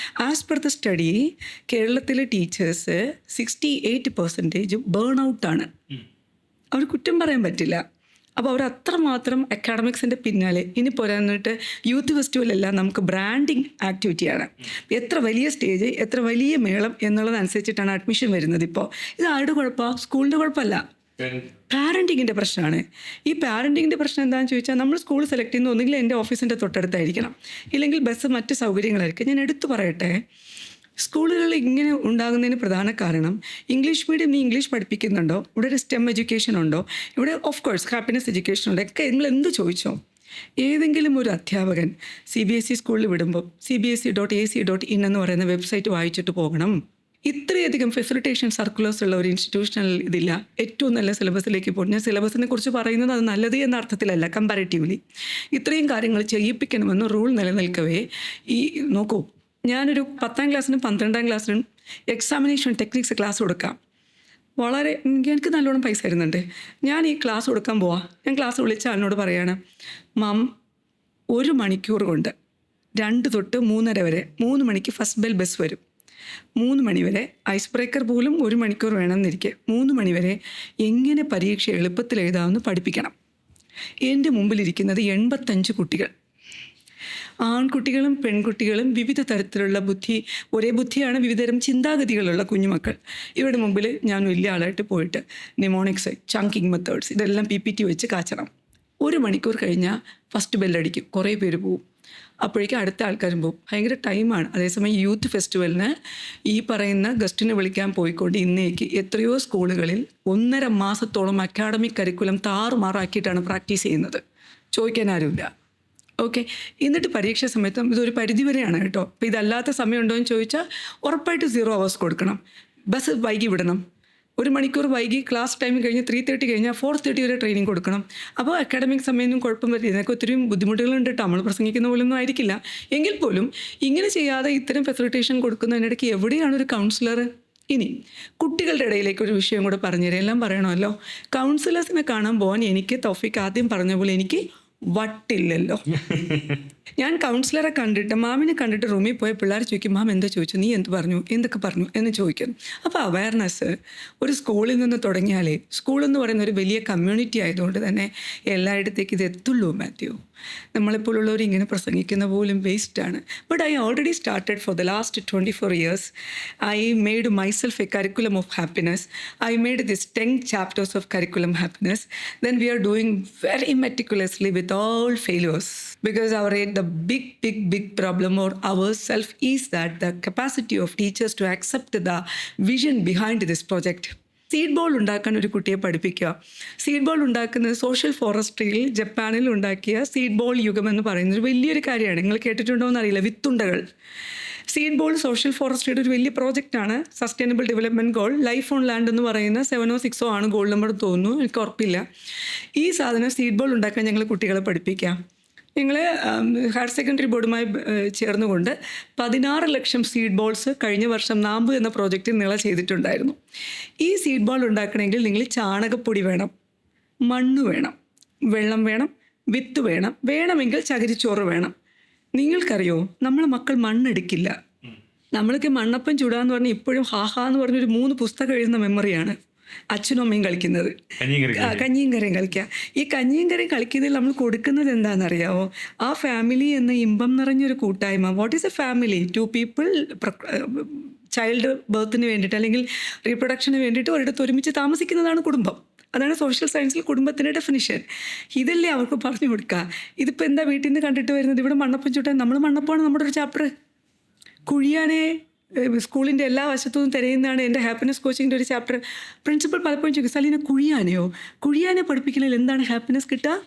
As per the study കേരളത്തിലെ ടീച്ചേഴ്സ് 68% ബേൺ ഔട്ടാണ്. അവർ കുറ്റം പറയാൻ പറ്റില്ല. അപ്പോൾ അവർ അത്രമാത്രം അക്കാഡമിക്സിൻ്റെ പിന്നാലെ. ഇനി പോരാന്നിട്ട് യൂത്ത് ഫെസ്റ്റിവലെല്ലാം നമുക്ക് ബ്രാൻഡിങ് ആക്ടിവിറ്റിയാണ്. എത്ര വലിയ സ്റ്റേജ്, എത്ര വലിയ മേളം എന്നുള്ളതനുസരിച്ചിട്ടാണ് അഡ്മിഷൻ വരുന്നത്. ഇപ്പോൾ ഇത് ആരുടെ കുഴപ്പമാണ്? സ്കൂളിൻ്റെ കുഴപ്പമല്ല, പാരൻറ്റിങ്ങിൻ്റെ പ്രശ്നമാണ്. ഈ പാരൻറ്റിങ്ങിൻ്റെ പ്രശ്നം എന്താണെന്ന് ചോദിച്ചാൽ, നമ്മൾ സ്കൂൾ സെലക്ട് ചെയ്യുന്ന ഒന്നുകിൽ എൻ്റെ ഓഫീസിൻ്റെ തൊട്ടടുത്തായിരിക്കണം, ഇല്ലെങ്കിൽ ബസ് മറ്റ് സൗകര്യങ്ങളായിരിക്കും. ഞാൻ എടുത്തു പറയട്ടെ, സ്കൂളുകളിൽ ഇങ്ങനെ ഉണ്ടാകുന്നതിന് പ്രധാന കാരണം ഇംഗ്ലീഷ് മീഡിയം. നീ ഇംഗ്ലീഷ് പഠിപ്പിക്കുന്നുണ്ടോ? ഇവിടെ ഒരു സ്റ്റെം എഡ്യൂക്കേഷൻ ഉണ്ടോ? ഇവിടെ ഓഫ് കോഴ്സ് ഹാപ്പിനെസ് എഡ്യൂക്കേഷൻ ഉണ്ടോ? ഒക്കെ നിങ്ങൾ എന്ത് ചോദിച്ചോ, ഏതെങ്കിലും ഒരു അധ്യാപകൻ CBSE സ്കൂളിൽ വിടുമ്പോൾ CBSE.ac.in എന്ന് പറയുന്ന വെബ്സൈറ്റ് വായിച്ചിട്ട് പോകണം. ഇത്രയധികം ഫെസിലിറ്റേഷൻ സർക്കുലേഴ്സ് ഉള്ള ഒരു ഇൻസ്റ്റിറ്റ്യൂഷണൽ ഇതില്ല. ഏറ്റവും നല്ല സിലബസിലേക്ക് പോകും. ഞാൻ സിലബസിനെ കുറിച്ച് പറയുന്നത് അത് നല്ലത് എന്ന അർത്ഥത്തിലല്ല, കമ്പാരിറ്റീവ്ലി ഇത്രയും കാര്യങ്ങൾ ചെയ്യിപ്പിക്കണമെന്ന് റൂൾ നിലനിൽക്കവേ ഈ നോക്കൂ, ഞാനൊരു 10ാം ക്ലാസ്സിനും 12ാം ക്ലാസ്സിനും എക്സാമിനേഷൻ ടെക്നിക്സ് ക്ലാസ് കൊടുക്കാം. വളരെ എനിക്ക് നല്ലോണം പൈസ തരുന്നുണ്ട്. ഞാൻ ഈ ക്ലാസ് കൊടുക്കാൻ പോവാം. ഞാൻ ക്ലാസ് വിളിച്ച ആളിനോട് പറയാണ്, മാം 1 മണിക്കൂർ കൊണ്ട് 2 തൊട്ട് 3:30 വരെ, 3 മണിക്ക് ഫസ്റ്റ് ബെൽ ബസ് വരും, 3 മണി വരെ ഐസ് ബ്രേക്കർ പോലും 1 മണിക്കൂർ വേണമെന്നിരിക്കെ 3 മണി വരെ എങ്ങനെ പരീക്ഷ എളുപ്പത്തിൽ എഴുതാമെന്ന് പഠിപ്പിക്കണം. എൻ്റെ മുമ്പിലിരിക്കുന്നത് 85 കുട്ടികൾ, ആൺകുട്ടികളും പെൺകുട്ടികളും, വിവിധ തരത്തിലുള്ള ഒരേ ബുദ്ധിയാണ്, വിവിധതരം ചിന്താഗതികളുള്ള കുഞ്ഞുമക്കൾ. ഇവരുടെ മുമ്പിൽ ഞാൻ വലിയ ആളായിട്ട് പോയിട്ട് നിമോണിക്സ്, ചങ്കിങ് മെത്തേഡ്സ് ഇതെല്ലാം PPT വെച്ച് കാച്ചണം. 1 മണിക്കൂർ കഴിഞ്ഞാൽ ഫസ്റ്റ് ബെല്ലടിക്കും, കുറേ പേര് പോവും, അപ്പോഴേക്കും അടുത്ത ആൾക്കാരും പോവും. ഭയങ്കര ടൈമാണ്. അതേസമയം യൂത്ത് ഫെസ്റ്റിവലിന് ഈ പറയുന്ന ഗസ്റ്റിനെ വിളിക്കാൻ പോയിക്കൊണ്ട് ഇന്നേക്ക് എത്രയോ സ്കൂളുകളിൽ 1.5 മാസത്തോളം അക്കാഡമിക് കരിക്കുലം താറുമാറാക്കിയിട്ടാണ് പ്രാക്ടീസ് ചെയ്യുന്നത്. ചോദിക്കാൻ ആരുമില്ല. ഓക്കെ, എന്നിട്ട് പരീക്ഷ സമയത്ത് ഇതൊരു പരിധിവരെയാണ് കേട്ടോ. അപ്പോൾ ഇതല്ലാത്ത സമയമുണ്ടോ എന്ന് ചോദിച്ചാൽ ഉറപ്പായിട്ട് 0 hours കൊടുക്കണം. ബസ് വൈകി വിടണം, 1 മണിക്കൂർ വൈകി ക്ലാസ് ടൈം കഴിഞ്ഞ് 3:30 കഴിഞ്ഞാൽ 4:30 വരെ ട്രെയിനിങ് കൊടുക്കണം. അപ്പോൾ അക്കാഡമിക് സമയമൊന്നും കുഴപ്പം വരില്ല. ഇതിനൊക്കെ ഒത്തിരി ബുദ്ധിമുട്ടുകളുണ്ട് കേട്ടോ. നമ്മൾ പ്രസംഗിക്കുന്ന പോലൊന്നും ആയിരിക്കില്ല. എങ്കിൽ പോലും ഇങ്ങനെ ചെയ്യാതെ ഇത്തരം ഫെസിലിറ്റേഷൻ കൊടുക്കുന്നതിനിടയ്ക്ക് എവിടെയാണ് ഒരു കൗൺസിലർ? ഇനി കുട്ടികളുടെ ഇടയിലേക്ക് ഒരു വിഷയം കൂടെ പറഞ്ഞുതരാം. എല്ലാം പറയണമല്ലോ. കൗൺസിലേഴ്സിനെ കാണാൻ പോകാൻ എനിക്ക് തൗഫീഖ് ആദ്യം പറഞ്ഞ പോലെ എനിക്ക് വട്ടില്ലല്ലോ. ഞാൻ കൗൺസിലറെ കണ്ടിട്ട്, മാമിനെ കണ്ടിട്ട് റൂമിൽ പോയ പിള്ളേർ ചോദിക്കും, മാം എന്താ ചോദിച്ചു, നീ എന്ത് പറഞ്ഞു, എന്തൊക്കെ പറഞ്ഞു എന്ന് ചോദിക്കുന്നു. അപ്പോൾ അവയർനെസ് ഒരു സ്കൂളിൽ നിന്ന് തുടങ്ങിയാലേ, സ്കൂളെന്ന് പറയുന്ന ഒരു വലിയ കമ്മ്യൂണിറ്റി ആയതുകൊണ്ട് തന്നെ എല്ലായിടത്തേക്ക് ഇത് എത്തുള്ളൂ. മാത്യു, നമ്മളെപ്പോലുള്ളവർ ഇങ്ങനെ പ്രസംഗിക്കുന്ന പോലും വേസ്റ്റാണ്. But I already started for the last 24 years. I made myself a curriculum of happiness. I made this 10 chapters of curriculum happiness. Then we are doing very meticulously with all failures. Because the big problem or ourself is that the capacity of teachers to accept the vision behind this project. Seed ball ഉണ്ടാക്കാൻ ഒരു കുട്ടിയെ പഠിപ്പിക്കുക. Seed ball ഉണ്ടാക്കുന്നത് social ഫോറസ്ട്രിയിൽ ജപ്പാനിൽ ഉണ്ടാക്കിയ seed ball യുഗം എന്ന് പറയുന്നത് വലിയൊരു കാര്യമാണ്. നിങ്ങൾ കേട്ടിട്ടുണ്ടോ എന്നറിയില്ല. വിത്തുണ്ടകൾ. സീഡ് ബോൾ സോഷ്യൽ ഫോറസ്ട്രിയുടെ ഒരു വലിയ പ്രോജക്റ്റാണ്. Sustainable development goal. Life on land എന്ന് പറയുന്ന 7 or 6 ആണ് ഗോൾ നമ്പർ തോന്നുന്നു, എനിക്ക് ഉറപ്പില്ല. ഈ സാധനം സീഡ് ബോൾ ഉണ്ടാക്കാൻ ഞങ്ങൾ കുട്ടികളെ പഠിപ്പിക്കാം. ഞങ്ങൾ ഹയർ സെക്കൻഡറി ബോർഡുമായി ചേർന്നുകൊണ്ട് 16 ലക്ഷം സീഡ് ബോൾസ് കഴിഞ്ഞ വർഷം നാമ്പ് എന്ന പ്രോജക്റ്റിൽ നിങ്ങൾ ചെയ്തിട്ടുണ്ടായിരുന്നു. ഈ സീഡ് ബോൾ ഉണ്ടാക്കണമെങ്കിൽ നിങ്ങൾ ചാണകപ്പൊടി വേണം, മണ്ണ് വേണം, വെള്ളം വേണം, വിത്ത് വേണം, വേണമെങ്കിൽ ചകിരിച്ചോറ് വേണം. നിങ്ങൾക്കറിയോ, നമ്മളെ മക്കൾ മണ്ണെടുക്കില്ല. നമ്മൾക്ക് മണ്ണപ്പം ചുടാന്ന് പറഞ്ഞാൽ ഇപ്പോഴും ഹാഹാ എന്ന് പറഞ്ഞൊരു 3 പുസ്തകം എഴുതുന്ന മെമ്മറിയാണ്. അച്ഛനും അമ്മയും കളിക്കുന്നത്, കഞ്ഞിയും കറിയും കളിക്കുക. ഈ കഞ്ഞിയും കറിയും കളിക്കുന്നതിൽ നമ്മൾ കൊടുക്കുന്നത് എന്താണെന്നറിയാമോ? ആ ഫാമിലി എന്ന ഇമ്പം നിറഞ്ഞൊരു കൂട്ടായ്മ. What is a family? 2 people child ബർത്തിന് വേണ്ടിയിട്ട് അല്ലെങ്കിൽ റീപ്രൊഡക്ഷന് വേണ്ടിയിട്ട് ഒരിടത്ത് ഒരുമിച്ച് താമസിക്കുന്നതാണ് കുടുംബം. അതാണ് സോഷ്യൽ സയൻസിൽ കുടുംബത്തിൻ്റെ ഡെഫിനിഷൻ. ഇതല്ലേ അവർക്ക് പറഞ്ഞു കൊടുക്കുക. ഇതിപ്പോൾ എന്താ വീട്ടിൽ നിന്ന് കണ്ടിട്ട് വരുന്നത്? ഇവിടെ മണ്ണപ്പം ചുട്ടാൻ നമ്മൾ മണ്ണപ്പമാണ് നമ്മുടെ ഒരു ചാപ്റ്റർ. കുഴിയാനെ സ്കൂളിൻ്റെ എല്ലാ വശത്തും തിരയുന്നതാണ് എൻ്റെ ഹാപ്പിനെസ് കോച്ചിങ്ങിൻ്റെ ഒരു ചാപ്റ്റർ. പ്രിൻസിപ്പൽ പലപ്പോഴും ചോദിക്കും, സലീന കുഴിയാനെയോ? കുഴിയാനെ പഠിപ്പിക്കുന്നതിൽ എന്താണ് ഹാപ്പിനെസ് കിട്ടുക?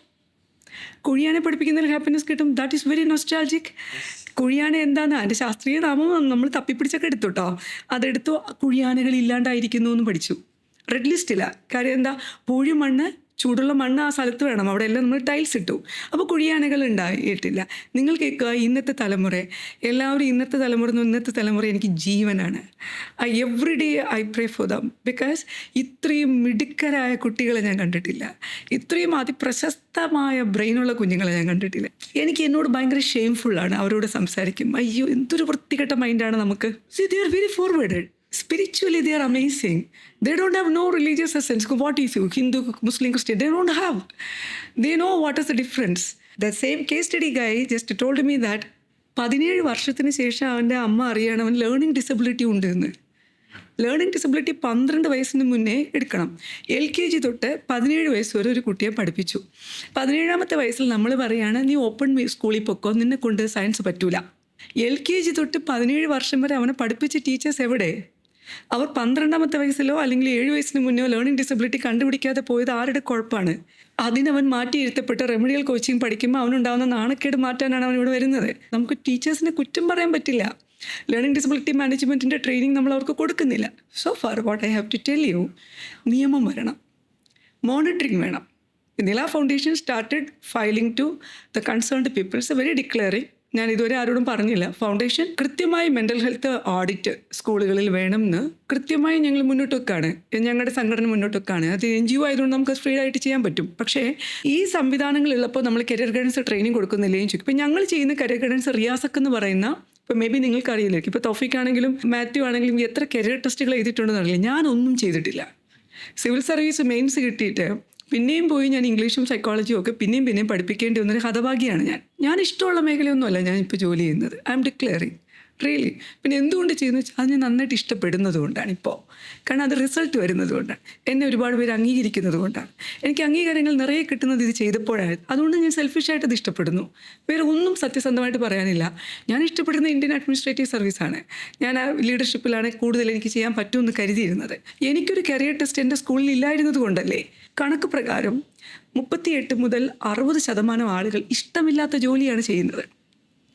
കുഴിയാനെ പഠിപ്പിക്കുന്നതിൽ ഹാപ്പിനെസ് കിട്ടും. That is very nostalgic. കുഴിയാന എന്താണ്? അതിൻ്റെ ശാസ്ത്രീയ നാമം നമ്മൾ തപ്പിപ്പിടിച്ചൊക്കെ എടുത്തു കേട്ടോ. അതെടുത്തു, കുഴിയാനകൾ ഇല്ലാണ്ടായിരിക്കുന്നു എന്ന് പഠിച്ചു. റെഡ് ലിസ്റ്റില്ല. കാര്യം എന്താ? പൂഴിമണ്ണ്, ചൂടുള്ള മണ്ണ് ആ സ്ഥലത്ത് വേണം. അവിടെ എല്ലാം നമ്മൾ ടൈൽസ് ഇട്ടു. അപ്പോൾ കുഴിയാനകൾ ഉണ്ടായിട്ടില്ല. നിങ്ങൾ കേൾക്കുക, ഇന്നത്തെ തലമുറ, എല്ലാവരും ഇന്നത്തെ തലമുറ എനിക്ക് ജീവനാണ്. Every day I pray for them. Because ഇത്രയും മിടുക്കരായ കുട്ടികളെ ഞാൻ കണ്ടിട്ടില്ല. ഇത്രയും അതിപ്രശസ്തമായ ബ്രെയിനുള്ള കുഞ്ഞുങ്ങളെ ഞാൻ കണ്ടിട്ടില്ല. എനിക്ക് എന്നോട് ഭയങ്കര ഷെയിംഫുള്ളാണ് അവരോട് സംസാരിക്കും. അയ്യോ, എന്തൊരു വൃത്തികെട്ട മൈൻഡാണ് നമുക്ക്. C, they are very forwarded. Spiritually, they are amazing. They don't have no religious essence. What is you? Hindu, Muslim, Christian? They don't have. They know what is the difference. The same case study guy just told me that 17 വർഷത്തിന് ശേഷം അവൻ്റെ അമ്മ അറിയണം അവൻ learning disability ഉണ്ട് എന്ന്. Learning disability 12 വയസ്സിന് മുന്നേ എടുക്കണം. LKG തൊട്ട് 17 വയസ്സ് വരെ ഒരു കുട്ടിയെ പഠിപ്പിച്ചു. 17ാമത്തെ വയസ്സിൽ നമ്മൾ പറയുകയാണ്, നീ ഓപ്പൺ സ്കൂളിൽ പൊക്കോ, നിന്നെ കൊണ്ട് സയൻസ് പറ്റൂല. LKG തൊട്ട് 17 വർഷം വരെ അവനെ പഠിപ്പിച്ച ടീച്ചേഴ്സ് എവിടെ? അവർ 12ാമത്തെ വയസ്സിലോ അല്ലെങ്കിൽ 7 വയസ്സിന് മുന്നോ ലേണിംഗ് ഡിസബിലിറ്റി കണ്ടുപിടിക്കാതെ പോയത് ആരുടെ കുഴപ്പമാണ്? അതിനവൻ മാറ്റിയിരുത്തപ്പെട്ട് റെമഡിയൽ കോച്ചിങ് പഠിക്കുമ്പോൾ അവനുണ്ടാകുന്ന നാണക്കേട് മാറ്റാനാണ് അവൻ ഇവിടെ വരുന്നത്. നമുക്ക് ടീച്ചേഴ്സിനെ കുറ്റം പറയാൻ പറ്റില്ല. ലേണിംഗ് ഡിസബിലിറ്റി മാനേജ്മെൻറ്റിൻ്റെ ട്രെയിനിങ് നമ്മൾ അവർക്ക് കൊടുക്കുന്നില്ല. So far what I have to tell you, നിയമം വരണം, മോണിറ്ററിങ് വേണം. Nila foundation started filing to the concerned peoples very declaring. ഞാൻ ഇതുവരെ ആരോടും പറഞ്ഞില്ല. ഫൗണ്ടേഷൻ കൃത്യമായി മെൻ്റൽ ഹെൽത്ത് ഓഡിറ്റ് സ്കൂളുകളിൽ വേണമെന്ന് കൃത്യമായി ഞങ്ങൾ മുന്നോട്ട് വെക്കാണ്. ഞങ്ങളുടെ സംഘടന മുന്നോട്ട് വെക്കാണ്. അത് NGO ആയതുകൊണ്ട് നമുക്ക് ഫ്രീ ആയിട്ട് ചെയ്യാൻ പറ്റും. പക്ഷേ ഈ സംവിധാനങ്ങളുള്ളപ്പോൾ നമ്മൾ കരിയർ ഗൈഡൻസ് ട്രെയിനിങ് കൊടുക്കുന്നില്ലേന്ന് ചോദിക്കും. ഇപ്പം ഞങ്ങൾ ചെയ്യുന്ന കരിയർ ഗൈഡൻസ് റിയാസക്ക് എന്ന് പറയുന്ന, ഇപ്പോൾ മേ ബി നിങ്ങൾക്ക് അറിയില്ലായിരിക്കും, ഇപ്പോൾ തൗഫീഖ് ആണെങ്കിലും മാത്യു ആണെങ്കിലും എത്ര കരിയർ ടെസ്റ്റുകൾ എഴുതിയിട്ടുണ്ടെന്ന് അറിയില്ല. ഞാനൊന്നും ചെയ്തിട്ടില്ല. സിവിൽ സർവീസ് മെയിൻസ് കിട്ടിയിട്ട് പിന്നെയും പോയി ഞാൻ ഇംഗ്ലീഷും സൈക്കോളജിയും ഒക്കെ പിന്നെയും പഠിപ്പിക്കേണ്ടി വന്നൊരു ഹതഭാഗ്യമാണ് ഞാൻ ഇഷ്ടമുള്ള മേഖലയൊന്നുമല്ല ഞാൻ ഇപ്പോൾ ജോലി ചെയ്യുന്നത്. I M declaring really. പിന്നെ എന്തുകൊണ്ട് ചെയ്യുന്നു വെച്ചാൽ അത് ഞാൻ നന്നായിട്ട് ഇഷ്ടപ്പെടുന്നത് കൊണ്ടാണ് ഇപ്പോൾ. കാരണം അത് റിസൾട്ട് വരുന്നത് കൊണ്ടാണ്, എന്നെ ഒരുപാട് പേര് അംഗീകരിക്കുന്നത് കൊണ്ടാണ്. എനിക്ക് അംഗീകാരങ്ങൾ നിറയെ കിട്ടുന്നത് ഇത് ചെയ്തപ്പോഴാണ്. അതുകൊണ്ട് ഞാൻ സെൽഫിഷായിട്ട് അത് ഇഷ്ടപ്പെടുന്നു. വേറെ ഒന്നും സത്യസന്ധമായിട്ട് പറയാനില്ല. ഞാൻ ഇഷ്ടപ്പെടുന്ന ഇന്ത്യൻ അഡ്മിനിസ്ട്രേറ്റീവ് സർവീസാണ്. ഞാൻ ആ ലീഡർഷിപ്പിലാണ് കൂടുതൽ എനിക്ക് ചെയ്യാൻ പറ്റുമെന്ന് കരുതിയിരുന്നത്. എനിക്കൊരു കരിയർ ടെസ്റ്റ് എൻ്റെ സ്കൂളിൽ ഇല്ലായിരുന്നത് കൊണ്ടല്ലേ. കണക്ക് പ്രകാരം 38 മുതൽ 60% ആളുകൾ ഇഷ്ടമില്ലാത്ത ജോലിയാണ് ചെയ്യുന്നത്.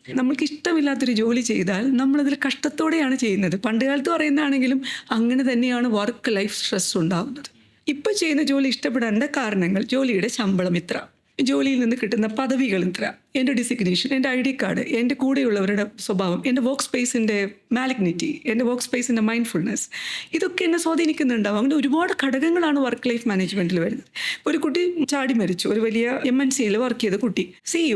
നമ്മൾക്ക് ഇഷ്ടമില്ലാത്തൊരു ജോലി ചെയ്താൽ നമ്മളതിൽ കഷ്ടത്തോടെയാണ് ചെയ്യുന്നത്. പണ്ട് കാലത്ത് പറയുന്നതാണെങ്കിലും അങ്ങനെ തന്നെയാണ് വർക്ക് ലൈഫ് സ്ട്രെസ് ഉണ്ടാകുന്നത്. ഇപ്പോൾ ചെയ്യുന്ന ജോലി ഇഷ്ടപ്പെടേണ്ട കാരണങ്ങൾ: ജോലിയുടെ ശമ്പളം ഇത്ര, ജോലിയിൽ നിന്ന് കിട്ടുന്ന പദവികൾ ഇത്ര, എൻ്റെ ഡിസിഗ്നേഷൻ, എൻ്റെ ID കാർഡ്, എൻ്റെ കൂടെയുള്ളവരുടെ സ്വഭാവം, എൻ്റെ വർക്ക് സ്പേസിൻ്റെ മാലിഗ്നിറ്റി, എൻ്റെ വർക്ക് സ്പേസിൻ്റെ മൈൻഡ്ഫുൾനെസ്, ഇതൊക്കെ എന്നെ സ്വാധീനിക്കുന്നുണ്ടാവും. അങ്ങനെ ഒരുപാട് ഘടകങ്ങളാണ് വർക്ക് ലൈഫ് മാനേജ്മെൻറ്റിൽ വരുന്നത്. ഒരു കുട്ടി ചാടി മരിച്ചു, ഒരു വലിയ MNCയിൽ വർക്ക് ചെയ്ത കുട്ടി.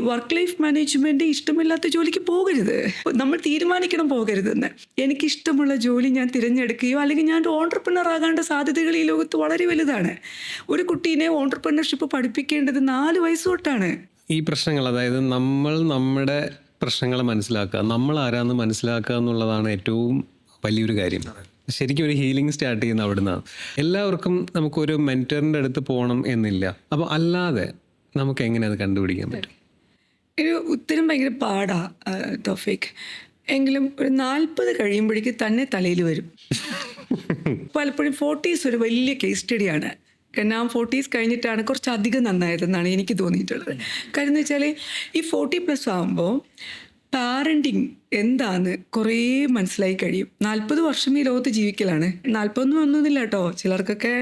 വർക്ക് ലൈഫ് മാനേജ്മെൻറ്റ് ഇഷ്ടമില്ലാത്ത ജോലിക്ക് പോകരുത്. നമ്മൾ തീരുമാനിക്കണം പോകരുതെന്ന്. എനിക്കിഷ്ടമുള്ള ജോലി ഞാൻ തിരഞ്ഞെടുക്കുകയോ അല്ലെങ്കിൽ ഞാൻ ഓൺട്രപ്രണർ ആകാനുള്ള സാധ്യതകൾ ഈ ലോകത്ത് വളരെ വലുതാണ്. ഒരു കുട്ടീനെ ഓൺട്രപ്രണർഷിപ്പ് പഠിപ്പിക്കേണ്ടത് 4 വയസ്സ് തൊട്ടാണ്. ഈ പ്രശ്നങ്ങൾ, അതായത് നമ്മുടെ പ്രശ്നങ്ങൾ മനസ്സിലാക്കുക, നമ്മൾ ആരാന്ന് മനസ്സിലാക്കുക എന്നുള്ളതാണ് ഏറ്റവും വലിയൊരു കാര്യം. ശരിക്കും ഒരു ഹീലിംഗ് സ്റ്റാർട്ട് ചെയ്യുന്ന അവിടെ നിന്നാണ്. എല്ലാവർക്കും നമുക്കൊരു മെൻറ്ററിൻ്റെ അടുത്ത് പോകണം എന്നില്ല. അപ്പോൾ അല്ലാതെ നമുക്ക് എങ്ങനെ അത് കണ്ടുപിടിക്കാൻ പറ്റും? ഒരു ഉത്തരം ഭയങ്കര പാടാ തൗഫീഖ്. എങ്കിലും ഒരു 40 കഴിയുമ്പോഴേക്ക് തന്നെ തലയിൽ വരും. പലപ്പോഴും 40s ഒരു വലിയ കേസ് സ്റ്റഡിയാണ്. ഞാൻ 40s കഴിഞ്ഞിട്ടാണ് കുറച്ചധികം നന്നായതെന്നാണ് എനിക്ക് തോന്നിയിട്ടുള്ളത്. കാര്യം എന്ന് വെച്ചാൽ ഈ 40+ ആകുമ്പോൾ പാരൻറ്റിങ് എന്താന്ന് കുറേ മനസ്സിലായി കഴിയും. 40 വർഷം ഈ ലോകത്ത് ജീവിക്കലാണ്. 40 ഒന്നുമില്ല കേട്ടോ, ചിലർക്കൊക്കെ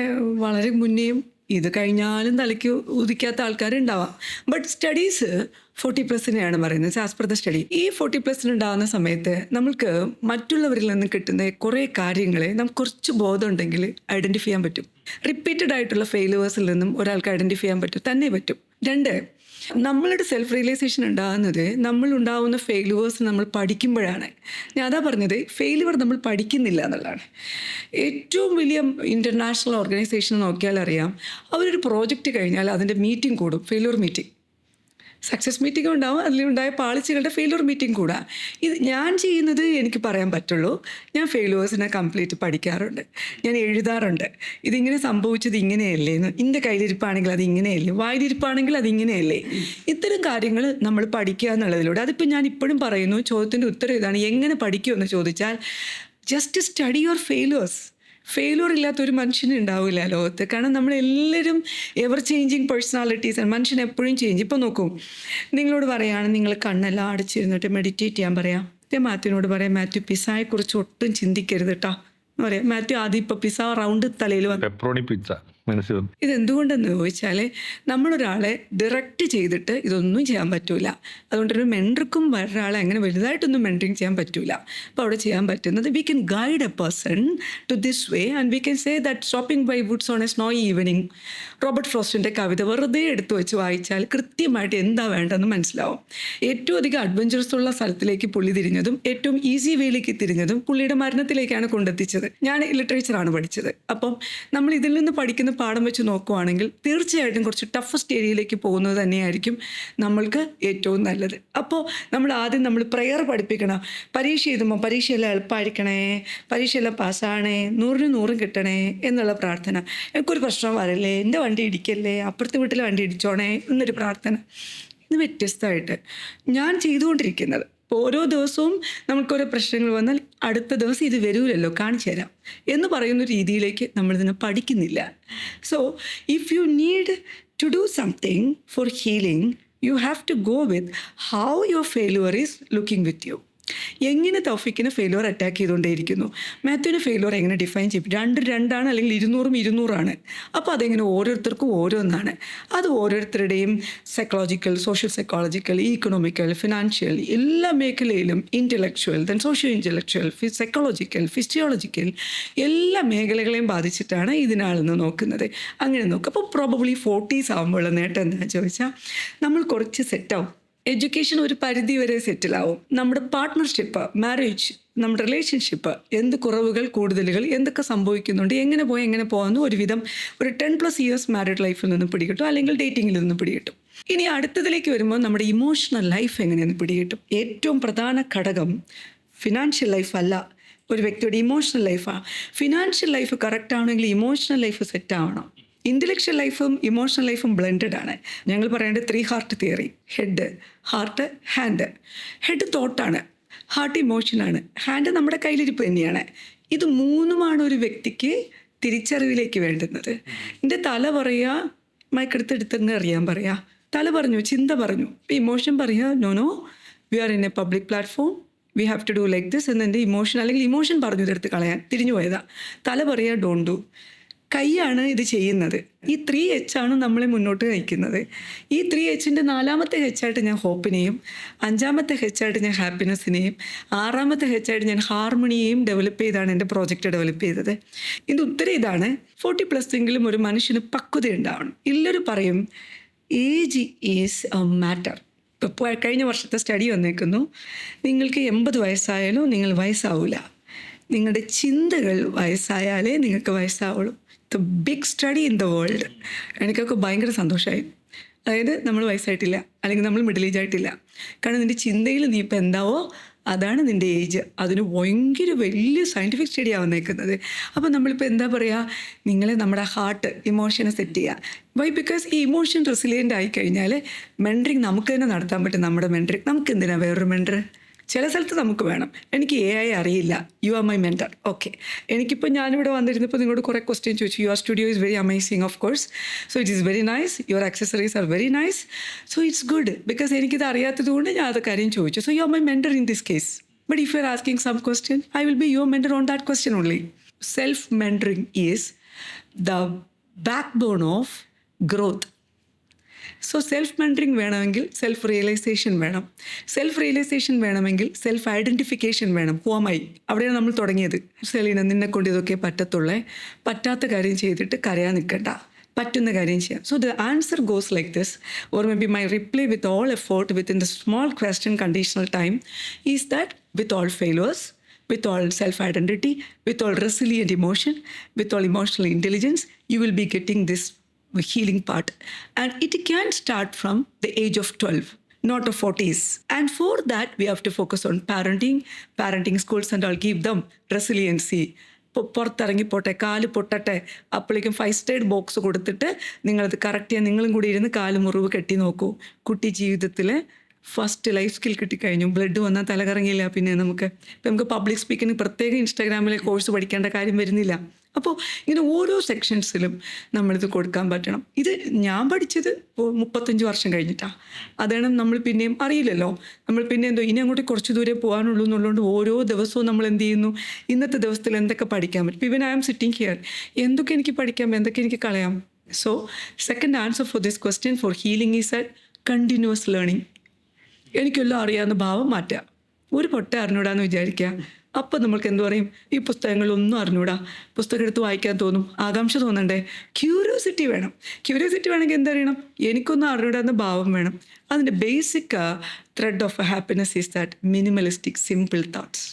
വളരെ മുന്നേയും ഇത് കഴിഞ്ഞാലും തലയ്ക്ക് ഉദിക്കാത്ത ആൾക്കാരുണ്ടാവാം. ബട്ട് സ്റ്റഡീസ് 40+നെയാണ് പറയുന്നത്, ആസ് പെർ ദ സ്റ്റഡി. ഈ 40+ ഉണ്ടാകുന്ന സമയത്ത് നമ്മൾക്ക് മറ്റുള്ളവരിൽ നിന്ന് കിട്ടുന്ന കുറേ കാര്യങ്ങളെ നമുക്ക് കുറച്ച് ബോധം ഉണ്ടെങ്കിൽ ഐഡൻറ്റിഫൈ ചെയ്യാൻ പറ്റും. റിപ്പീറ്റഡ് ആയിട്ടുള്ള ഫെയിലുവേഴ്സിൽ നിന്നും ഒരാൾക്ക് ഐഡൻറ്റിഫൈ ചെയ്യാൻ പറ്റും, തന്നെ പറ്റും. 2, നമ്മളുടെ സെൽഫ് റിയലൈസേഷൻ ഉണ്ടാകുന്നത് നമ്മളുണ്ടാവുന്ന ഫെയിലുവേഴ്സ് നമ്മൾ പഠിക്കുമ്പോഴാണ്. ഞാൻ അതാ പറഞ്ഞത്, ഫെയിലുവർ നമ്മൾ പഠിക്കുന്നില്ല എന്നുള്ളതാണ്. ഏറ്റവും വലിയ ഇൻ്റർനാഷണൽ ഓർഗനൈസേഷൻ നോക്കിയാൽ അറിയാം, അവരൊരു പ്രോജക്റ്റ് കഴിഞ്ഞാൽ അതിൻ്റെ മീറ്റിംഗ് കൂടും, ഫെയിലുവർ മീറ്റിംഗ്. സക്സസ് മീറ്റിംഗ് ഉണ്ടാവും, അതിലുണ്ടായ പാളിച്ചകളുടെ ഫെയിലുവർ മീറ്റിംഗ് കൂടാ. ഇത് ഞാൻ ചെയ്യുന്നത് എനിക്ക് പറയാൻ പറ്റുള്ളൂ. ഞാൻ ഫെയിലുവേഴ്സിനെ കംപ്ലീറ്റ് പഠിക്കാറുണ്ട്, ഞാൻ എഴുതാറുണ്ട്. ഇതിങ്ങനെ സംഭവിച്ചത് ഇങ്ങനെയല്ലേ എന്ന്. എൻ്റെ കയ്യിലിരിപ്പാണെങ്കിൽ അത് ഇങ്ങനെയല്ലേ, വായിലിരിപ്പാണെങ്കിൽ അത് ഇങ്ങനെയല്ലേ. ഇത്തരം കാര്യങ്ങൾ നമ്മൾ പഠിക്കുക എന്നുള്ളതിലൂടെ, അതിപ്പോൾ ഞാൻ ഇപ്പോഴും പറയുന്നു. ചോദ്യത്തിൻ്റെ ഉത്തരം ഇതാണ്, എങ്ങനെ പഠിക്കുമെന്ന് ചോദിച്ചാൽ just study your failures. Failure ഇല്ലാത്തൊരു മനുഷ്യന് ഉണ്ടാവില്ല ലോകത്ത്. കാരണം നമ്മളെല്ലാവരും എവർ ചേഞ്ചിങ് പേഴ്സണാലിറ്റീസാണ്. മനുഷ്യൻ എപ്പോഴും ചേഞ്ച്. ഇപ്പോൾ നോക്കൂ, നിങ്ങളോട് പറയുകയാണ് നിങ്ങൾ കണ്ണെല്ലാം അടച്ചിരുന്നിട്ട് മെഡിറ്റേറ്റ് ചെയ്യാൻ പറയാം. മാത്യുവിനോട് പറയാം, മാത്യു പിസ്സയെക്കുറിച്ച് ഒട്ടും ചിന്തിക്കരുത് കേട്ടോ എന്ന് പറയാം. മാത്യു ആദ്യം ഇപ്പോൾ പിസ്സ റൗണ്ട് തലയിൽ വന്നു. പെപ്പറോണി പിസ്സ മനസ്സിൽ. ഇതെന്തുകൊണ്ടെന്ന് ചോദിച്ചാൽ നമ്മളൊരാളെ ഡയറക്റ്റ് ചെയ്തിട്ട് ഇതൊന്നും ചെയ്യാൻ പറ്റൂല. അതുകൊണ്ടൊരു മെൻറ്റർക്കും വേറൊരാളെ അങ്ങനെ വലുതായിട്ടൊന്നും മെൻറ്ററിങ് ചെയ്യാൻ പറ്റൂല. അപ്പോൾ അവിടെ ചെയ്യാൻ പറ്റുന്നത്, we can guide a person to this way and we can say that stopping by woods on a snow evening, Robert ഫ്രോസ്റ്റിൻ്റെ കവിത വെറുതെ എടുത്തു വെച്ച് വായിച്ചാൽ കൃത്യമായിട്ട് എന്താ വേണ്ടതെന്ന് മനസ്സിലാവും. ഏറ്റവും അധികം അഡ്വഞ്ചറസ് ഉള്ള സ്ഥലത്തിലേക്ക് പുള്ളി തിരിഞ്ഞതും ഏറ്റവും ഈസി വേയിലേക്ക് തിരിഞ്ഞതും പുള്ളിയുടെ മരണത്തിലേക്കാണ് കൊണ്ടെത്തിച്ചത്. ഞാൻ ലിറ്ററേച്ചറാണ് പഠിച്ചത്. അപ്പം നമ്മൾ ഇതിൽ നിന്ന് പഠിക്കുന്ന പാഠം വെച്ച് നോക്കുവാണെങ്കിൽ തീർച്ചയായിട്ടും കുറച്ച് ടഫസ്റ്റ് ഏരിയയിലേക്ക് പോകുന്നത് തന്നെയായിരിക്കും നമ്മൾക്ക് ഏറ്റവും നല്ലത്. അപ്പോൾ നമ്മൾ പ്രെയർ പഠിപ്പിക്കണം. പരീക്ഷ എഴുതുമ്പോൾ പരീക്ഷയെല്ലാം എളുപ്പമായിരിക്കണേ, പരീക്ഷയെല്ലാം പാസ്സാണേ, 100ന് 100 കിട്ടണേ എന്നുള്ള പ്രാർത്ഥന. എനിക്കൊരു പ്രശ്നം വരല്ലേ, എൻ്റെ വണ്ടി ഇടിക്കല്ലേ, അപ്പുറത്തെ വീട്ടിലെ വണ്ടി ഇടിച്ചോണേ എന്നൊരു പ്രാർത്ഥന. ഇത് വ്യത്യസ്തമായിട്ട് ഞാൻ ചെയ്തുകൊണ്ടിരിക്കുന്നത്. ഓരോ ദിവസവും നമുക്കോരോ പ്രശ്നങ്ങൾ വന്നാൽ അടുത്ത ദിവസം ഇത് വരൂലല്ലോ, കാണിച്ചു തരാം എന്ന് പറയുന്ന രീതിയിലേക്ക് നമ്മളിതിനെ പഠിക്കുന്നില്ല. So if you need to do something for healing, you have to go with how your failure is looking with you. എങ്ങനെ തൗഫീഖിനെ ഫെയിലുവർ അറ്റാക്ക് ചെയ്തുകൊണ്ടേയിരിക്കുന്നു, മാത്യുവിനെ ഫെയിലുവർ എങ്ങനെ ഡിഫൈൻ ചെയ്യും. 2 അല്ലെങ്കിൽ 200 200. അപ്പോൾ അതെങ്ങനെ ഓരോരുത്തർക്കും ഓരോന്നാണ്. അത് ഓരോരുത്തരുടെയും psychological, social psychological, economical, financial, എല്ലാ മേഖലയിലും, intellectual, then socio intellectual, psychological, physiological, എല്ലാ മേഖലകളെയും ബാധിച്ചിട്ടാണ് ഇതിനാളെന്ന് നോക്കുന്നത്. അങ്ങനെ നോക്കുക. അപ്പോൾ പ്രോബബ്ലി 40s ആകുമ്പോഴുള്ള നേട്ടം എന്താണെന്ന് ചോദിച്ചാൽ നമ്മൾ കുറച്ച് സെറ്റാവും. എഡ്യൂക്കേഷൻ ഒരു പരിധി വരെ സെറ്റിലാവും. നമ്മുടെ പാർട്ട്ണർഷിപ്പ്, മാരേജ്, നമ്മുടെ റിലേഷൻഷിപ്പ്, എന്ത് കുറവുകൾ കൂടുതലുകൾ എന്തൊക്കെ സംഭവിക്കുന്നുണ്ട്, എങ്ങനെ പോകാമെന്ന് ഒരുവിധം ഒരു 10+ ഇയേഴ്സ് മാരീഡ് ലൈഫിൽ നിന്ന് പിടികിട്ടും, അല്ലെങ്കിൽ ഡേറ്റിങ്ങിൽ നിന്ന് പിടികിട്ടും. ഇനി അടുത്തതിലേക്ക് വരുമ്പോൾ നമ്മുടെ ഇമോഷണൽ ലൈഫ് എങ്ങനെയെന്ന് പിടികിട്ടും. ഏറ്റവും പ്രധാന ഘടകം ഫിനാൻഷ്യൽ ലൈഫല്ല, ഒരു വ്യക്തിയുടെ ഇമോഷണൽ ലൈഫാണ്. ഫിനാൻഷ്യൽ ലൈഫ് കറക്റ്റ് ആവണമെങ്കിൽ ഇമോഷണൽ ലൈഫ് സെറ്റ് ആവണം. ഇൻ്റലക്ച്വൽ ലൈഫും ഇമോഷണൽ ലൈഫും ബ്ലെൻഡഡ് ആണ്. ഞങ്ങൾ പറയേണ്ടത് 3 heart theory. Head, heart, hand. Head തോട്ടാണ്, ഹാർട്ട് ഇമോഷനാണ്, ഹാൻഡ് നമ്മുടെ കയ്യിലിരിപ്പ് തന്നെയാണ്. ഇത് 3ഉമാണ് ഒരു വ്യക്തിക്ക് തിരിച്ചറിവിലേക്ക് വേണ്ടുന്നത്. എൻ്റെ തല പറയുക, മയക്കെടുത്തെടുത്തങ്ങ് അറിയാൻ പറയുക. തല പറഞ്ഞു, ചിന്ത പറഞ്ഞു. ഇപ്പോൾ ഇമോഷൻ പറയുക, no we are in a public platform, we have to do like this എന്നെൻ്റെ ഇമോഷൻ, അല്ലെങ്കിൽ ഇമോഷൻ പറഞ്ഞു ഇതെടുത്ത് കളയാൻ തിരിഞ്ഞു പോയതാ. തല പറയുക ഡോണ്ട് ഡു. കൈയാണ് ഇത് ചെയ്യുന്നത്. ഈ 3H ആണ് നമ്മളെ മുന്നോട്ട് നയിക്കുന്നത്. ഈ 3Hൻ്റെ 4ാമത്തെ H ഞാൻ ഹോപ്പിനെയും, 5ാമത്തെ H ഞാൻ ഹാപ്പിനെസ്സിനെയും, 6ാമത്തെ H ഞാൻ ഹാർമണിയെയും ഡെവലപ്പ് ചെയ്താണ് എൻ്റെ പ്രോജക്റ്റ് ഡെവലപ്പ് ചെയ്തത്. ഇതിൻ്റെ ഉത്തരം ഇതാണ്, 40+ എങ്കിലും ഒരു മനുഷ്യന് പക്വത ഉണ്ടാവണം. എല്ലാവരും പറയും ഏജ് ഈസ് എ മാറ്റർ. ഇപ്പോൾ കഴിഞ്ഞ വർഷത്തെ സ്റ്റഡി വന്നേക്കുന്നു, നിങ്ങൾക്ക് 80 വയസ്സായാലും നിങ്ങൾ വയസ്സാവില്ല, നിങ്ങളുടെ ചിന്തകൾ വയസ്സായാലേ നിങ്ങൾക്ക് വയസ്സാവുള്ളൂ. The big study in the world. എനിക്കൊക്കെ ഭയങ്കര സന്തോഷമായി. അതായത് നമ്മൾ വയസ്സായിട്ടില്ല, അല്ലെങ്കിൽ നമ്മൾ മിഡിൽ ഏജ് ആയിട്ടില്ല. കാരണം നിൻ്റെ ചിന്തയിൽ നീ ഇപ്പോൾ എന്താവോ അതാണ് നിൻ്റെ ഏജ്. അതിന് ഭയങ്കര വലിയ സയൻറ്റിഫിക് സ്റ്റഡിയാണ് വന്നേക്കുന്നത്. അപ്പോൾ നമ്മളിപ്പോൾ എന്താ പറയുക, നിങ്ങളെ നമ്മുടെ ഹാർട്ട് ഇമോഷനെ സെറ്റ് ചെയ്യുക. വൈ? ബിക്കോസ് ഈ ഇമോഷൻ റെസിലിയൻ്റ് ആയിക്കഴിഞ്ഞാൽ മെൻറ്ററിങ് നമുക്ക് തന്നെ നടത്താൻ പറ്റും. നമ്മുടെ മെൻറ്ററിങ് നമുക്ക് എന്തിനാണ് വേറൊരു മെൻറ്റർ? ചില സ്ഥലത്ത് നമുക്ക് വേണം. എനിക്ക് AI അറിയില്ല, you are my mentor. Okay, എനിക്കിപ്പോൾ ഞാനിവിടെ വന്നിരുന്നപ്പോൾ നിങ്ങളോട് കുറേ ക്വസ്റ്റ്യൻ ചോദിച്ചു. Your studio is very amazing, of course. So it is very nice, your accessories are very nice. So it's good, because എനിക്കിത് അറിയാത്തത് കൊണ്ട് ഞാൻ അത് കാര്യം ചോദിച്ചു. So you are my mentor in this case. But if you are asking some question, I will be your mentor on that question only. Self mentoring is the backbone of growth. So self mentoring വേണമെങ്കിൽ self realisation വേണം. Self realisation വേണമെങ്കിൽ self identification വേണം. Who am I? അവിടെയാണ് നമ്മൾ തുടങ്ങിയത്. സെലീന, നിന്നെ കൊണ്ട് ഇതൊക്കെ പറ്റത്തുള്ളേ, പറ്റാത്ത കാര്യം ചെയ്തിട്ട് കരയാൻ നിൽക്കണ്ട. പറ്റുന്ന കാര്യം ചെയ്യാം. So the answer goes like this, or may be my reply with all effort within the small question conditional time is that with all failures, with all self-identity, with all resilient emotion, with all emotional intelligence, you will be getting this healing part. And it can start from the age of 12, not of 40s. And for that, we have to focus on parenting schools and all, give them resiliency. പുറത്തിറങ്ങിപ്പോട്ടെ, കാല് പൊട്ടട്ടെ, അപ്പോഴേക്കും 5 aid box കൊടുത്തിട്ട് നിങ്ങളത് correct ചെയ്യാൻ നിങ്ങളും കൂടി ഇരുന്ന് കാല് മുറിവ് കെട്ടി നോക്കൂ. കുട്ടി ജീവിതത്തിൽ ഫസ്റ്റ് ലൈഫ് സ്കിൽ കിട്ടിക്കഴിഞ്ഞു. ബ്ലഡ് വന്നാൽ തലകറങ്ങിയില്ല. പിന്നെ നമുക്ക് പബ്ലിക് സ്പീക്കിംഗ് പ്രത്യേക ഇൻസ്റ്റാഗ്രാമിലെ കോഴ്സ് പഠിക്കേണ്ട കാര്യം വരുന്നില്ല. അപ്പോൾ ഇങ്ങനെ ഓരോ സെക്ഷൻസിലും നമ്മളിത് കൊടുക്കാൻ പറ്റണം. ഇത് ഞാൻ പഠിച്ചത് 35 വർഷം കഴിഞ്ഞിട്ടാണ്. അതാണ് നമ്മൾ പിന്നെയും അറിയില്ലല്ലോ. നമ്മൾ പിന്നെ ഇനി അങ്ങോട്ട് കുറച്ച് ദൂരെ പോകാനുള്ളൂ എന്നുള്ളതുകൊണ്ട് ഓരോ ദിവസവും നമ്മൾ എന്ത് ചെയ്യുന്നു, ഇന്നത്തെ ദിവസത്തിൽ എന്തൊക്കെ പഠിക്കാൻ പറ്റും. ഇവൻ ഐ ആം സിറ്റിംഗ് ഹിയർ, എന്തൊക്കെ എനിക്ക് പഠിക്കാം, എന്തൊക്കെ എനിക്ക് കളയാം. So second answer for this question four healing is that continuous learning. എനിക്കെല്ലാം അറിയാവുന്ന ഭാവം മാറ്റുക. ഒരു പൊട്ട അറിഞ്ഞൂടാന്ന് വിചാരിക്കുക, അപ്പം നമ്മൾക്ക് എന്തു പറയും, ഈ പുസ്തകങ്ങളൊന്നും അറിഞ്ഞൂടാ, പുസ്തകം എടുത്ത് വായിക്കാൻ തോന്നും, ആകാംക്ഷ തോന്നണ്ടേ, ക്യൂരിയോസിറ്റി വേണം. ക്യൂരിയോസിറ്റി വേണമെങ്കിൽ എന്തറിയണം, എനിക്കൊന്നും അറിഞ്ഞൂടാന്ന ഭാവം വേണം. അതിൻ്റെ basic thread of happiness is that minimalistic simple thoughts.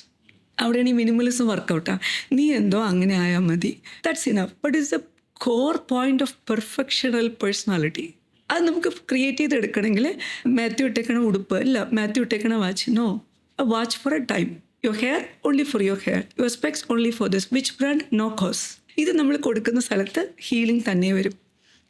അവിടെയാണ് ഈ മിനിമലിസം വർക്കൗട്ടാണ്. നീ എന്തോ അങ്ങനെ ആയാൽ മതി, that's enough. But it's a core point of perfectional personality. അത് നമുക്ക് ക്രിയേറ്റ് ചെയ്തെടുക്കണമെങ്കിൽ മാത്യു ഇട്ടേക്കണ ഉടുപ്പ് അല്ല, മാത്യു ഇട്ടേക്കണ watch, no, a watch for a time, your hair only for your hair, your specs only for this, which brand, no cause. ഇത് നമ്മൾ കൊടുക്കുന്ന സ്ഥലത്ത് ഹീലിംഗ് തന്നെ വരും.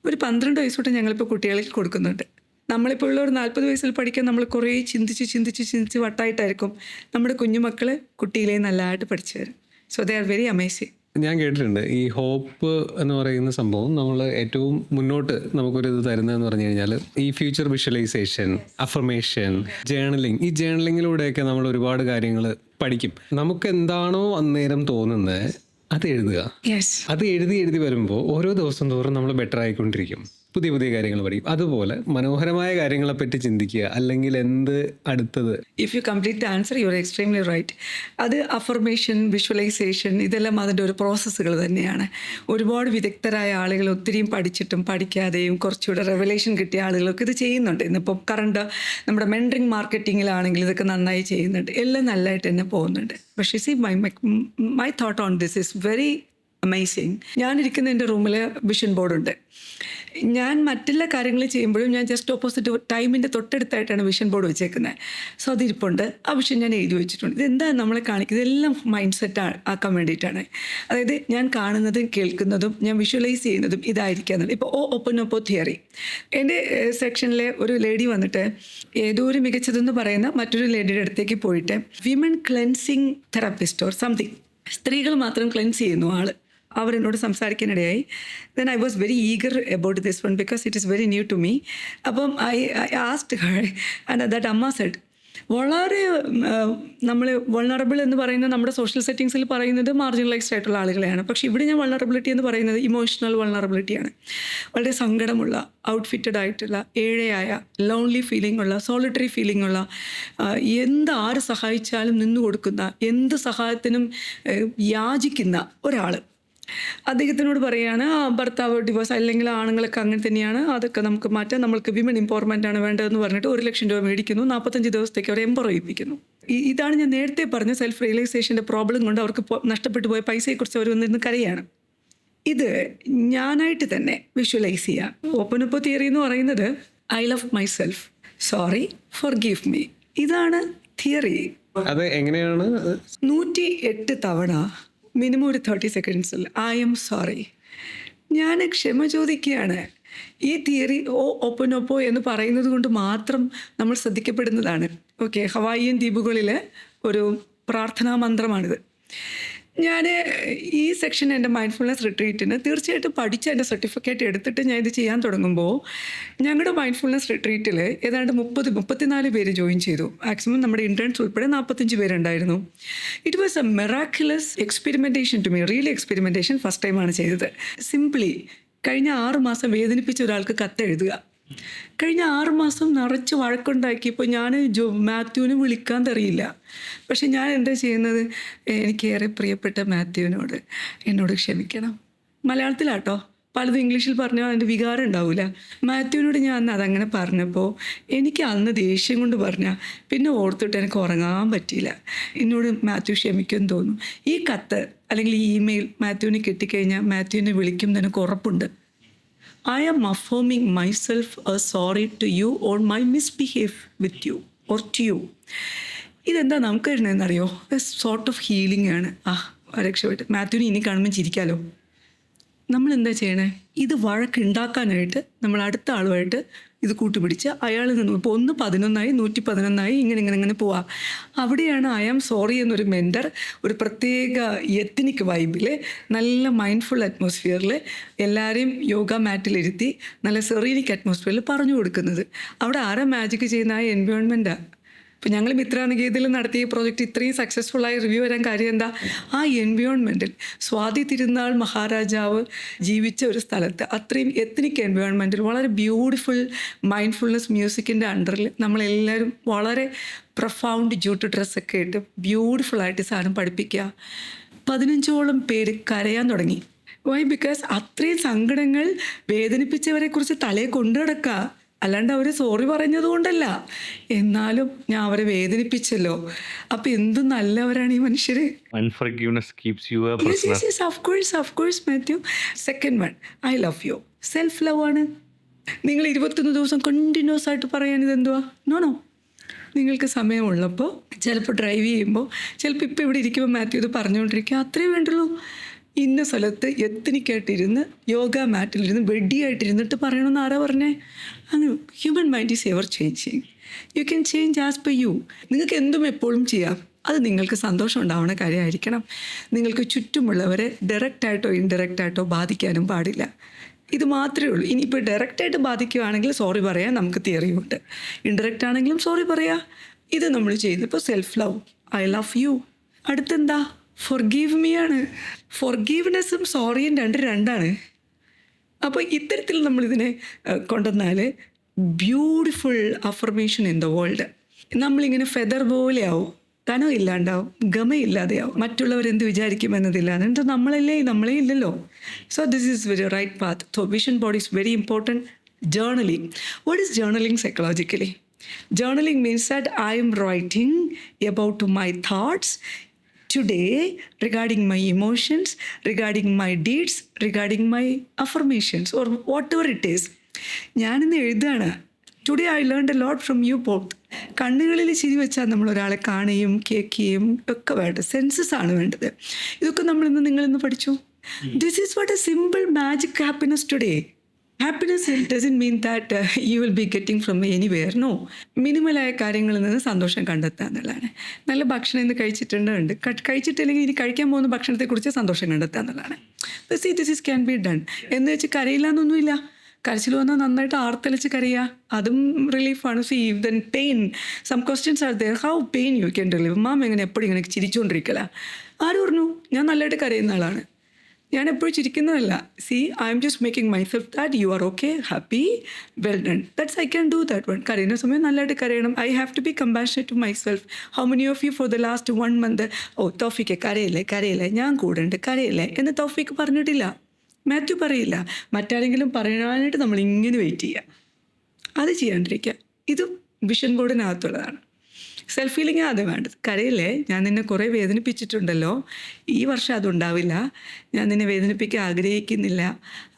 ഒരു 12 വയസ്സ് തൊട്ട് ഞങ്ങളിപ്പോൾ കുട്ടികൾക്ക് കൊടുക്കുന്നുണ്ട്. നമ്മളിപ്പോൾ ഉള്ള ഒരു 40 വയസ്സിൽ പഠിക്കാൻ നമ്മൾ കുറേ ചിന്തിച്ച് വട്ടായിട്ടായിരിക്കും. നമ്മുടെ കുഞ്ഞുമക്കൾ കുട്ടിയിലേ നല്ലതായിട്ട് പഠിച്ചു വരും. So they are very amazing. ഞാൻ കേട്ടിട്ടുണ്ട് ഈ ഹോപ്പ് എന്ന് പറയുന്ന സംഭവം നമ്മൾ ഏറ്റവും മുന്നോട്ട് നമുക്കൊരു ഇത് തരുന്നതെന്ന് പറഞ്ഞു കഴിഞ്ഞാൽ ഈ ഫ്യൂച്ചർ വിഷ്വലൈസേഷൻ, അഫർമേഷൻ, ജേർണലിങ്. ഈ ജേർണലിങ്ങിലൂടെയൊക്കെ നമ്മൾ ഒരുപാട് കാര്യങ്ങൾ പഠിക്കും. നമുക്ക് എന്താണോ അന്നേരം തോന്നുന്നത് അത് എഴുതുക. അത് എഴുതി വരുമ്പോൾ ഓരോ ദിവസം തോറും നമ്മൾ ബെറ്റർ ആയിക്കൊണ്ടിരിക്കും, പുതിയ കാര്യങ്ങൾ പഠിക്കും. അതുപോലെ മനോഹരമായ കാര്യങ്ങളെ പറ്റി ചിന്തിക്കുക, അല്ലെങ്കിൽ എന്ത് അടുത്തത്. If you complete the answer, you are extremely right. അത് അഫർമേഷൻ, വിഷ്വലൈസേഷൻ, ഇതെല്ലാം അതിൻ്റെ ഒരു പ്രോസസ്സുകൾ തന്നെയാണ്. ഒരുപാട് വിദഗ്ധരായ ആളുകൾ ഒത്തിരിയും പഠിച്ചിട്ടും പഠിക്കാതെയും കുറച്ചുകൂടെ റെവലേഷൻ കിട്ടിയ ആളുകളൊക്കെ ഇത് ചെയ്യുന്നുണ്ട്. ഇന്നിപ്പോൾ കറണ്ട് നമ്മുടെ മെൻറ്ററിങ് മാർക്കറ്റിങ്ങിലാണെങ്കിൽ ഇതൊക്കെ നന്നായി ചെയ്യുന്നുണ്ട്. എല്ലാം നല്ലതായിട്ട് തന്നെ പോകുന്നുണ്ട്. പക്ഷേ see my thought on this is very amazing. ഞാനിരിക്കുന്ന എൻ്റെ റൂമിൽ വിഷൻ ബോർഡുണ്ട്. ഞാൻ മറ്റുള്ള കാര്യങ്ങൾ ചെയ്യുമ്പോഴും ഞാൻ ജസ്റ്റ് ഓപ്പോസിറ്റ് ടൈമിൻ്റെ തൊട്ടടുത്തായിട്ടാണ് വിഷൻ ബോർഡ് വെച്ചേക്കുന്നത്. സോ അതിരിപ്പുണ്ട്. ആ വിഷൻ ഞാൻ എഴുതി വെച്ചിട്ടുണ്ട്. ഇതെന്താണ് നമ്മളെ കാണിക്കുന്നത്, ഇതെല്ലാം മൈൻഡ് സെറ്റ് ആക്കാൻ വേണ്ടിയിട്ടാണ്. അതായത് ഞാൻ കാണുന്നതും കേൾക്കുന്നതും ഞാൻ വിഷ്വലൈസ് ചെയ്യുന്നതും ഇതായിരിക്കാന്നുള്ളത്. ഇപ്പോൾ ഓപ്പോ തിയറി, എൻ്റെ സെക്ഷനിലെ ഒരു ലേഡി വന്നിട്ട് ഏതോ ഒരു മികച്ചതെന്ന് പറയുന്ന മറ്റൊരു ലേഡിയുടെ അടുത്തേക്ക് പോയിട്ട് women cleansing therapist or something, സ്ത്രീകൾ മാത്രം ക്ലെൻസ് ചെയ്യുന്നു ആള്, അവരെന്നോട് സംസാരിക്കാനിടയായി. Then I was very eager about this one because it is very new to me. അപ്പം I asked her and that അമ്മ സെഡ്, വളരെ നമ്മൾ വൾണറബിൾ എന്ന് പറയുന്നത് നമ്മുടെ സോഷ്യൽ സെറ്റിങ്സിൽ പറയുന്നത് മാർജിനലൈസ്ഡ് ആയിട്ടുള്ള ആളുകളെയാണ്. പക്ഷേ ഇവിടെ ഞാൻ വൾണറബിലിറ്റി എന്ന് പറയുന്നത് ഇമോഷണൽ വൾണറബിലിറ്റിയാണ്. വളരെ സങ്കടമുള്ള, ഔട്ട്ഫിറ്റഡ് ആയിട്ടുള്ള, ഏഴയായ, ലോൺലി ഫീലിംഗ് ഉള്ള, സോളിറ്ററി ഫീലിംഗ് ഉള്ള, ആര് സഹായിച്ചാലും നിന്നു കൊടുക്കുന്ന, എന്ത് സഹായത്തിനും യാചിക്കുന്ന ഒരാൾ. അദ്ദേഹത്തിനോട് പറയുകയാണ്, ഭർത്താവ് ഡിവോഴ്സ് അല്ലെങ്കിൽ ആണുങ്ങളൊക്കെ അങ്ങനെ തന്നെയാണ്, അതൊക്കെ നമുക്ക് മാറ്റാം, നമ്മൾക്ക് വിമൻ എംപവർമെൻ്റ് ആണ് വേണ്ടതെന്ന് പറഞ്ഞിട്ട് 1 ലക്ഷം രൂപ മേടിക്കുന്നു, 45 ദിവസത്തേക്ക് അവരെ എംപവർ ചെയ്യിപ്പിക്കുന്നു. ഇതാണ് ഞാൻ നേരത്തെ പറഞ്ഞ സെൽഫ് റിയലൈസേഷൻ്റെ പ്രോബ്ലം കൊണ്ട് അവർക്ക് നഷ്ടപ്പെട്ടു പോയ പൈസയെക്കുറിച്ച് അവർ വന്നിരുന്ന് കരയാണ്. ഇത് ഞാനായിട്ട് തന്നെ വിഷ്വലൈസ് ചെയ്യുക. ഓപ്പൺ തിയറി എന്ന് പറയുന്നത് I love my self, sorry, forgive me. ഇതാണ് തിയറി. അത് എങ്ങനെയാണ്? 108 തവണ മിനിമം ഒരു 30 സെക്കൻഡ്സിൽ ഐ എം സോറി, ഞാൻ ക്ഷമ ചോദിക്കുകയാണ്. ഈ തിയറി ഒപ്പനൊപ്പോ എന്ന് പറയുന്നത് കൊണ്ട് മാത്രം നമ്മൾ ശ്രദ്ധിക്കപ്പെടുന്നതാണ്. ഓക്കെ, ഹവായിയൻ ദ്വീപുകളിൽ ഒരു പ്രാർത്ഥനാ മന്ത്രമാണിത്. ഞാൻ ഈ സെക്ഷൻ എൻ്റെ മൈൻഡ്ഫുൾനെസ് റിട്രീറ്റിന് തീർച്ചയായിട്ടും പഠിച്ച് എൻ്റെ സർട്ടിഫിക്കറ്റ് എടുത്തിട്ട് ഞാൻ ഇത് ചെയ്യാൻ തുടങ്ങുമ്പോൾ ഞങ്ങളുടെ മൈൻഡ്ഫുൾനെസ് റിട്രീറ്റിൽ ഏതാണ്ട് 34 പേര് ജോയിൻ ചെയ്തു. മാക്സിമം നമ്മുടെ ഇൻറ്റേൺസ് ഉൾപ്പെടെ 45 പേരുണ്ടായിരുന്നു. It was a miraculous experimentation to me, real experimentation. First ടൈമാണ് ചെയ്തത്. സിംപ്ലി കഴിഞ്ഞ 6 മാസം വേദനിപ്പിച്ച ഒരാൾക്ക് കത്തെഴുതുക. കഴിഞ്ഞ 6 മാസം നിറച്ച് വഴക്കുണ്ടാക്കിയപ്പോൾ ഞാൻ മാത്യുവിനെ വിളിക്കാൻ തറിയില്ല. പക്ഷെ ഞാൻ എന്താ ചെയ്യുന്നത്, എനിക്കേറെ പ്രിയപ്പെട്ട മാത്യുവിനോട് എന്നോട് ക്ഷമിക്കണം, മലയാളത്തിലാട്ടോ, പലതും ഇംഗ്ലീഷിൽ പറഞ്ഞാൽ അതിൻ്റെ വികാരം ഉണ്ടാവില്ല. മാത്യുവിനോട് ഞാൻ അന്ന് അതങ്ങനെ പറഞ്ഞപ്പോൾ എനിക്ക് അന്ന് ദേഷ്യം കൊണ്ട് പറഞ്ഞാൽ പിന്നെ ഓർത്തിട്ട് എനിക്ക് ഉറങ്ങാൻ പറ്റിയില്ല. എന്നോട് മാത്യു ക്ഷമിക്കുമെന്ന് തോന്നും. ഈ കത്ത് അല്ലെങ്കിൽ ഈ ഇമെയിൽ മാത്യുവിന് കിട്ടിക്കഴിഞ്ഞാൽ മാത്യുവിനെ വിളിക്കും എന്ന് എനിക്ക് ഉറപ്പുണ്ട്. I am affirming myself a sorry to you on my misbehave with you or to you. ഇതെന്താ നമുക്ക് വരുന്നതെന്നറിയോ? സോർട്ട് ഓഫ് ഹീലിംഗ് ആണ്. രക്ഷപ്പെട്ട് മാത്യുവിന് ഇനി കാണുമ്പോൾ ചിരിക്കാലോ. നമ്മൾ എന്താ ചെയ്യണേ? ഇത് വഴക്കുണ്ടാക്കാനായിട്ട് നമ്മൾ അടുത്ത ആളുമായിട്ട് ഇത് കൂട്ടുപിടിച്ച് അയാളിൽ നിന്ന് ഇപ്പോൾ 111 111 ഇങ്ങനെ പോവാം. അവിടെയാണ് ഐ ആം സോറി എന്നൊരു മെൻറ്റർ ഒരു പ്രത്യേക എത്നിക് വൈബിൽ നല്ല മൈൻഡ്ഫുൾ അറ്റ്മോസ്ഫിയറിൽ എല്ലാവരെയും യോഗ മാറ്റിലിരുത്തി നല്ല സെറീനിക് അറ്റ്മോസ്ഫിയറിൽ പറഞ്ഞു കൊടുക്കുന്നത്. അവിടെ ആരാ മാജിക് ചെയ്യുന്ന? ആ എൻവയോൺമെൻറ്റാണ്. ഇപ്പോൾ ഞങ്ങൾ മിത്രാനികേതയിൽ നടത്തിയ ഈ പ്രോജക്റ്റ് ഇത്രയും സക്സസ്ഫുള്ളായി റിവ്യൂ വരാൻ കാര്യം എന്താ? ആ എൻവയോൺമെൻറ്റിൽ സ്വാതി തിരുനാൾ മഹാരാജാവ് ജീവിച്ച ഒരു സ്ഥലത്ത് അത്രയും എത്നിക് എൻവയോൺമെൻറ്റിൽ വളരെ ബ്യൂട്ടിഫുൾ മൈൻഡ്ഫുൾനെസ് മ്യൂസിക്കിൻ്റെ അണ്ടറിൽ നമ്മളെല്ലാവരും വളരെ പ്രൊഫൗണ്ട് ജൂട്ട് ഡ്രസ്സൊക്കെ ഇട്ട് ബ്യൂട്ടിഫുള്ളായിട്ട് സാധനം പഠിപ്പിക്കുക. 15ഓളം പേര് കരയാൻ തുടങ്ങി. വൈ? ബിക്കോസ് അത്രയും സങ്കടങ്ങൾ വേദനിപ്പിച്ചവരെക്കുറിച്ച് തലയെ കൊണ്ടു നടക്കുക. അല്ലാണ്ട് അവർ സോറി പറഞ്ഞത് കൊണ്ടല്ല. എന്നാലും ഞാൻ അവരെ വേദനിപ്പിച്ചല്ലോ. അപ്പം എന്ത് നല്ലവരാണ് ഈ മനുഷ്യർ. Of course Mathew. Second one, I love U. Self love ആണ്. നിങ്ങൾ 21 ദിവസം കണ്ടിന്യൂസ് ആയിട്ട് പറയാൻ ഇതെന്തുവാ? നോ. നിങ്ങൾക്ക് സമയമുള്ളപ്പോൾ ചിലപ്പോൾ ഡ്രൈവ് ചെയ്യുമ്പോൾ ചിലപ്പോൾ ഇപ്പോൾ ഇവിടെ ഇരിക്കുമ്പോൾ മാത്യു ഇത് പറഞ്ഞുകൊണ്ടിരിക്കുക. അത്രേ വേണ്ടുള്ളൂ. ഇന്ന സ്ഥലത്ത് എത്തനിക്കായിട്ടിരുന്ന് യോഗ മാറ്റിലിരുന്ന് വെടിയായിട്ടിരുന്നിട്ട് പറയണമെന്ന് ആരാ പറഞ്ഞേ? അങ്ങനെ human mind is ever changing. You can change as per you. നിങ്ങൾക്ക് എന്തും എപ്പോഴും ചെയ്യാം. അത് നിങ്ങൾക്ക് സന്തോഷം ഉണ്ടാവുന്ന കാര്യമായിരിക്കണം. നിങ്ങൾക്ക് ചുറ്റുമുള്ളവരെ ഡയറക്റ്റായിട്ടോ ഇൻഡയറക്റ്റായിട്ടോ ബാധിക്കാനും പാടില്ല. ഇത് മാത്രമേ ഉള്ളൂ. ഇനിയിപ്പോൾ ഡയറക്റ്റായിട്ട് ബാധിക്കുകയാണെങ്കിൽ സോറി പറയാൻ നമുക്ക് തിയറിയുണ്ട്. ഇൻഡയറക്റ്റ് ആണെങ്കിലും സോറി പറയാം. ഇത് നമ്മൾ ചെയ്യുന്നത് ഇപ്പോൾ self love, I love you. അടുത്തെന്താ? ഫൊർഗീവ് മീ ആണ്. ഫൊർഗീവ്നെസ്സും സോറിയും രണ്ടാണ്. അപ്പോൾ ഇത്തരത്തിൽ നമ്മളിതിനെ കൊണ്ടുവന്നാൽ beautiful affirmation in the world. നമ്മളിങ്ങനെ ഫെദർ പോലെ ആവും, കനമില്ലാണ്ടാവും, ഗമയില്ലാതെയാവും, മറ്റുള്ളവരെന്ത് വിചാരിക്കുമെന്നതില്ലാതെ. എന്നിട്ട് നമ്മളേ ഇല്ലല്ലോ. So this is very right path. So vision board is very important. Journaling. What is journaling psychologically? Journaling means that I am writing about my thoughts today regarding my emotions, regarding my deeds, regarding my affirmations or whatever it is. ഞാനിന്ന് എഴുതുകയാണ്. Today I learned a lot from you both. കണ്ണുകളിൽ ചിരി വെച്ചാൽ നമ്മൾ ഒരാളെ കാണുകയും കേൾക്കുകയും ഒക്കെ വേണ്ടത്. സെൻസസ് ആണ് വേണ്ടത്. ഇതൊക്കെ നിങ്ങളിന്ന് പഠിച്ചു. This is what A simple magic happiness today. Happiness doesn't mean that you will be getting from anywhere. No. മിനിമലായ കാര്യങ്ങളിൽ നിന്ന് സന്തോഷം കണ്ടെത്തുക എന്നുള്ളതാണ്. നല്ല ഭക്ഷണം ഇന്ന് കഴിച്ചിട്ടുണ്ട്, കഴിച്ചിട്ടില്ലെങ്കിൽ ഇനി കഴിക്കാൻ പോകുന്ന ഭക്ഷണത്തെക്കുറിച്ച് സന്തോഷം കണ്ടെത്തുക എന്നുള്ളതാണ്. This can be done. എന്ന് വെച്ച് കരയില്ല എന്നൊന്നുമില്ല. കരച്ചിൽ വന്നാൽ നന്നായിട്ട് ആർത്തലിച്ച് കരയുക, അതും റിലീഫാണ്. See then pain, some questions are there. How pain you can relieve? Ma'am എങ്ങനെ എപ്പോഴും ഇങ്ങനെ ചിരിച്ചുകൊണ്ടിരിക്കല? ആര് പറഞ്ഞു? ഞാൻ നല്ലതായിട്ട് കരയുന്ന ആളാണ്. ഞാൻ എപ്പോഴും ചിരിക്കുന്നതല്ല. See I'm just making myself that you are okay, happy, well done. That's I can do that one. കരയുന്ന സമയം നല്ലതായിട്ട് കരയണം. I have to be compassionate to myself. How many of you for the last 1 month തൗഫീക്ക് കരയില്ലേ, ഞാൻ കൂടെയുണ്ട്, കരയില്ലേ എന്ന് തൗഫീക്ക് പറഞ്ഞിട്ടില്ല. മാത്യു പറയില്ല. മറ്റാരെങ്കിലും പറയാനായിട്ട് നമ്മളിങ്ങനെ വെയിറ്റ് ചെയ്യുക. അത് ചെയ്യാണ്ടിരിക്കുക. ഇത് വിഷൻ ബോർഡിനകത്തുള്ളതാണ്. സെൽഫ് ഫീലിംഗ് അത് വേണ്ടത്. കരയില്ലേ, ഞാൻ നിന്നെ കുറേ വേദനിപ്പിച്ചിട്ടുണ്ടല്ലോ, ഈ വർഷം അതുണ്ടാവില്ല, ഞാൻ നിന്നെ വേദനിപ്പിക്കാൻ ആഗ്രഹിക്കുന്നില്ല,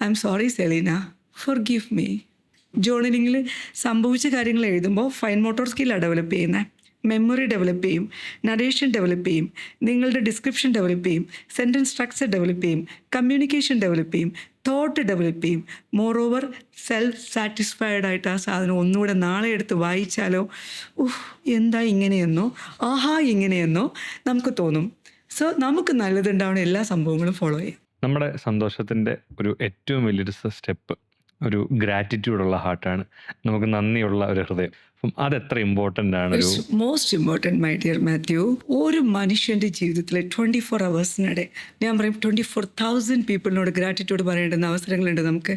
I'm sorry Selena, forgive me. ജേർണലിങ്ങിൽ സംഭവിച്ച കാര്യങ്ങൾ എഴുതുമ്പോൾ ഫൈൻ മോട്ടോർ സ്കില്ലാണ് ഡെവലപ്പ് ചെയ്യുന്നത്. മെമ്മറി ഡെവലപ്പ് ചെയ്യും, നറേഷൻ ഡെവലപ്പ് ചെയ്യും, നിങ്ങളുടെ ഡിസ്ക്രിപ്ഷൻ ഡെവലപ്പ് ചെയ്യും, സെൻറ്റൻസ് സ്ട്രക്ചർ ഡെവലപ്പ് ചെയ്യും, കമ്മ്യൂണിക്കേഷൻ ഡെവലപ്പ് ചെയ്യും, തോട്ട് ഡെവലപ്പ് ചെയ്യും. മോർ ഓവർ സെൽഫ് സാറ്റിസ്ഫൈഡ് ആയിട്ട് ആ സാധനം ഒന്നുകൂടെ നാളെ എടുത്ത് വായിച്ചാലോ എന്താ ഇങ്ങനെയെന്നോ ആഹാ ഇങ്ങനെയെന്നോ നമുക്ക് തോന്നും. സോ നമുക്ക് നല്ലതുണ്ടാവുന്ന എല്ലാ സംഭവങ്ങളും ഫോളോ ചെയ്യാം. നമ്മുടെ സന്തോഷത്തിൻ്റെ ഒരു ഏറ്റവും വലിയൊരു സ്റ്റെപ്പ് ഒരു ഗ്രാറ്റിറ്റ്യൂഡുള്ള ഹാർട്ടാണ്, നമുക്ക് നന്ദിയുള്ള ഒരു ഹൃദയം. അപ്പം അതെത്ര ഇമ്പോർട്ടൻ്റ് ആണ്? Most important my dear Mathew. ഒരു മനുഷ്യൻ്റെ ജീവിതത്തിൽ 24 hours ഞാൻ പറയും 24,000 പീപ്പിളിനോട് ഗ്രാറ്റിറ്റ്യൂഡ് പറയേണ്ടുന്ന അവസരങ്ങളുണ്ട്. നമുക്ക്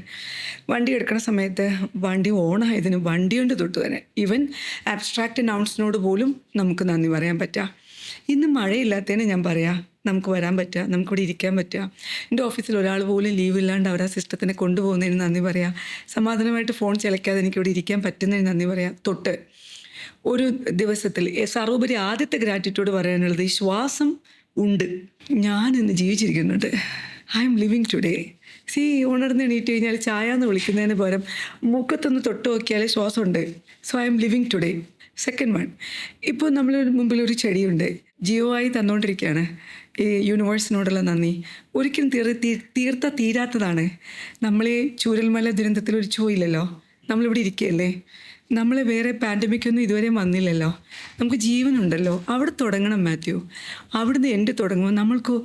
വണ്ടി എടുക്കുന്ന സമയത്ത് വണ്ടി ഓണായതിന് വണ്ടിയുണ്ട് തൊട്ട് തന്നെ ഈവൻ ആബ്സ്ട്രാക്റ്റ് നൗൺസിനോട് പോലും നമുക്ക് നന്ദി പറയാൻ പറ്റാം. ഇന്ന് മഴയില്ലാത്തതിന് ഞാൻ പറയാം നമുക്ക് വരാൻ പറ്റുക, നമുക്കിവിടെ ഇരിക്കാൻ പറ്റുക. എൻ്റെ ഓഫീസിൽ ഒരാൾ പോലും ലീവ് ഇല്ലാണ്ട് അവർ ആ സിസ്റ്റത്തിനെ കൊണ്ടുപോകുന്നതിന് നന്ദി പറയാം. സമാധാനമായിട്ട് ഫോൺ ചിലക്കാതെ എനിക്കിവിടെ ഇരിക്കാൻ പറ്റുന്നതിന് നന്ദി പറയാം. തൊട്ട് ഒരു ദിവസത്തിൽ സർവോപരി ആദ്യത്തെ ഗ്രാറ്റിറ്റ്യൂഡ് പറയാനുള്ളത് ഈ ശ്വാസം ഉണ്ട്, ഞാൻ ഇന്ന് ജീവിച്ചിരിക്കുന്നുണ്ട്. I am living today. ഉണർന്ന് എണീറ്റ് കഴിഞ്ഞാൽ ചായ എന്ന് വിളിക്കുന്നതിന് പകരം മൂക്കത്തൊന്ന് തൊട്ട് നോക്കിയാൽ ശ്വാസമുണ്ട്. So I am living today. Second one, ഇപ്പോൾ നമ്മൾ മുമ്പിൽ ഒരു ചെടിയുണ്ട്, ജിയോ തന്നുകൊണ്ടിരിക്കുകയാണ്. ഈ യൂണിവേഴ്സിനോടുള്ള നന്ദി ഒരിക്കലും തീരാത്തതാണ്. നമ്മൾ ഈ ചൂരൽമല ദുരന്തത്തിൽ ഒരു ചോയില്ലല്ലോ, നമ്മളിവിടെ ഇരിക്കുകയല്ലേ, നമ്മൾ വേറെ പാൻഡമിക്കൊന്നും ഇതുവരെ വന്നില്ലല്ലോ, നമുക്ക് ജീവനുണ്ടല്ലോ. അവിടെ തുടങ്ങണം മാത്യു. അവിടുന്ന് എൻ്റെ തുടങ്ങുമ്പോൾ നമ്മൾക്ക്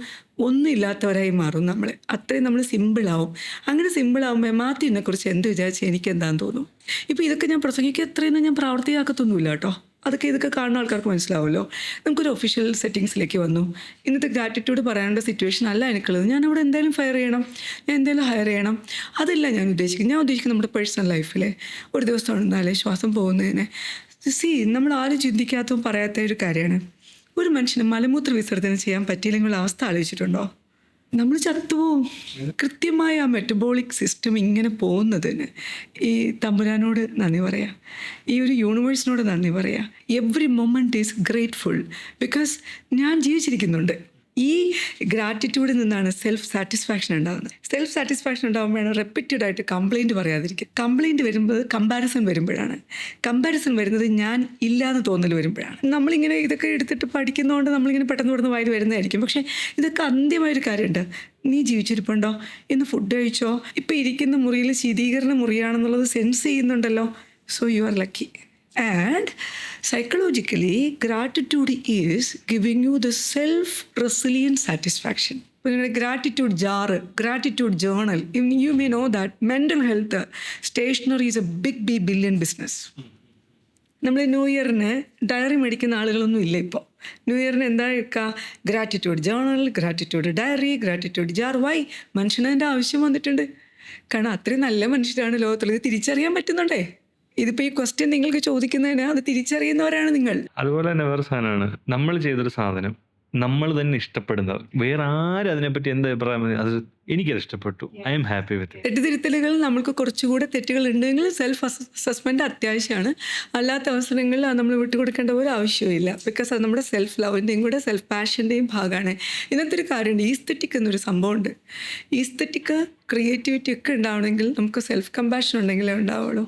ഒന്നുമില്ലാത്തവരായി മാറും. അത്രയും നമ്മൾ സിമ്പിളാവും. അങ്ങനെ സിമ്പിളാവുമ്പോൾ മാത്യുവിനെ കുറിച്ച് എന്ത് വിചാരിച്ച് എനിക്ക് എന്താണെന്ന് തോന്നും. ഇപ്പോൾ ഇതൊക്കെ ഞാൻ പ്രസംഗിക്കുക എത്രയൊന്നും ഞാൻ പ്രാവർത്തികമാക്കത്തൊന്നുമില്ല കേട്ടോ. ഇതൊക്കെ കാണുന്ന ആൾക്കാർക്ക് മനസ്സിലാവുമല്ലോ. നമുക്കൊരു ഒഫീഷ്യൽ സെറ്റിങ്സിലേക്ക് വന്നു. ഇന്നത്തെ ഗ്രാറ്റിറ്റ്യൂഡ് പറയാനുള്ള സിറ്റുവേഷൻ അല്ല എനിക്കുള്ളത്. ഞാൻ അവിടെ എന്തായാലും ഫയർ ചെയ്യണം, ഞാൻ എന്തായാലും ഹയർ ചെയ്യണം, അതല്ല ഞാൻ ഉദ്ദേശിക്കുന്നത്. ഞാൻ ഉദ്ദേശിക്കുന്നത് നമ്മുടെ പേഴ്സണൽ ലൈഫിൽ ഒരു ദിവസം ഉണ്ടെന്നാലേ ശ്വാസം പോകുന്നതിന് നമ്മൾ ആരും ചിന്തിക്കാത്തതും പറയാത്ത ഒരു കാര്യമാണ്. ഒരു മനുഷ്യന് മലമൂത്ര വിസർജനം ചെയ്യാൻ പറ്റിയില്ലെങ്കിൽ അവസ്ഥ ആലോചിച്ചിട്ടുണ്ടോ? നമ്മൾ ചത്തുപോകും. കൃത്യമായ ആ മെറ്റബോളിക് സിസ്റ്റം ഇങ്ങനെ പോകുന്നതിന് ഈ തമ്പുരാനോട് നന്ദി പറയാം, ഈ ഒരു യൂണിവേഴ്സിനോട് നന്ദി പറയാം. Every moment is grateful because ഞാൻ ജീവിച്ചിരിക്കുന്നുണ്ട്. ഈ ഗ്രാറ്റിറ്റ്യൂഡിൽ നിന്നാണ് സെൽഫ് സാറ്റിസ്ഫാക്ഷൻ ഉണ്ടാകുന്നത്. സെൽഫ് സാറ്റിസ്ഫാക്ഷൻ ഉണ്ടാകുമ്പോഴാണ് റെപ്പിറ്റഡായിട്ട് കംപ്ലയിൻറ്റ് പറയാതിരിക്കുക. കംപ്ലയിൻറ്റ് വരുമ്പോൾ കമ്പാരിസൺ വരുമ്പോഴാണ്. കമ്പാരിസൺ വരുന്നത് ഞാൻ ഇല്ലാന്ന് തോന്നൽ വരുമ്പോഴാണ്. നമ്മളിങ്ങനെ ഇതൊക്കെ എടുത്തിട്ട് പഠിക്കുന്നതുകൊണ്ട് നമ്മളിങ്ങനെ പെട്ടെന്ന് പെട്ടെന്ന് വായിൽ വരുന്നതായിരിക്കും. പക്ഷേ ഇതൊക്കെ അന്ത്യമായൊരു കാര്യമുണ്ട്. നീ ജീവിച്ചിരിപ്പുണ്ടോ, ഇന്ന് ഫുഡ് കഴിച്ചോ, ഇപ്പോൾ ഇരിക്കുന്ന മുറിയിൽ ശീതീകരണ മുറിയാണെന്നുള്ളത് സെൻസ് ചെയ്യുന്നുണ്ടല്ലോ. So you are lucky. And psychologically, gratitude is giving you the self-resilient satisfaction. Gratitude jar, gratitude journal. You may know that mental health stationery is a big billion business. നമ്മൾ new ഇയറിന് diary മേടിക്കുന്ന ആളുകളൊന്നും ഇല്ല ഇപ്പോൾ. New ഇയറിന് എന്താ എടുക്കുക? Gratitude journal, gratitude diary, gratitude jar. Why? മനുഷ്യന് അതിൻ്റെ ആവശ്യം വന്നിട്ടുണ്ട്. കാരണം അത്രയും നല്ല മനുഷ്യരാണ് ലോകത്തുള്ളത്. തിരിച്ചറിയാൻ പറ്റുന്നുണ്ടേ. ഇതിപ്പോൾ ഈ ക്വസ്റ്റ്യൻ നിങ്ങൾക്ക് ചോദിക്കുന്നതിന് അത് തിരിച്ചറിയുന്നവരാണ് നിങ്ങൾ. അതുപോലെ തന്നെ വേറെ സാധനമാണ്, നമ്മൾ ചെയ്തൊരു സാധനം നമ്മൾ തന്നെ ഇഷ്ടപ്പെടുന്നത്. വേറെ ആരും അതിനെപ്പറ്റി എന്ത് അഭിപ്രായം, അത് എനിക്കത് ഇഷ്ടപ്പെട്ടു, ഐ എം ഹാപ്പി വിത്ത്. തെറ്റുതിരുത്തലുകൾ നമ്മൾക്ക് കുറച്ചുകൂടെ തെറ്റുകൾ ഉണ്ടെങ്കിൽ സെൽഫ് അസസ്മെൻറ്റ് അത്യാവശ്യമാണ്. അല്ലാത്ത അവസരങ്ങളിൽ നമ്മൾ വിട്ടുകൊടുക്കേണ്ട ഒരു ആവശ്യമില്ല. ബിക്കോസ് അത് നമ്മുടെ സെൽഫ് ലവിൻ്റെയും കൂടെ സെൽഫ് പാഷൻ്റെയും ഭാഗമാണ്. ഇന്നത്തെ ഒരു കാര്യമുണ്ട്, ഈസ്തെറ്റിക് എന്നൊരു സംഭവമുണ്ട്. ഈസ്തെറ്റിക് ക്രിയേറ്റിവിറ്റി ഒക്കെ ഉണ്ടാവണമെങ്കിൽ നമുക്ക് സെൽഫ് കമ്പാഷൻ ഉണ്ടെങ്കിലേ ഉണ്ടാവുള്ളൂ.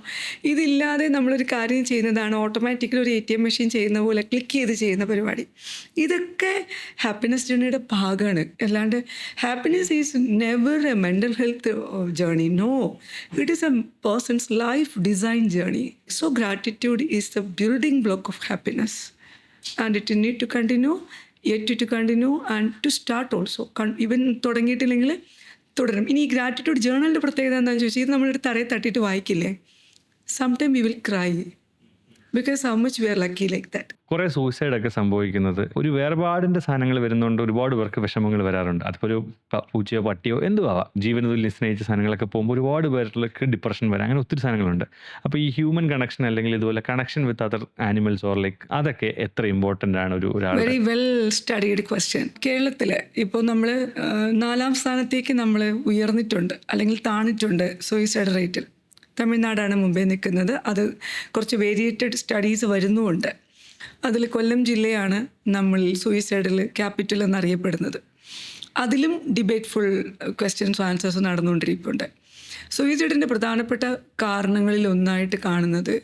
ഇതില്ലാതെ നമ്മളൊരു കാര്യം ചെയ്യുന്നതാണ് ഓട്ടോമാറ്റിക്കലി ഒരു ATM മെഷീൻ ചെയ്യുന്ന പോലെ ക്ലിക്ക് ചെയ്ത് ചെയ്യുന്ന പരിപാടി. ഇതൊക്കെ ഹാപ്പിനെസ് ജേർണിയുടെ ഭാഗമാണ്. അല്ലാണ്ട് happiness is never a mental health journey. No, it is a person's life design journey. So gratitude is the building block of happiness, and it need to continue, yet to continue and to start also. Even തുടങ്ങിയിട്ടില്ലെങ്കിൽ തുടരും. ഇനി ഈ gratitude ജേർണലിൻ്റെ പ്രത്യേകത എന്താണെന്ന് ചോദിച്ചാൽ, ഇത് നമ്മളൊരു തറയെ തട്ടിയിട്ട് വായിക്കില്ലേ, sometime we will cry because how much we are lucky like that. കുറേ സൂയിസൈഡൊക്കെ സംഭവിക്കുന്നത് ഒരു വേർപാടിൻ്റെ സാധനങ്ങൾ വരുന്നതുകൊണ്ട് ഒരുപാട് പേർക്ക് വിഷമങ്ങൾ വരാറുണ്ട്. അതിപ്പോൾ ഒരു പൂച്ചയോ പട്ടിയോ എന്തും ആവാം, ജീവനത്തിൽ സ്നേഹിച്ച സാധനങ്ങളൊക്കെ പോകുമ്പോൾ ഒരുപാട് പേർക്ക് ഡിപ്രഷൻ വരാം. അങ്ങനെ ഒത്തിരി സാധനങ്ങളുണ്ട്. അപ്പോൾ ഈ ഹ്യൂമൻ കണക്ഷൻ അല്ലെങ്കിൽ ഇതുപോലെ connection with other animals or like അതൊക്കെ എത്ര ഇമ്പോർട്ടൻ്റ് ആണ് ഒരാൾ? Very well studied question. കേരളത്തിൽ ഇപ്പോൾ നമ്മൾ 4ാം സ്ഥാനത്തേക്ക് നമ്മൾ ഉയർന്നിട്ടുണ്ട് അല്ലെങ്കിൽ താണിട്ടുണ്ട് സൂയിസൈഡ് റേറ്റിൽ. തമിഴ്നാടാണ് മുമ്പേ നിൽക്കുന്നത്. അത് കുറച്ച് വേരിയേറ്റഡ് സ്റ്റഡീസ് വരുന്നുമുണ്ട്. അതിൽ കൊല്ലം ജില്ലയാണ് നമ്മൾ സൂയിസൈഡിൽ ക്യാപിറ്റൽ എന്നറിയപ്പെടുന്നത്. അതിലും ഡിബേറ്റ്ഫുൾ ക്വസ്റ്റ്യൻസും ആൻസേഴ്സും നടന്നുകൊണ്ടിരിപ്പുണ്ട്. സൂയിസൈഡിൻ്റെ പ്രധാനപ്പെട്ട കാരണങ്ങളിൽ ഒന്നായിട്ട് കാണുന്നത്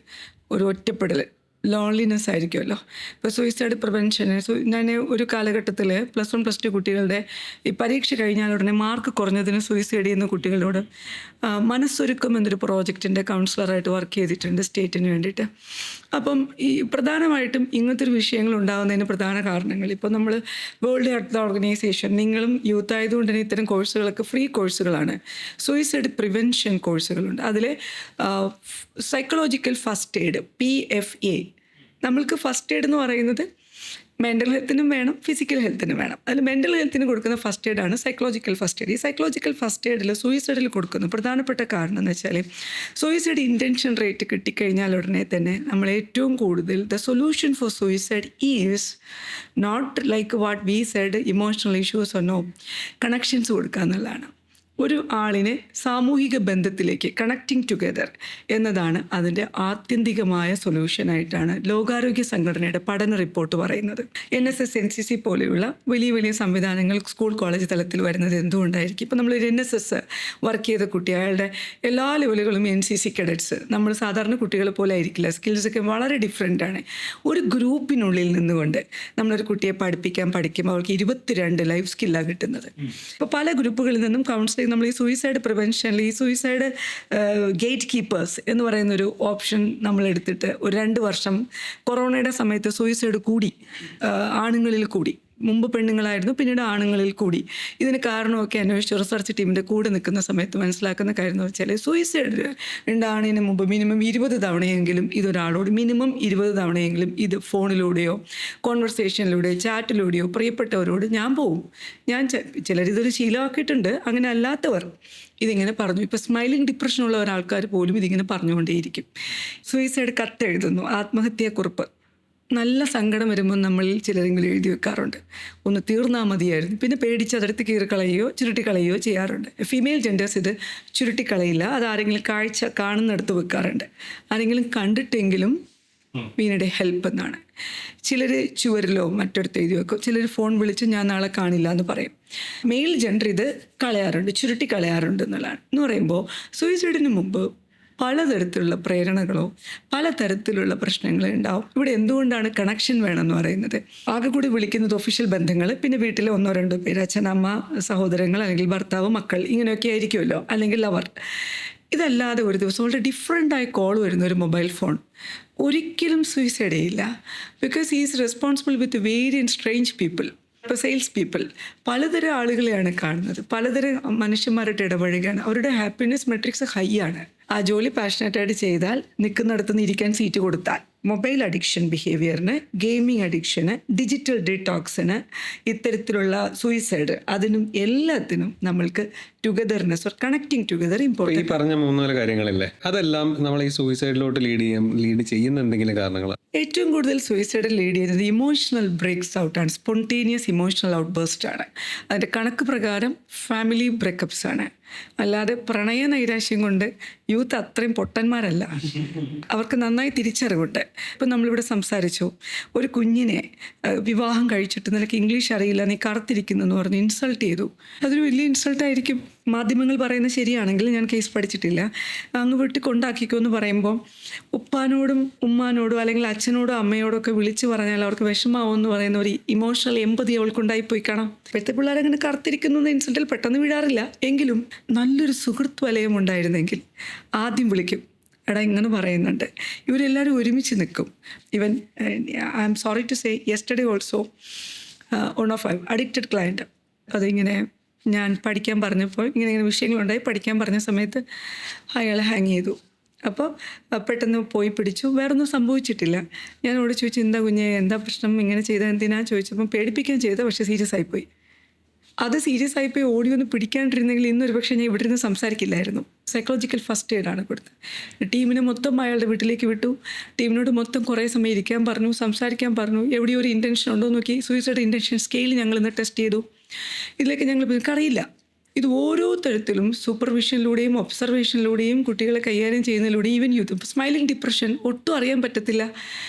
ഒരു ഒറ്റപ്പെടൽ, ലോൺലിനെസ് ആയിരിക്കുമല്ലോ. ഇപ്പോൾ സൂയിസൈഡ് പ്രിവെൻഷന് ഞാൻ ഒരു കാലഘട്ടത്തിൽ +1 +2 കുട്ടികളുടെ ഈ പരീക്ഷ കഴിഞ്ഞാൽ ഉടനെ മാർക്ക് കുറഞ്ഞതിന് സൂയിസൈഡ് ചെയ്യുന്ന കുട്ടികളോട് മനസ്സൊരുക്കം എന്നൊരു പ്രോജക്റ്റിൻ്റെ കൗൺസിലറായിട്ട് വർക്ക് ചെയ്തിട്ടുണ്ട് സ്റ്റേറ്റിന് വേണ്ടിയിട്ട്. അപ്പം ഈ പ്രധാനമായിട്ടും ഇങ്ങനത്തെ ഒരു വിഷയങ്ങൾ ഉണ്ടാകുന്നതിന് പ്രധാന കാരണങ്ങൾ, ഇപ്പോൾ നമ്മൾ വേൾഡ് ഹെൽത്ത് ഓർഗനൈസേഷൻ, നിങ്ങളും യൂത്ത് ആയതുകൊണ്ട് തന്നെ ഇത്തരം കോഴ്സുകളൊക്കെ ഫ്രീ കോഴ്സുകളാണ്. സൂയിസൈഡ് പ്രിവെൻഷൻ കോഴ്സുകളുണ്ട്. അതിൽ സൈക്കോളജിക്കൽ ഫസ്റ്റ് എയ്ഡ് PFA. നമ്മൾക്ക് ഫസ്റ്റ് എയ്ഡ് എന്ന് പറയുന്നത് മെൻ്റൽ ഹെൽത്തിനും വേണം, ഫിസിക്കൽ ഹെൽത്തിനും വേണം. അതിൽ മെൻ്റൽ ഹെൽത്തിന് കൊടുക്കുന്ന ഫസ്റ്റ് എയ്ഡാണ് സൈക്കോളജിക്കൽ ഫസ്റ്റ് എയ്ഡ്. ഈ സൈക്കോളജിക്കൽ ഫസ്റ്റ് എയ്ഡിൽ സൂയിസൈഡിൽ കൊടുക്കുന്ന പ്രധാനപ്പെട്ട കാരണം എന്ന് വെച്ചാൽ സൂയിസൈഡ് ഇൻറ്റൻഷൻ റേറ്റ് കിട്ടിക്കഴിഞ്ഞാൽ ഉടനെ തന്നെ നമ്മൾ ഏറ്റവും കൂടുതൽ the solution for suicide is not like what we said emotional issues or no, connections കൊടുക്കുക എന്നുള്ളതാണ്. ഒരു ആളിനെ സാമൂഹിക ബന്ധത്തിലേക്ക് കണക്റ്റിംഗ് ടുഗെദർ എന്നതാണ് അതിൻ്റെ ആത്യന്തികമായ സൊല്യൂഷനായിട്ടാണ് ലോകാരോഗ്യ സംഘടനയുടെ പഠന റിപ്പോർട്ട് പറയുന്നത്. NSS NCC പോലെയുള്ള വലിയ വലിയ സംവിധാനങ്ങൾ സ്കൂൾ കോളേജ് തലത്തിൽ വരുന്നത് എന്തുകൊണ്ടായിരിക്കും? ഇപ്പോൾ നമ്മളൊരു NSS വർക്ക് ചെയ്ത കുട്ടി, അയാളുടെ എല്ലാ ലെവലുകളും NCC കേഡറ്റ്സ് നമ്മൾ സാധാരണ കുട്ടികളെ പോലെ ആയിരിക്കില്ല, സ്കിൽസൊക്കെ വളരെ ഡിഫറെൻ്റ് ആണ്. ഒരു ഗ്രൂപ്പിനുള്ളിൽ നിന്നുകൊണ്ട് നമ്മളൊരു കുട്ടിയെ പഠിക്കുമ്പോൾ അവർക്ക് 22 ലൈഫ് സ്കില്ലാണ് കിട്ടുന്നത്. ഇപ്പോൾ പല ഗ്രൂപ്പുകളിൽ നിന്നും കൗൺസിലിംഗ് നമ്മൾ ഈ സൂയിസൈഡ് പ്രിവെൻഷനിൽ ഈ സൂയിസൈഡ് ഗേറ്റ് കീപ്പേഴ്സ് എന്ന് പറയുന്നൊരു ഓപ്ഷൻ നമ്മൾ എടുത്തിട്ട് ഒരു 2 വർഷം കൊറോണയുടെ സമയത്ത് സൂയിസൈഡ് കൂടി, ആണുങ്ങളിൽ കൂടി. മുമ്പ് പെണ്ണുങ്ങളായിരുന്നു, പിന്നീട് ആണുങ്ങളിൽ കൂടി. ഇതിന് കാരണമൊക്കെ അന്വേഷിച്ച് റിസർച്ച് ടീമിൻ്റെ കൂടെ നിൽക്കുന്ന സമയത്ത് മനസ്സിലാക്കുന്ന കാര്യം എന്ന് വെച്ചാൽ സൂയിസൈഡ് ഉണ്ടാകുന്നതിന് മുമ്പ് മിനിമം 20 തവണയെങ്കിലും ഇതൊരാളോട് മിനിമം 20 തവണയെങ്കിലും ഇത് ഫോണിലൂടെയോ കോൺവെർസേഷനിലൂടെയോ ചാറ്റിലൂടെയോ പ്രിയപ്പെട്ടവരോട് ഞാൻ പോവും, ചിലരിതൊരു ശീലമാക്കിയിട്ടുണ്ട്, അങ്ങനെ അല്ലാത്തവർ ഇതിങ്ങനെ പറഞ്ഞു. ഇപ്പോൾ സ്മൈലിംഗ് ഡിപ്രഷനുള്ള ഒരാൾക്കാർ പോലും ഇതിങ്ങനെ പറഞ്ഞുകൊണ്ടേയിരിക്കും. സൂയിസൈഡ് കത്തെഴുതുന്നു, ആത്മഹത്യാക്കുറിപ്പ്. നല്ല സങ്കടം വരുമ്പോൾ നമ്മളിൽ ചിലരെങ്കിലും എഴുതി വെക്കാറുണ്ട്, ഒന്ന് തീർന്നാൽ മതിയായിരുന്നു. പിന്നെ പേടിച്ച് അതെടുത്ത് കീറിക്കളയുകയോ ചുരുട്ടിക്കളയുകയോ ചെയ്യാറുണ്ട്. ഫീമെയിൽ ജെൻഡേഴ്സ് ഇത് ചുരുട്ടിക്കളയില്ല, അത് ആരെങ്കിലും കാണുന്നിടത്ത് വെക്കാറുണ്ട്. ആരെങ്കിലും കണ്ടിട്ടെങ്കിലും വീണിടെ ഹെൽപ്പ് എന്നാണ്. ചിലർ ചുവരിലോ മറ്റൊരുത്ത് എഴുതി വെക്കും, ചിലർ ഫോൺ വിളിച്ച് ഞാൻ നാളെ കാണില്ല എന്ന് പറയും. മെയിൽ ജെൻഡർ ഇത് കളയാറുണ്ട്, ചുരുട്ടിക്കളയാറുണ്ട് എന്നുള്ളതാണ്. എന്ന് പറയുമ്പോൾ സൂയിസൈഡിന് മുമ്പ് പലതരത്തിലുള്ള പ്രേരണകളോ പലതരത്തിലുള്ള പ്രശ്നങ്ങളോ ഉണ്ടാവും. ഇവിടെ എന്തുകൊണ്ടാണ് കണക്ഷൻ വേണമെന്ന് പറയുന്നത്? ആകെ കൂടി വിളിക്കുന്നത് ഒഫീഷ്യൽ ബന്ധങ്ങൾ, പിന്നെ വീട്ടിലെ 1-2 പേര്, അച്ഛൻ, അമ്മ, സഹോദരങ്ങൾ, അല്ലെങ്കിൽ ഭർത്താവ്, മക്കൾ, ഇങ്ങനെയൊക്കെ ആയിരിക്കുമല്ലോ, അല്ലെങ്കിൽ ലവർ. ഇതല്ലാതെ ഒരു ദിവസം വളരെ ഡിഫറെൻ്റായി കോൾ വരുന്ന ഒരു മൊബൈൽ ഫോൺ ഒരിക്കലും സൂയിസൈഡ് ചെയ്യില്ല. Because he is responsible with variant strange people. ഇപ്പോൾ സെയിൽസ് പീപ്പിൾ പലതരം ആളുകളെയാണ് കാണുന്നത്, പലതരം മനുഷ്യന്മാരായിട്ട് ഇടപഴകുകയാണ്. അവരുടെ ഹാപ്പിനെസ് മെട്രിക്സ് ഹൈ ആണ്. ആ ജോലി പാഷനറ്റായിട്ട് ചെയ്താൽ, നിൽക്കുന്നിടത്ത് നിന്ന് ഇരിക്കാൻ സീറ്റ് കൊടുത്താൽ, മൊബൈൽ അഡിക്ഷൻ ബിഹേവിയറിന്, ഗെയിമിംഗ് അഡിക്ഷന്, ഡിജിറ്റൽ ഡീടോക്സിന്, ഇത്തരത്തിലുള്ള സൂയിസൈഡ്, അതിനും എല്ലാത്തിനും നമ്മൾക്ക് togetherness or connecting together important. ഈ പറഞ്ഞ 3-4 കാര്യങ്ങളില്ലേ, അതെല്ലാം നമ്മൾ ഈ സൂയിസൈഡിലോട്ട് ലീഡ് ചെയ്യുന്ന എന്തെങ്കിലും കാരണങ്ങൾ? ഏറ്റവും കൂടുതൽ സൂയിസൈഡ് ലീഡ് ചെയ്യുന്നത് ഇമോഷണൽ ബ്രേക്സ് ഔട്ടാണ്, സ്പോണ്ടേനിയസ് ഇമോഷണൽ ഔട്ട് ബേസ്റ്റ് ആണ്. അതിൻ്റെ കണക്ക് പ്രകാരം ഫാമിലി ബ്രേക്കപ്സ് ആണ്. അല്ലാതെ പ്രണയ നൈരാശ്യം കൊണ്ട് യൂത്ത് അത്രയും പൊട്ടന്മാരല്ല, അവർക്ക് നന്നായി തിരിച്ചറിവുണ്ട്. ഇപ്പം നമ്മളിവിടെ സംസാരിച്ചു, ഒരു കുഞ്ഞിനെ വിവാഹം കഴിച്ചിട്ട് നിനക്ക് ഇംഗ്ലീഷ് അറിയില്ല, നീ കറുത്തിരിക്കുന്നു എന്ന് പറഞ്ഞ് ഇൻസൾട്ട് ചെയ്തു. അതൊരു വലിയ ഇൻസൾട്ടായിരിക്കും. മാധ്യമങ്ങൾ പറയുന്നത് ശരിയാണെങ്കിൽ, ഞാൻ കേസ് പഠിച്ചിട്ടില്ല, അങ്ങ് വീട്ടിൽ കൊണ്ടാക്കിക്കോ എന്ന് പറയുമ്പോൾ ഉപ്പാനോടും ഉമ്മാനോടും അല്ലെങ്കിൽ അച്ഛനോടും അമ്മയോടും ഒക്കെ വിളിച്ച് പറഞ്ഞാൽ അവർക്ക് വിഷമാവും എന്ന് പറയുന്ന ഒരു ഇമോഷണൽ എമ്പതി അവൾക്കുണ്ടായിപ്പോയി കാണാം. ഇപ്പോഴത്തെ പിള്ളേരങ്ങനെ കറുത്തിരിക്കുന്നു ഇൻസൾട്ടിൽ പെട്ടെന്ന് വീഴാറില്ല. എങ്കിലും നല്ലൊരു സുഹൃത്ത് വലയം ഉണ്ടായിരുന്നെങ്കിൽ ആദ്യം വിളിക്കും, എടാ ഇങ്ങനെ പറയുന്നുണ്ട്. ഇവരെല്ലാവരും ഒരുമിച്ച് നിൽക്കും. Even I am sorry to say, yesterday also one of addicted client, അതിങ്ങനെ ഞാൻ പഠിക്കാൻ പറഞ്ഞപ്പോൾ ഇങ്ങനെ വിഷയങ്ങളുണ്ടായി, പഠിക്കാൻ പറഞ്ഞ സമയത്ത് അയാളെ ഹാങ് ചെയ്തു. അപ്പോൾ പെട്ടെന്ന് പോയി പിടിച്ചു, വേറൊന്നും സംഭവിച്ചിട്ടില്ല. ഞാൻ അവിടെ ചോദിച്ചു, എന്താ കുഞ്ഞെ, എന്താ പ്രശ്നം, ഇങ്ങനെ ചെയ്താൽ എന്തിനാ ചോദിച്ചപ്പം പേടിപ്പിക്കാൻ ചെയ്തത്, പക്ഷേ സീരിയസ് ആയിപ്പോയി. അത് സീരിയസ് ആയിപ്പോയി ഓടി ഒന്ന് പിടിക്കാണ്ടിരുന്നെങ്കിൽ ഇന്നൊരു പക്ഷേ ഞാൻ ഇവിടെ നിന്ന് സംസാരിക്കില്ലായിരുന്നു. സൈക്കോളജിക്കൽ ഫസ്റ്റ് എയ്ഡാണ് കൊടുത്തത്. ടീമിനെ മൊത്തം അയാളുടെ വീട്ടിലേക്ക് വിട്ടു, ടീമിനോട് മൊത്തം കുറേ സമയം ഇരിക്കാൻ പറഞ്ഞു, സംസാരിക്കാൻ പറഞ്ഞു. എവിടെയോ ഒരു ഇൻറ്റൻഷൻ ഉണ്ടോ നോക്കി, സൂയിസൈഡ് ഇൻറ്റൻഷൻ സ്കെയിൽ ഞങ്ങളിന്ന് ടെസ്റ്റ് ചെയ്തു. ഇതിലേക്ക് ഞങ്ങൾ അറിയില്ല. ഇത് ഓരോ തരത്തിലും സൂപ്പർവിഷനിലൂടെയും ഒബ്സർവേഷനിലൂടെയും കുട്ടികളെ കൈകാര്യം ചെയ്യുന്നതിലൂടെയും ഈവൻ യൂത്ത് സ്മൈലിംഗ് ഡിപ്രഷൻ ഒട്ടും അറിയാൻ പറ്റത്തില്ല.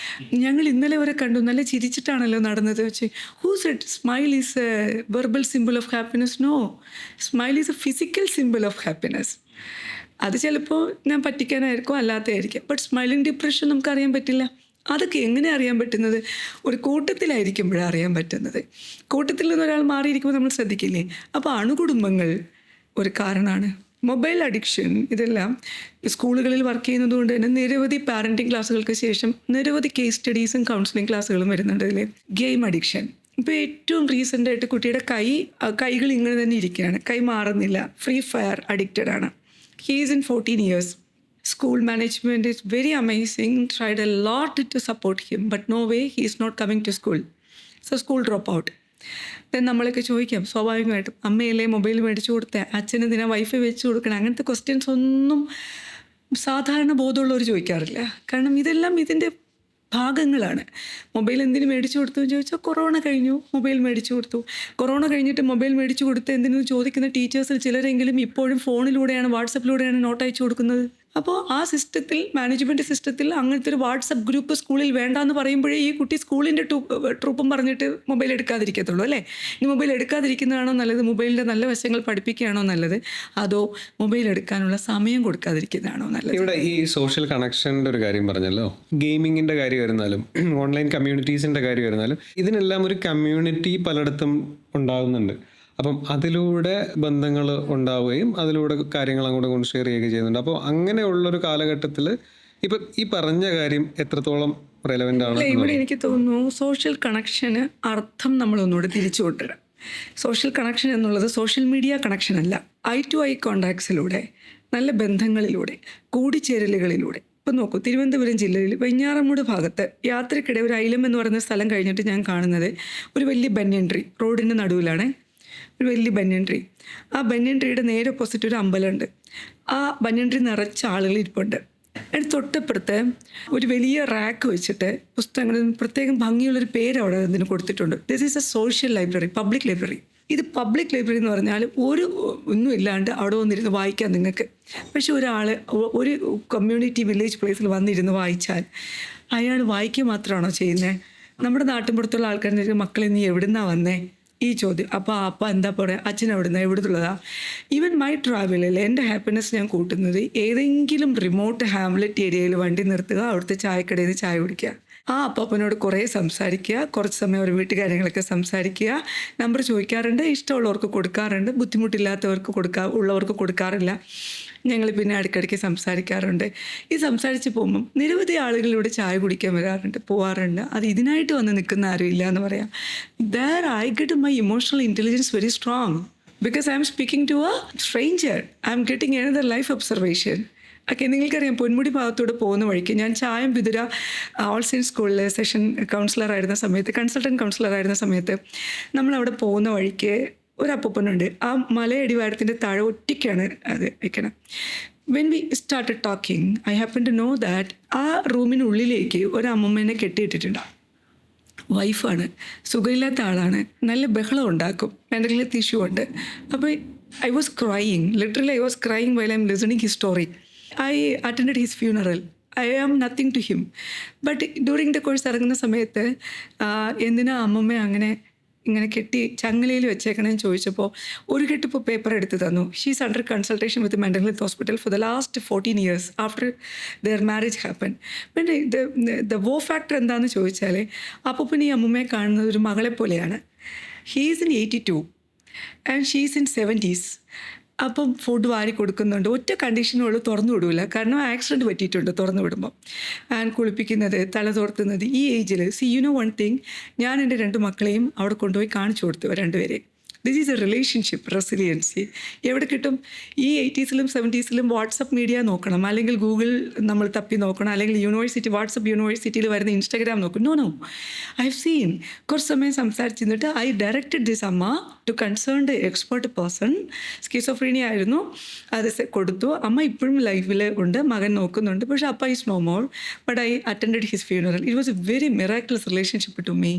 ഞങ്ങൾ ഇന്നലെ വരെ കണ്ടു, നല്ല ചിരിച്ചിട്ടാണല്ലോ നടന്നത് വെച്ച്. Who said smile is a verbal simple of happiness? No, smile is a physical simple of happiness. അത് ചിലപ്പോൾ ഞാൻ പറ്റിക്കാനായിരിക്കും, അല്ലാത്തതായിരിക്കും. ബട്ട് സ്മൈലിംഗ് ഡിപ്രഷൻ നമുക്കറിയാൻ പറ്റില്ല. അതൊക്കെ എങ്ങനെ അറിയാൻ പറ്റുന്നത്? ഒരു കൂട്ടത്തിലായിരിക്കുമ്പോഴാണ് അറിയാൻ പറ്റുന്നത്. കൂട്ടത്തിൽ നിന്ന് ഒരാൾ മാറിയിരിക്കുമ്പോൾ നമ്മൾ ശ്രദ്ധിക്കില്ലേ? അപ്പോൾ അണുകുടുംബങ്ങൾ ഒരു കാരണമാണ്. മൊബൈൽ അഡിക്ഷൻ, ഇതെല്ലാം സ്കൂളുകളിൽ വർക്ക് ചെയ്യുന്നത് കൊണ്ട് തന്നെ നിരവധി പാരൻറ്റിങ് ക്ലാസ്സുകൾക്ക് ശേഷം നിരവധി കേസ് സ്റ്റഡീസും കൗൺസിലിംഗ് ക്ലാസ്സുകളും വരുന്നുണ്ട്. അതിൽ ഗെയിം അഡിക്ഷൻ, ഇപ്പോൾ ഏറ്റവും റീസെൻ്റായിട്ട് കുട്ടിയുടെ കൈകൾ ഇങ്ങനെ തന്നെ ഇരിക്കുകയാണ്, കൈ മാറുന്നില്ല. ഫ്രീ ഫയർ അഡിക്റ്റഡ് ആണ്. He is in 14 years. School management is very amazing, tried a lot to support him, but no way, he is not coming to school. So school drop out. Then നമ്മളൊക്കെ ചോദിക്കാം സ്വാഭാവികമായിട്ടും, അമ്മയല്ലേ mobile മേടിച്ചു കൊടുത്തേ, അച്ഛനെന്തിനാ wifi വെച്ച് കൊടുക്കണം, അങ്ങനത്തെ questions ഒന്നും സാധാരണ ബോധമുള്ളവർ ചോദിക്കാറില്ല. കാരണം ഇതെല്ലാം ഇതിൻ്റെ ഭാഗങ്ങളാണ്. മൊബൈൽ എന്തിനു മേടിച്ചു കൊടുത്തു എന്ന് ചോദിച്ചാൽ കൊറോണ കഴിഞ്ഞു, മൊബൈൽ മേടിച്ചു കൊടുത്തു. കൊറോണ കഴിഞ്ഞിട്ട് മൊബൈൽ മേടിച്ചു കൊടുത്ത് എന്തിനു ചോദിക്കുന്ന ടീച്ചേഴ്സിൽ ചിലരെങ്കിലും ഇപ്പോഴും ഫോണിലൂടെയാണ്, വാട്സപ്പിലൂടെയാണ് നോട്ട് അയച്ചു കൊടുക്കുന്നത്. അപ്പോൾ ആ സിസ്റ്റത്തിൽ, മാനേജ്മെൻറ്റ് സിസ്റ്റത്തിൽ അങ്ങനത്തെ ഒരു വാട്സപ്പ് ഗ്രൂപ്പ് സ്കൂളിൽ വേണ്ടാന്ന് പറയുമ്പോഴേ ഈ കുട്ടി സ്കൂളിൻ്റെ ട്രൂപ്പും പറഞ്ഞിട്ട് മൊബൈൽ എടുക്കാതിരിക്കത്തുള്ളൂ അല്ലേ. ഇനി മൊബൈൽ എടുക്കാതിരിക്കുന്നതാണോ നല്ലത്, മൊബൈലിൻ്റെ നല്ല വശങ്ങൾ പഠിപ്പിക്കുകയാണോ നല്ലത്, അതോ മൊബൈൽ എടുക്കാനുള്ള സമയം കൊടുക്കാതിരിക്കുന്നതാണോ നല്ലത്? ഇവിടെ ഈ സോഷ്യൽ കണക്ഷൻ്റെ ഒരു കാര്യം പറഞ്ഞല്ലോ, ഗെയിമിങ്ങിൻ്റെ കാര്യം വരുന്നാലും ഓൺലൈൻ കമ്മ്യൂണിറ്റീസിൻ്റെ കാര്യം വരുന്നാലും ഇതിനെല്ലാം ഒരു കമ്മ്യൂണിറ്റി പലയിടത്തും ഉണ്ടാകുന്നുണ്ട്. അപ്പം അതിലൂടെ ബന്ധങ്ങൾ ഉണ്ടാവുകയും അതിലൂടെ കാര്യങ്ങൾ അങ്ങോട്ട് കൊണ്ട് ഷെയർ ചെയ്യുകയും ചെയ്യുന്നുണ്ട്. അപ്പോൾ അങ്ങനെയുള്ളൊരു കാലഘട്ടത്തിൽ ഇപ്പം ഈ പറഞ്ഞ കാര്യം എത്രത്തോളം റെലവൻ്റ് ആണ്? ഇവിടെ എനിക്ക് തോന്നുന്നു സോഷ്യൽ കണക്ഷന് അർത്ഥം നമ്മളൊന്നുകൂടെ തിരിച്ചു കൊണ്ടുവരാം. സോഷ്യൽ കണക്ഷൻ എന്നുള്ളത് സോഷ്യൽ മീഡിയ കണക്ഷൻ അല്ല, ഐ ടു ഐ കോണ്ടാക്ട്സിലൂടെ, നല്ല ബന്ധങ്ങളിലൂടെ, കൂടിച്ചേരലുകളിലൂടെ. ഇപ്പം നോക്കൂ, തിരുവനന്തപുരം ജില്ലയിൽ വെഞ്ഞാറമൂട് ഭാഗത്ത് യാത്രക്കിടെ ഒരു ഐലം എന്ന് പറയുന്ന സ്ഥലം കഴിഞ്ഞിട്ട് ഞാൻ കാണുന്നത് ഒരു വലിയ ബന്യൻ ട്രീ, റോഡിൻ്റെ നടുവിലാണ് ഒരു വലിയ ബന്യൻ ട്രീ. ആ ബന്യൻ ട്രീയുടെ നേരെ ഓപ്പോസിറ്റ് ഒരു അമ്പലമുണ്ട്. ആ ബന്യൻ ട്രീ നിറച്ച ആളുകൾ ഇരിപ്പുണ്ട്. അതിന് തൊട്ടപ്പുറത്ത് ഒരു വലിയ റാക്ക് വെച്ചിട്ട് പുസ്തകങ്ങൾ, പ്രത്യേകം ഭംഗിയുള്ളൊരു പേര് അവിടെ അതിന് കൊടുത്തിട്ടുണ്ട്. This is A social library, public library. ഇത് പബ്ലിക് ലൈബ്രറി എന്ന് പറഞ്ഞാൽ ഒന്നും ഇല്ലാണ്ട് അവിടെ വന്നിരുന്ന് വായിക്കാം നിങ്ങൾക്ക്. പക്ഷെ ഒരാൾ ഒരു കമ്മ്യൂണിറ്റി വില്ലേജ് പ്ലേസിൽ വന്നിരുന്ന് വായിച്ചാൽ അയാൾ വായിക്കുക മാത്രമാണോ ചെയ്യുന്നത്? നമ്മുടെ നാട്ടിൻപുറത്തുള്ള ആൾക്കാരുടെ മക്കളെ നീ എവിടുന്നാ വന്നേ ഈ ചോദ്യം. അപ്പോൾ എന്താ പറയുക, അച്ഛൻ എവിടുന്നുള്ളതാ? ഈവൻ മൈ ട്രാവലിൽ എൻ്റെ ഹാപ്പിനെസ് ഞാൻ കൂട്ടുന്നത് ഏതെങ്കിലും റിമോട്ട് ഹാംലെറ്റ് ഏരിയയിൽ വണ്ടി നിർത്തുക, അവിടുത്തെ ചായക്കടയിൽ നിന്ന് ചായ കുടിക്കുക, ആ അപ്പനോട് കുറേ സംസാരിക്കുക, കുറച്ച് സമയം ഒരു വീട്ടുകാര്യങ്ങളൊക്കെ സംസാരിക്കുക, നമ്പർ ചോദിക്കാറുണ്ട്, ഇഷ്ടമുള്ളവർക്ക് കൊടുക്കാറുണ്ട്, ബുദ്ധിമുട്ടില്ലാത്തവർക്ക് ഉള്ളവർക്ക് കൊടുക്കാറില്ല. ഞങ്ങൾ പിന്നെ ഇടയ്ക്കിടയ്ക്ക് സംസാരിക്കാറുണ്ട്. ഈ സംസാരിച്ച് പോകുമ്പം നിരവധി ആളുകളിലൂടെ ചായ കുടിക്കാൻ പോവാറുണ്ട്. അത് ഇതിനായിട്ട് വന്ന് നിൽക്കുന്ന ആരും ഇല്ല എന്ന് പറയാം. There I get my emotional intelligence very strong because I am speaking to a stranger. I am getting another life observation. Okay, നിങ്ങൾക്കറിയാം പൊന്മുടി ഭാഗത്തൂടെ പോകുന്ന വഴിക്ക് ഞാൻ ചായം വിതുര ഓൾ സെയിൻസ് സ്കൂളിൽ സെഷൻ കൺസൾട്ടൻ്റ് കൗൺസിലറായിരുന്ന സമയത്ത് നമ്മളവിടെ പോകുന്ന വഴിക്ക് ഒരു അപ്പൂപ്പനുണ്ട്. ആ മലയടിവാരത്തിൻ്റെ താഴെ ഒറ്റയ്ക്കാണ് അത് വയ്ക്കണം. When we started talking I happen to know that ആ റൂമിനുള്ളിലേക്ക് ഒരു അമ്മൂമ്മേനെ കെട്ടിയിട്ടിട്ടുണ്ട്. വൈഫാണ്, സുഖമില്ലാത്ത ആളാണ്, നല്ല ബഹളം ഉണ്ടാക്കും, മെൻ്റൽ ഹെൽത്ത് ഇഷ്യൂ ഉണ്ട്. അപ്പോൾ I was crying, literally I was crying while I M listening his story. I attended his funeral. I am nothing to him. But during the course ഇറങ്ങുന്ന സമയത്ത് എന്തിനാ അമ്മമ്മ ഇങ്ങനെ കെട്ടി ചങ്ങലയിൽ വെച്ചേക്കണേന്ന് ചോദിച്ചപ്പോൾ ഒരു കെട്ടിപ്പോൾ പേപ്പർ എടുത്ത് തന്നു. She's under consultation with mental health hospital four the last 14 years after there marriage happen. പിന്നെ ദ വോ ഫാക്ടർ എന്താണെന്ന് ചോദിച്ചാൽ അപ്പൂപ്പൻ ഈ അമ്മമ്മയെ കാണുന്നത് ഒരു മകളെ പോലെയാണ്. He's in 82 and she's in 70s. അപ്പം ഫുഡ് വാരി കൊടുക്കുന്നുണ്ട്. ഒറ്റ കണ്ടീഷനുള്ളൂ, തുറന്നു വിടില്ല. കാരണം ആക്സിഡൻറ്റ് പറ്റിയിട്ടുണ്ട് തുറന്നു വിടുമ്പോൾ. ആൻഡ് കുളിപ്പിക്കുന്നത്, തല തോർത്തുന്നത് ഈ ഏജിൽ. യു നോ വൺ തിങ്, ഞാൻ എൻ്റെ 2 മക്കളെയും അവിടെ കൊണ്ടുപോയി കാണിച്ചു കൊടുത്തു, രണ്ടുപേരെ. This is a relationship resiliency. എവിടെ കിട്ടും? ഈ 80s-ലും 70s-ലും വാട്സപ്പ് മീഡിയ നോക്കണം, അല്ലെങ്കിൽ ഗൂഗിൾ നമ്മൾ തപ്പി നോക്കണം, അല്ലെങ്കിൽ വാട്സപ്പ് യൂണിവേഴ്സിറ്റിയിൽ വരുന്ന ഇൻസ്റ്റാഗ്രാം നോക്കും. No I have seen. കുറച്ച് സമയം സംസാരിച്ചിരുന്നിട്ട് I directed this amma to concerned expert person. Schizophrenia ആയിരുന്നു, അത് കൊടുത്തു. അമ്മ ഇപ്പോഴും ലൈഫിൽ ഉണ്ട്, മകൻ നോക്കുന്നുണ്ട്. പക്ഷേ അപ്പ is no more. But I attended his funeral. It was a very miraculous relationship to me.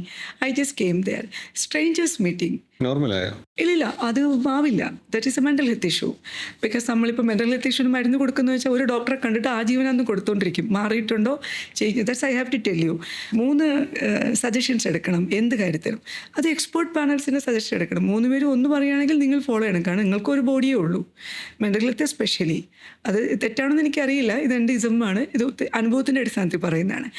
I just came there. Strangers meeting നോർമലായോ? ഇല്ല, അത് ആവില്ല. That is a mental health issue. Because നമ്മളിപ്പോൾ മെൻ്റൽ ഹെൽത്ത് ഇഷ്യൂന് മരുന്ന് കൊടുക്കുന്ന വെച്ചാൽ ഒരു ഡോക്ടറെ കണ്ടിട്ട് ആജീവനാന്ന് കൊടുത്തുകൊണ്ടിരിക്കും. മാറിയിട്ടുണ്ടോ that's I have to tell you. 3 suggestions എടുക്കണം എന്ത് കാര്യത്തിലും. അത് എക്സ്പേർട്ട് പാനൽസിൻ്റെ സജഷൻ എടുക്കണം. 3 പേരും ഒന്ന് പറയുകയാണെങ്കിൽ നിങ്ങൾ ഫോളോ ചെയ്യണം. കാരണം നിങ്ങൾക്കൊരു ബോഡിയേ ഉള്ളൂ, മെൻ്റൽ ഹെൽത്ത് സ്പെഷ്യലി. അത് തെറ്റാണെന്ന് എനിക്കറിയില്ല, ഇത് എൻ്റെ ഇസമാണ്, ഇത് അനുഭവത്തിൻ്റെ അടിസ്ഥാനത്തിൽ പറയുന്നതാണ്.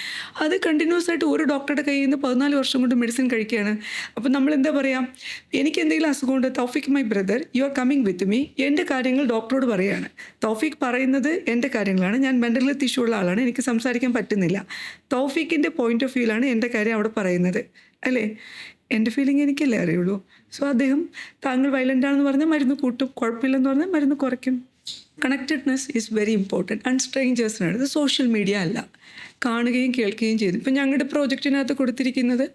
അത് കണ്ടിന്യൂസ് ആയിട്ട് ഒരു ഡോക്ടറുടെ കയ്യിൽ നിന്ന് 14 വർഷം കൊണ്ട് മെഡിസിൻ കഴിക്കുകയാണ്. അപ്പം നമ്മൾ എന്താ പറയുക, എനിക്ക് എന്തെങ്കിലും അസുഖമുണ്ട്, Taufiq my brother, you are coming with me. എൻ്റെ കാര്യങ്ങൾ ഡോക്ടറോട് പറയുകയാണ്. തൗഫീഖ് പറയുന്നത് എൻ്റെ കാര്യങ്ങളാണ്. ഞാൻ മെൻ്റൽ ഹെൽത്ത് ഇഷ്യൂ ഉള്ള ആളാണ്, എനിക്ക് സംസാരിക്കാൻ പറ്റുന്നില്ല. തൗഫീഖിൻ്റെ പോയിന്റ് ഓഫ് വ്യൂവിലാണ് എൻ്റെ കാര്യം അവിടെ പറയുന്നത്, അല്ലേ? എൻ്റെ ഫീലിംഗ് എനിക്കല്ലേ അറിയുള്ളൂ. സോ അദ്ദേഹം താങ്കൾ വയലൻ്റ് ആണെന്ന് പറഞ്ഞാൽ മരുന്ന് കൂട്ടും, കുഴപ്പമില്ലെന്ന് പറഞ്ഞാൽ മരുന്ന് കുറയ്ക്കും. Connectedness is very important. And സ്ട്രേഞ്ചേഴ്സിനാണ് ഇത് സോഷ്യൽ മീഡിയ അല്ല, കാണുകയും കേൾക്കുകയും ചെയ്തു. ഇപ്പം ഞങ്ങളുടെ പ്രോജക്റ്റിനകത്ത് കൊടുത്തിരിക്കുന്നത്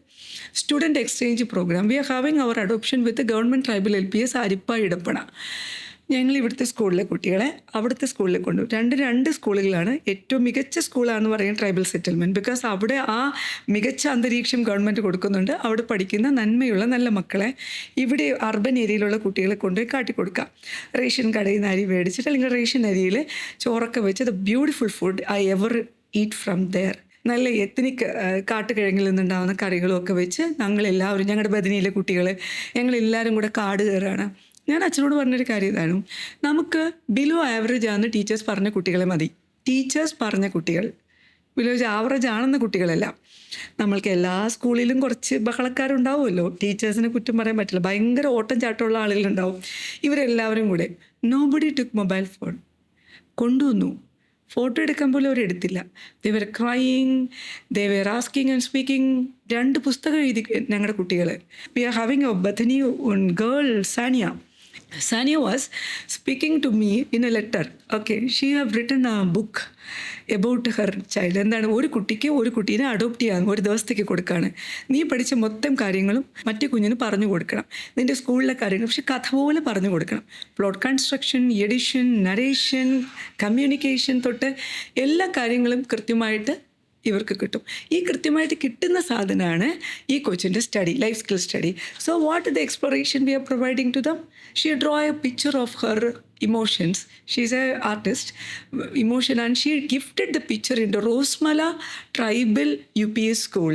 student exchange programme. We are having our adoption with government tribal LPS Arippa ഇടപ്പണ. ഞങ്ങൾ ഇവിടുത്തെ സ്കൂളിലെ കുട്ടികളെ അവിടുത്തെ സ്കൂളിൽ കൊണ്ടു. രണ്ട് സ്കൂളുകളാണ്. ഏറ്റവും മികച്ച സ്കൂളാണെന്ന് പറയും ട്രൈബൽ സെറ്റിൽമെൻറ്റ്. ബിക്കോസ് അവിടെ ആ മികച്ച അന്തരീക്ഷം ഗവൺമെൻറ് കൊടുക്കുന്നുണ്ട്. അവിടെ പഠിക്കുന്ന നന്മയുള്ള നല്ല മക്കളെ ഇവിടെ അർബൻ ഏരിയയിലുള്ള കുട്ടികളെ കൊണ്ടുപോയി കാട്ടിക്കൊടുക്കാം. റേഷൻ കടയിൽ നിന്ന് അരി മേടിച്ചിട്ട് അല്ലെങ്കിൽ റേഷൻ അരിയിൽ ചോറൊക്കെ വെച്ച് the beautiful food I ever eat from there. നല്ല എത്നിക് കാട്ടുകിഴങ്ങിൽ നിന്നുണ്ടാകുന്ന കറികളും ഒക്കെ വെച്ച് ഞങ്ങളെല്ലാവരും, ഞങ്ങളുടെ ബദനിയിലെ കുട്ടികൾ ഞങ്ങളെല്ലാവരും കൂടെ കാട് കയറുകയാണ്. ഞാൻ അച്ഛനോട് പറഞ്ഞൊരു കാര്യം ഇതാണ്, നമുക്ക് ബിലോ ആവറേജ് ആണെന്ന് ടീച്ചേഴ്സ് പറഞ്ഞ കുട്ടികളെ മതി. ടീച്ചേഴ്സ് പറഞ്ഞ കുട്ടികൾ ബിലോ ആവറേജ് ആണെന്ന കുട്ടികളല്ല. നമ്മൾക്ക് എല്ലാ സ്കൂളിലും കുറച്ച് ബഹളക്കാരുണ്ടാവുമല്ലോ, ടീച്ചേഴ്സിനെ കുറ്റം പറയാൻ പറ്റില്ല. ഭയങ്കര ഓട്ടം ചാട്ടമുള്ള ആളുകളുണ്ടാവും. ഇവരെല്ലാവരും കൂടെ നോബഡി ടുക്ക് മൊബൈൽ ഫോൺ കൊണ്ടുവന്നു. ഫോട്ടോ എടുക്കാൻ പോലും അവരെടുത്തില്ല. They were crying, they were asking and speaking. 2 പുസ്തകം എഴുതി ഞങ്ങളുടെ കുട്ടികൾ. We are having a Bethany girl Sania. Sania was speaking to me in a letter. Okay, she have written a book about her child. എന്താണ്, ഒരു കുട്ടീനെ adopt ചെയ്യാൻ ഒരു ദിവസത്തേക്ക് കൊടുക്കുകയാണ്. നീ പഠിച്ച മൊത്തം കാര്യങ്ങളും മറ്റേ കുഞ്ഞിന് പറഞ്ഞു കൊടുക്കണം. നിൻ്റെ സ്കൂളിലെ കാര്യങ്ങൾ പക്ഷെ കഥ പോലെ പറഞ്ഞു കൊടുക്കണം. Plot construction, edition, narration, communication തൊട്ട് എല്ലാ കാര്യങ്ങളും കൃത്യമായിട്ട് ഇവർക്ക് കിട്ടും. ഈ കൃത്യമായിട്ട് കിട്ടുന്ന സാധനമാണ് ഈ കൊച്ചിൻ്റെ study, life skill study. So what the exploration we are providing to them? She draw a picture of her emotions. She is a artist emotion and she gifted the picture in to Rosemala tribal UPS school.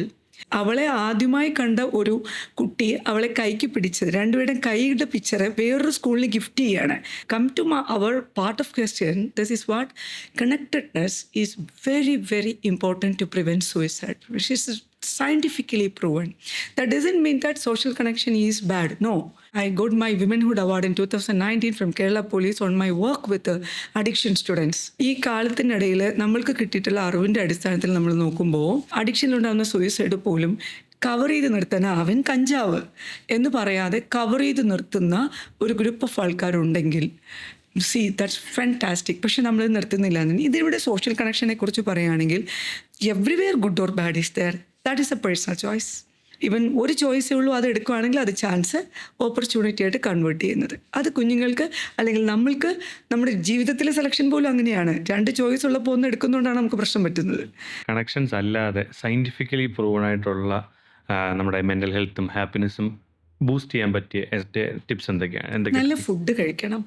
അവളെ ആദ്യമായി കണ്ട ഒരു കുട്ടി അവളെ കൈക്ക് പിടിച്ചത്, രണ്ടുപേരുടെ കൈയുടെ പിക്ചറ് വേറൊരു സ്കൂളിന് ഗിഫ്റ്റ് ചെയ്യാണ്. Come to our part of question. This is what connectedness is very very important to prevent suicide, which is scientifically proven. That doesn't mean that social connection is bad. No. I got my Womenhood Award in 2019 from Kerala Police on my work with addiction students. ഈ കാലത്തിനിടയിൽ നമ്മൾക്ക് കിട്ടിയിട്ടുള്ള അറിവിൻ്റെ അടിസ്ഥാനത്തിൽ നമ്മൾ നോക്കുമ്പോൾ അഡിക്ഷനിലുണ്ടാകുന്ന suicide പോലും cover ചെയ്ത് നിർത്താൻ അവൻ കഞ്ചാവ് എന്ന് പറയാതെ കവർ ചെയ്ത് നിർത്തുന്ന ഒരു ഗ്രൂപ്പ് ഓഫ് ആൾക്കാരുണ്ടെങ്കിൽ ദാറ്റ്സ് ഫാന്റാസ്റ്റിക്. പക്ഷെ നമ്മൾ നിർത്തുന്നില്ല. ഇതിവിടെ സോഷ്യൽ കണക്ഷനെ കുറിച്ച് പറയുകയാണെങ്കിൽ everywhere good or bad is there. That is a personal choice. Even ഒരു ചോയ്സേ ഉള്ളൂ, അത് എടുക്കുകയാണെങ്കിൽ അത് ചാൻസ് ഓപ്പർച്യൂണിറ്റി ആയിട്ട് കൺവേർട്ട് ചെയ്യുന്നത്. അത് കുഞ്ഞുങ്ങൾക്ക് അല്ലെങ്കിൽ നമ്മൾക്ക് നമ്മുടെ ജീവിതത്തിലെ സെലക്ഷൻ പോലും അങ്ങനെയാണ്. 2 ചോയ്സ് ഉള്ളപ്പോൾ ഒന്ന് എടുക്കുന്നതുകൊണ്ടാണ് നമുക്ക് പ്രശ്നം പറ്റുന്നത്. കണക്ഷൻസ് അല്ലാതെ സയൻറ്റിഫിക്കലി പ്രൂവൺ ആയിട്ടുള്ള നമ്മുടെ മെൻ്റൽ ഹെൽത്തും ഹാപ്പിനെസ്സും ബൂസ്റ്റ് ചെയ്യാൻ പറ്റിയ ടിപ്സ് എന്തൊക്കെയാണ്? നല്ല ഫുഡ് കഴിക്കണം.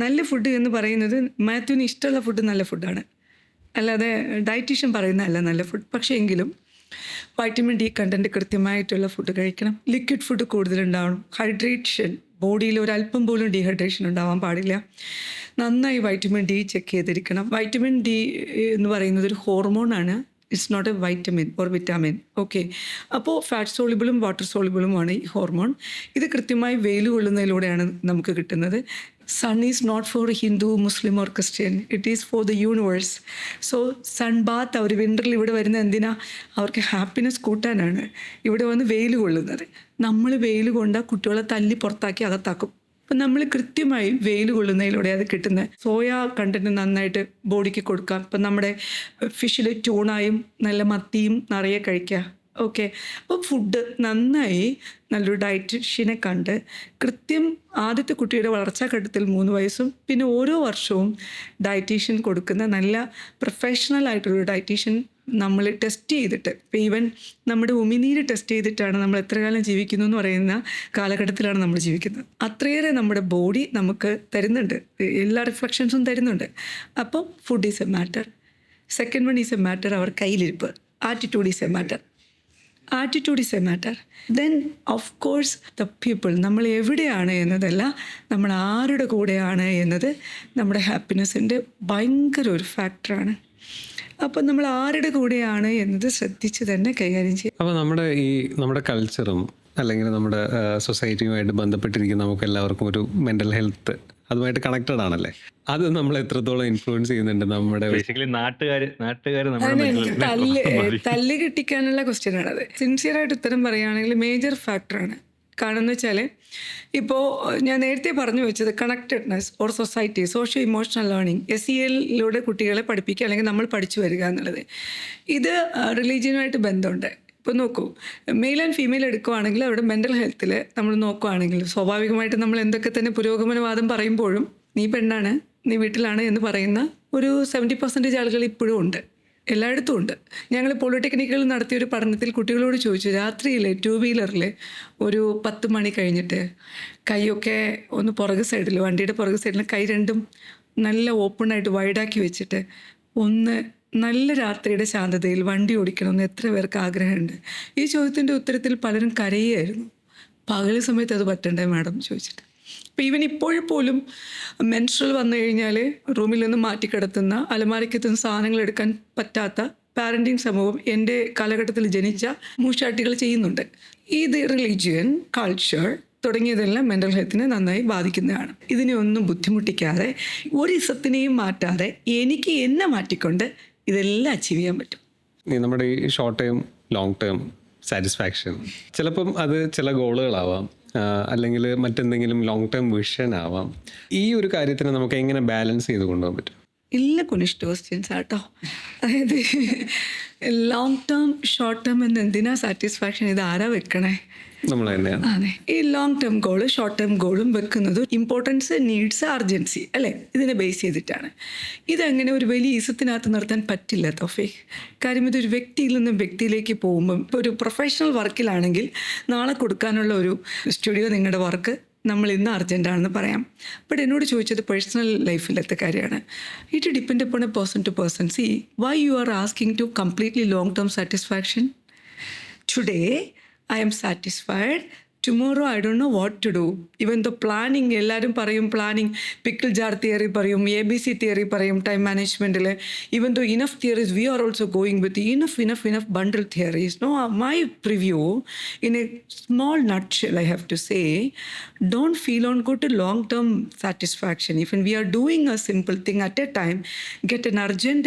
നല്ല ഫുഡ് എന്ന് പറയുന്നത് മാത്യുവിന് ഇഷ്ടമുള്ള ഫുഡ് നല്ല ഫുഡാണ്, അല്ലാതെ ഡയറ്റീഷ്യൻ പറയുന്നതല്ല നല്ല ഫുഡ്. പക്ഷേ എങ്കിലും വൈറ്റമിൻ D കണ്ടൻറ്റ് കൃത്യമായിട്ടുള്ള ഫുഡ് കഴിക്കണം. ലിക്വിഡ് ഫുഡ് കൂടുതലുണ്ടാവണം. ഹൈഡ്രേഷൻ, ബോഡിയിൽ ഒരല്പം പോലും ഡീഹൈഡ്രേഷൻ ഉണ്ടാവാൻ പാടില്ല. നന്നായി വൈറ്റമിൻ D ചെക്ക് ചെയ്തിരിക്കണം. വൈറ്റമിൻ D എന്ന് പറയുന്നത് ഒരു ഹോർമോണാണ്. It's not a vitamin or vitamin. Okay, അപ്പോൾ ഫാറ്റ് സോളിബിളും വാട്ടർ സോളിബിളുമാണ് ഈ ഹോർമോൺ. ഇത് കൃത്യമായി വെയിൽ കൊള്ളുന്നതിലൂടെയാണ് നമുക്ക് കിട്ടുന്നത്. Sun is not for Hindu, Muslim or Christian, it is for the universe. So sun bath അവർ വിൻ്ററിൽ ഇവിടെ വരുന്നത് എന്തിനാ? അവർക്ക് ഹാപ്പിനെസ് കൂട്ടാനാണ് ഇവിടെ വന്ന് വെയിൽ കൊള്ളുന്നത്. നമ്മൾ വെയിൽ കൊണ്ടാൽ കുട്ടികളെ തല്ലി പുറത്താക്കി അകത്താക്കും. അപ്പം നമ്മൾ കൃത്യമായി വെയിൽ കൊള്ളുന്നതിലൂടെ അത് കിട്ടുന്ന സോയ കണ്ടൻറ്റ് നന്നായിട്ട് ബോഡിക്ക് കൊടുക്കാം. ഇപ്പം നമ്മുടെ ഫിഷിൽ ട്യൂണായും നല്ല മത്തിയും നിറയെ കഴിക്കുക. ഓക്കെ, അപ്പോൾ ഫുഡ് നന്നായി നല്ലൊരു ഡയറ്റീഷ്യനെ കണ്ട് കൃത്യം ആദ്യത്തെ കുട്ടിയുടെ വളർച്ചാ ഘട്ടത്തിൽ 3 വയസ്സും പിന്നെ ഓരോ വർഷവും ഡയറ്റീഷ്യൻ കൊടുക്കുന്ന നല്ല പ്രൊഫഷണൽ ആയിട്ടുള്ളൊരു ഡയറ്റീഷ്യൻ നമ്മൾ ടെസ്റ്റ് ചെയ്തിട്ട്, ഇപ്പോൾ ഈവൻ നമ്മുടെ ഉമിനീര് ടെസ്റ്റ് ചെയ്തിട്ടാണ് നമ്മൾ എത്ര കാലം ജീവിക്കുന്നു എന്ന് പറയുന്ന കാലഘട്ടത്തിലാണ് നമ്മൾ ജീവിക്കുന്നത്. അത്രയേറെ നമ്മുടെ ബോഡി നമുക്ക് തരുന്നുണ്ട്, എല്ലാ റിഫ്ലക്ഷൻസും തരുന്നുണ്ട്. അപ്പോൾ food is a matter. Second one is a matter അവർ കയ്യിലിരിപ്പ്. Attitude is a matter. Attitude is a matter. Then of course the people. നമ്മൾ എവിടെയാണ് എന്നതല്ല, നമ്മൾ ആരുടെ കൂടെയാണ് എന്നത് നമ്മുടെ ഹാപ്പിനെസ്സിൻ്റെ ഭയങ്കര ഒരു ഫാക്ടറാണ്. അപ്പം നമ്മൾ ആരുടെ കൂടെയാണ് എന്നത് ശ്രദ്ധിച്ച് തന്നെ കൈകാര്യം ചെയ്യും. അപ്പോൾ നമ്മുടെ കൾച്ചറും അല്ലെങ്കിൽ നമ്മുടെ സൊസൈറ്റിയുമായിട്ട് ബന്ധപ്പെട്ടിരിക്കുന്ന നമുക്ക് എല്ലാവർക്കും ഒരു മെൻ്റൽ ഹെൽത്ത് അതുമായിട്ട് കണക്റ്റഡ് ആണല്ലേ? അത് നമ്മൾ എത്രത്തോളം ഇൻഫ്ലുവൻസ് ചെയ്യുന്നുണ്ട് നമ്മുടെ തല്ല് കിട്ടിക്കാനുള്ള ക്വസ്റ്റ്യൻ ആണത്. സിൻസിയറായിട്ട് ഉത്തരം പറയുകയാണെങ്കിൽ മേജർ ഫാക്ടറാണ്. കാരണം എന്ന് വെച്ചാൽ ഇപ്പോൾ ഞാൻ നേരത്തെ പറഞ്ഞു വെച്ചത് connectedness or society socio emotional learning SELലൂടെ കുട്ടികളെ പഠിപ്പിക്കുക അല്ലെങ്കിൽ നമ്മൾ പഠിച്ചു വരിക എന്നുള്ളത് ഇത് റിലീജിയനുമായിട്ട് ബന്ധമുണ്ട്. ഇപ്പോൾ നോക്കൂ, മെയിൽ ആൻഡ് ഫീമെയിൽ എടുക്കുകയാണെങ്കിൽ അവിടെ മെൻ്റൽ ഹെൽത്തിൽ നമ്മൾ നോക്കുകയാണെങ്കിൽ സ്വാഭാവികമായിട്ട് നമ്മൾ എന്തൊക്കെ തന്നെ പുരോഗമനവാദം പറയുമ്പോഴും നീ പെണ്ണാണ്, നീ വീട്ടിലാണ് എന്ന് പറയുന്ന ഒരു 70% ആളുകൾ ഇപ്പോഴും ഉണ്ട്, എല്ലായിടത്തും ഉണ്ട്. ഞങ്ങൾ പോളിടെക്നിക്കിൽ നടത്തിയൊരു പഠനത്തിൽ കുട്ടികളോട് ചോദിച്ചു, രാത്രിയിൽ 2 വീലറിൽ ഒരു 10 മണി കഴിഞ്ഞിട്ട് കൈയൊക്കെ ഒന്ന് പുറകു സൈഡിൽ, വണ്ടിയുടെ പുറകു സൈഡിൽ കൈ രണ്ടും നല്ല ഓപ്പണായിട്ട് വൈഡാക്കി വെച്ചിട്ട് ഒന്ന് നല്ല രാത്രിയുടെ ശാന്തതയിൽ വണ്ടി ഓടിക്കണമെന്ന് എത്ര പേർക്ക് ആഗ്രഹമുണ്ട്? ഈ ചോദ്യത്തിൻ്റെ ഉത്തരത്തിൽ പലരും കരയുമായിരുന്നു. പകൽ സമയത്ത് അത് പറ്റണ്ടേ മാഡം ചോദിച്ചിട്ട്. അപ്പോൾ ഈവൻ ഇപ്പോഴും പോലും മെൻസ്ട്രൽ വന്നു കഴിഞ്ഞാൽ റൂമിൽ നിന്ന് മാറ്റിക്കിടത്തുന്ന, അലമാരയ്ക്കെത്തുന്ന സാധനങ്ങൾ എടുക്കാൻ പറ്റാത്ത പാരൻറ്റിങ് സമൂഹം എൻ്റെ കാലഘട്ടത്തിൽ ജനിച്ച മൂശാട്ടികൾ ചെയ്യുന്നുണ്ട്. ഇത് റിലീജിയൻ, കൾച്ചർ തുടങ്ങിയതെല്ലാം മെൻ്റൽ ഹെൽത്തിനെ നന്നായി ബാധിക്കുന്നതാണ്. ഇതിനെ ഒന്നും ബുദ്ധിമുട്ടിക്കാതെ ഒരു ഇസത്തിനെയും മാറ്റാതെ എനിക്ക് എന്നെ മാറ്റിക്കൊണ്ട് ഇതെല്ലാം അച്ചീവ് ചെയ്യാൻ പറ്റും. നമ്മുടെ ഈ short term long term satisfaction ചിലപ്പം അത് ചില ഗോളുകളാവാം, അല്ലെങ്കിൽ മറ്റെന്തെങ്കിലും ലോങ് ടേം വിഷൻ ആവാം. ഈ ഒരു കാര്യത്തിന് നമുക്ക് എങ്ങനെ ബാലൻസ് ചെയ്ത് കൊണ്ടുപോകാൻ പറ്റും? ഇല്ല കുനിഷ്ട് ക്വസ്റ്റ്യൻസ് ആട്ടോ. അതായത് ലോങ് ടേം ഷോർട്ട് ടേം എന്ന് എന്തിനാ സാറ്റിസ്ഫാക്ഷൻ? ഇത് ആരാ വെക്കണേ? നമ്മൾ തന്നെയാണ്. അതെ, ഈ long term goal short term ഗോളും വെക്കുന്നത് ഇമ്പോർട്ടൻസ്, നീഡ്സ്, അർജൻസി അല്ലേ, ഇതിനെ ബേസ് ചെയ്തിട്ടാണ്. ഇതങ്ങനെ ഒരു വലിയ ഈസത്തിനകത്ത് നിർത്താൻ പറ്റില്ല തോഫീഖ്. കാര്യം ഇതൊരു വ്യക്തിയിൽ നിന്നും വ്യക്തിയിലേക്ക് പോകുമ്പം, ഇപ്പോൾ ഒരു പ്രൊഫഷണൽ വർക്കിലാണെങ്കിൽ നാളെ കൊടുക്കാനുള്ള ഒരു സ്റ്റുഡിയോ നിങ്ങളുടെ വർക്ക് നമ്മൾ ഇന്ന് അർജൻറ്റാണെന്ന് പറയാം. ബട്ട് എന്നോട് ചോദിച്ചത് പേഴ്സണൽ ലൈഫിലത്തെ കാര്യമാണ്. It depend upon a person to person. See why you are asking to completely long term satisfaction? Today I am satisfied. Tomorrow I don't know what to do. Even the planning, എല്ലാവരും പറയും planning, pickle jar theory പറയും, ABC theory പറയും time മാനേജ്മെൻറ്റിൽ. Even though enough theories we are also going with enough bundle theories. No, my preview in a small nutshell I have to say, don't feel on go to long term satisfaction. Even we are doing a simple thing at a time, get an urgent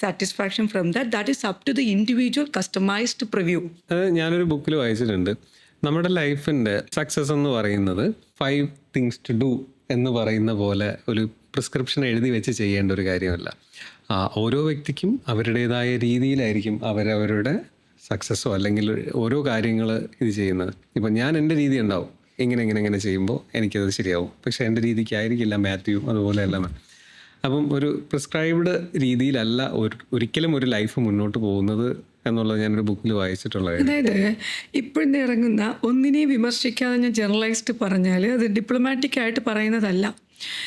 satisfaction from that. That is up to the individual customized preview. അത് ഞാനൊരു ബുക്കിൽ വായിച്ചിട്ടുണ്ട്. നമ്മുടെ ലൈഫിൻ്റെ success എന്ന് പറയുന്നത് 5 things to do എന്ന് പറയുന്ന പോലെ ഒരു പ്രിസ്ക്രിപ്ഷൻ എഴുതി വെച്ച് ചെയ്യേണ്ട ഒരു കാര്യമല്ല. ഓരോ വ്യക്തിക്കും അവരുടേതായ രീതിയിലായിരിക്കും അവരവരുടെ സക്സസ്സോ അല്ലെങ്കിൽ ഓരോ കാര്യങ്ങൾ ഇത് ചെയ്യുന്നത്. ഇപ്പം ഞാൻ എൻ്റെ രീതി ഉണ്ടാവും, ഇങ്ങനെ ചെയ്യുമ്പോൾ എനിക്കത് ശരിയാവും. പക്ഷേ എൻ്റെ രീതിക്കായിരിക്കില്ല മാത്യു അതുപോലെ എല്ലാം. അപ്പം ഒരു പ്രിസ്ക്രൈബ്ഡ് രീതിയിലല്ല ഒരിക്കലും ഒരു ലൈഫ് മുന്നോട്ട് പോകുന്നത് എന്നുള്ളത് ഞാനൊരു ബുക്കിൽ വായിച്ചിട്ടുള്ളത്. അതായത് ഇപ്പോഴത്തെ ഇറങ്ങുന്ന ഒന്നിനെയും വിമർശിക്കാതെ ഞാൻ ജനറലൈസ്ഡ് പറഞ്ഞാൽ അത് ഡിപ്ലോമാറ്റിക് ആയിട്ട് പറയുന്നതല്ല.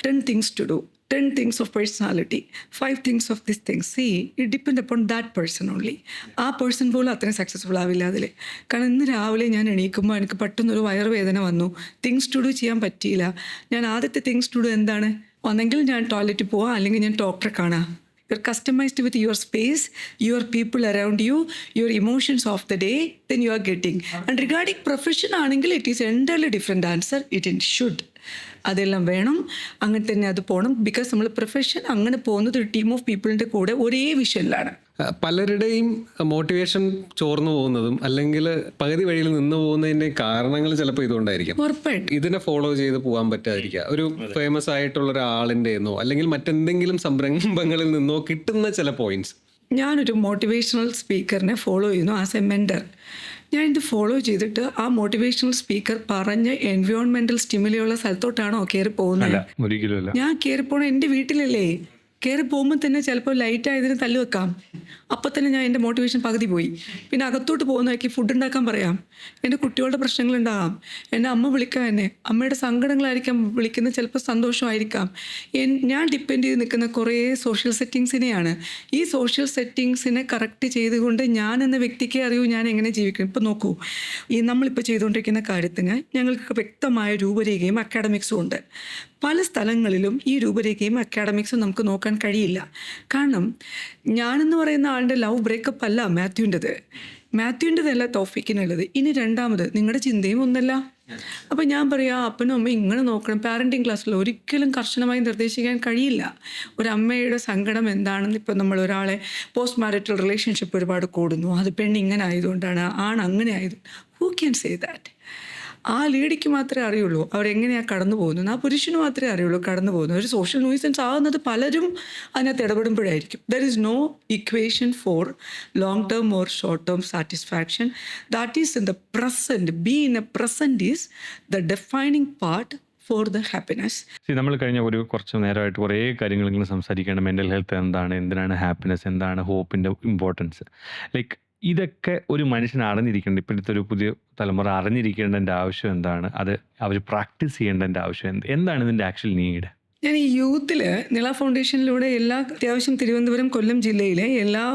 10 things to do, 10 things of personality, 5 things of these things. See, it depends upon that person only. ആ പേഴ്സൺ പോലും അത്രയും സക്സസ്ഫുൾ ആവില്ല അതിൽ. കാരണം ഇന്ന് രാവിലെ ഞാൻ എണീക്കുമ്പോൾ എനിക്ക് പെട്ടെന്നൊരു വയറുവേദന വന്നു, തിങ്സ് ടു ഡു ചെയ്യാൻ പറ്റിയില്ല. ഞാൻ ആദ്യത്തെ തിങ്സ് ടു ഡു എന്താണ്? ഒന്നെങ്കിൽ ഞാൻ ടോയ്ലറ്റിൽ പോവാം, അല്ലെങ്കിൽ ഞാൻ ഡോക്ടറെ കാണാം. You're customized with your space, your people around you, your emotions of the day, then you are getting. And regarding profession ആണെങ്കിൽ it is entirely different answer. It should. അതെല്ലാം വേണം, അങ്ങനെ തന്നെ അത് പോകണം. ബിക്കോസ് നമ്മൾ പ്രൊഫഷൻ അങ്ങനെ പോകുന്നത് ഒരു ടീം ഓഫ് പീപ്പിളിൻ്റെ കൂടെ ഒരേ വിഷനിലാണ്. പലരുടെയും മോട്ടിവേഷൻ ചോർന്നു പോകുന്നതും അല്ലെങ്കിൽ പകുതി വഴിയിൽ നിന്ന് പോകുന്നതിൻ്റെ കാരണങ്ങൾ ചിലപ്പോൾ ഇതുകൊണ്ടായിരിക്കും. ഉറപ്പായിട്ടും ഇതിനെ ഫോളോ ചെയ്ത് പോകാൻ പറ്റാതിരിക്കുക, ഒരു ഫേമസ് ആയിട്ടുള്ള ഒരാളിൻ്റെന്നോ അല്ലെങ്കിൽ മറ്റെന്തെങ്കിലും സംരംഭങ്ങളിൽ നിന്നോ കിട്ടുന്ന ചില പോയിന്റ്സ്. ഞാനൊരു മോട്ടിവേഷണൽ സ്പീക്കറിനെ ഫോളോ ചെയ്യുന്നു ആസ് എ മെൻറ്റർ. ഞാൻ ഇത് ഫോളോ ചെയ്തിട്ട് ആ മോട്ടിവേഷണൽ സ്പീക്കർ പറഞ്ഞ എൻവയോൺമെൻറ്റൽ സ്റ്റിമുലിയുള്ള സ്ഥലത്തോട്ടാണോ കയറി പോകുന്നത്? ഞാൻ കയറി പോകണം എൻ്റെ വീട്ടിലല്ലേ. കയറി പോകുമ്പോൾ തന്നെ ചിലപ്പോൾ ലൈറ്റായതിന് തല്ലു വെക്കാം. അപ്പം തന്നെ ഞാൻ എൻ്റെ മോട്ടിവേഷൻ പകുതി പോയി. പിന്നെ അകത്തോട്ട് പോകുന്നതാക്കി ഫുഡ് ഉണ്ടാക്കാൻ പറയാം, എൻ്റെ കുട്ടികളുടെ പ്രശ്നങ്ങളുണ്ടാകാം, എൻ്റെ അമ്മ വിളിക്കാം, എന്നെ അമ്മയുടെ സങ്കടങ്ങളായിരിക്കാം വിളിക്കുന്നത്, ചിലപ്പോൾ സന്തോഷമായിരിക്കാം. ഞാൻ ഡിപ്പെൻഡ് ചെയ്ത് നിൽക്കുന്ന കുറേ സോഷ്യൽ സെറ്റിങ്സിനെയാണ്. ഈ സോഷ്യൽ സെറ്റിങ്സിനെ കറക്റ്റ് ചെയ്തുകൊണ്ട് ഞാൻ എന്ന വ്യക്തിക്ക് അറിയൂ ഞാൻ എങ്ങനെ ജീവിക്കും. ഇപ്പോൾ നോക്കൂ, ഈ നമ്മളിപ്പോൾ ചെയ്തുകൊണ്ടിരിക്കുന്ന കാര്യത്തിന് ഞങ്ങൾക്ക് വ്യക്തമായ രൂപരേഖയും അക്കാഡമിക്സും ഉണ്ട്. പല സ്ഥലങ്ങളിലും ഈ രൂപരേഖയും അക്കാഡമിക്സും നമുക്ക് നോക്കാൻ കഴിയില്ല. കാരണം ഞാനെന്ന് പറയുന്ന ആളുടെ ലവ് ബ്രേക്കപ്പ് അല്ല മാത്യുവിൻ്റെതല്ല തോഫിക്കിനുള്ളത്. ഇനി രണ്ടാമത് നിങ്ങളുടെ ചിന്തയും ഒന്നല്ല. അപ്പം ഞാൻ പറയാം അപ്പനും അമ്മയും ഇങ്ങനെ നോക്കണം. പാരൻറ്റിങ് ക്ലാസ്സിൽ ഒരിക്കലും കർശനമായി നിർദ്ദേശിക്കാൻ കഴിയില്ല. ഒരമ്മയുടെ സങ്കടം എന്താണെന്ന്. ഇപ്പം നമ്മൾ ഒരാളെ പോസ്റ്റ് മാരിറ്റൽ റിലേഷൻഷിപ്പ് ഒരുപാട് കൂടുന്നു, അത് പെണ്ണ് ഇങ്ങനെ ആയതുകൊണ്ടാണ്, ആണ് അങ്ങനെ ആയത്. Who can say that? ആ ലേഡിക്ക് മാത്രമേ അറിയുള്ളൂ അവരെങ്ങനെയാണ് കടന്നു പോകുന്നത്, ആ പുരുഷന് മാത്രമേ അറിയുള്ളൂ കടന്നു പോകുന്നത്. ഒരു സോഷ്യൽ ന്യൂസൻസ് ആകുന്നത് പലരും അതിനകത്ത് ഇടപെടുമ്പോഴായിരിക്കും. There is no equation for long term or short term satisfaction. That is in the present. Be in a present is the defining part for the happiness. നമ്മൾ കഴിഞ്ഞ കുറച്ച് നേരമായിട്ട് കുറേ കാര്യങ്ങൾ ഇങ്ങനെ സംസാരിക്കുകയാണ്. മെൻ്റൽ ഹെൽത്ത് എന്താണ്, എന്തിനാണ് ഹാപ്പിനെസ്, എന്താണ് ഹോപ്പിൻ്റെ ഇമ്പോർട്ടൻസ്. ലൈക്ക് ഇതൊക്കെ ഒരു മനുഷ്യൻ അറിഞ്ഞിരിക്കേണ്ട, ഇപ്പോഴത്തെ ഒരു പുതിയ തലമുറ അറിഞ്ഞിരിക്കേണ്ടതിൻ്റെ ആവശ്യം എന്താണ്, അത് അവർ പ്രാക്ടീസ് ചെയ്യേണ്ടതിൻ്റെ ആവശ്യം എന്താണ്, ഇതിൻ്റെ ആക്ച്വൽ നീഡ്? ഞാൻ ഈ യൂത്തിൽ നിള ഫൗണ്ടേഷനിലൂടെ അത്യാവശ്യം തിരുവനന്തപുരം, കൊല്ലം ജില്ലയിലെ എല്ലാ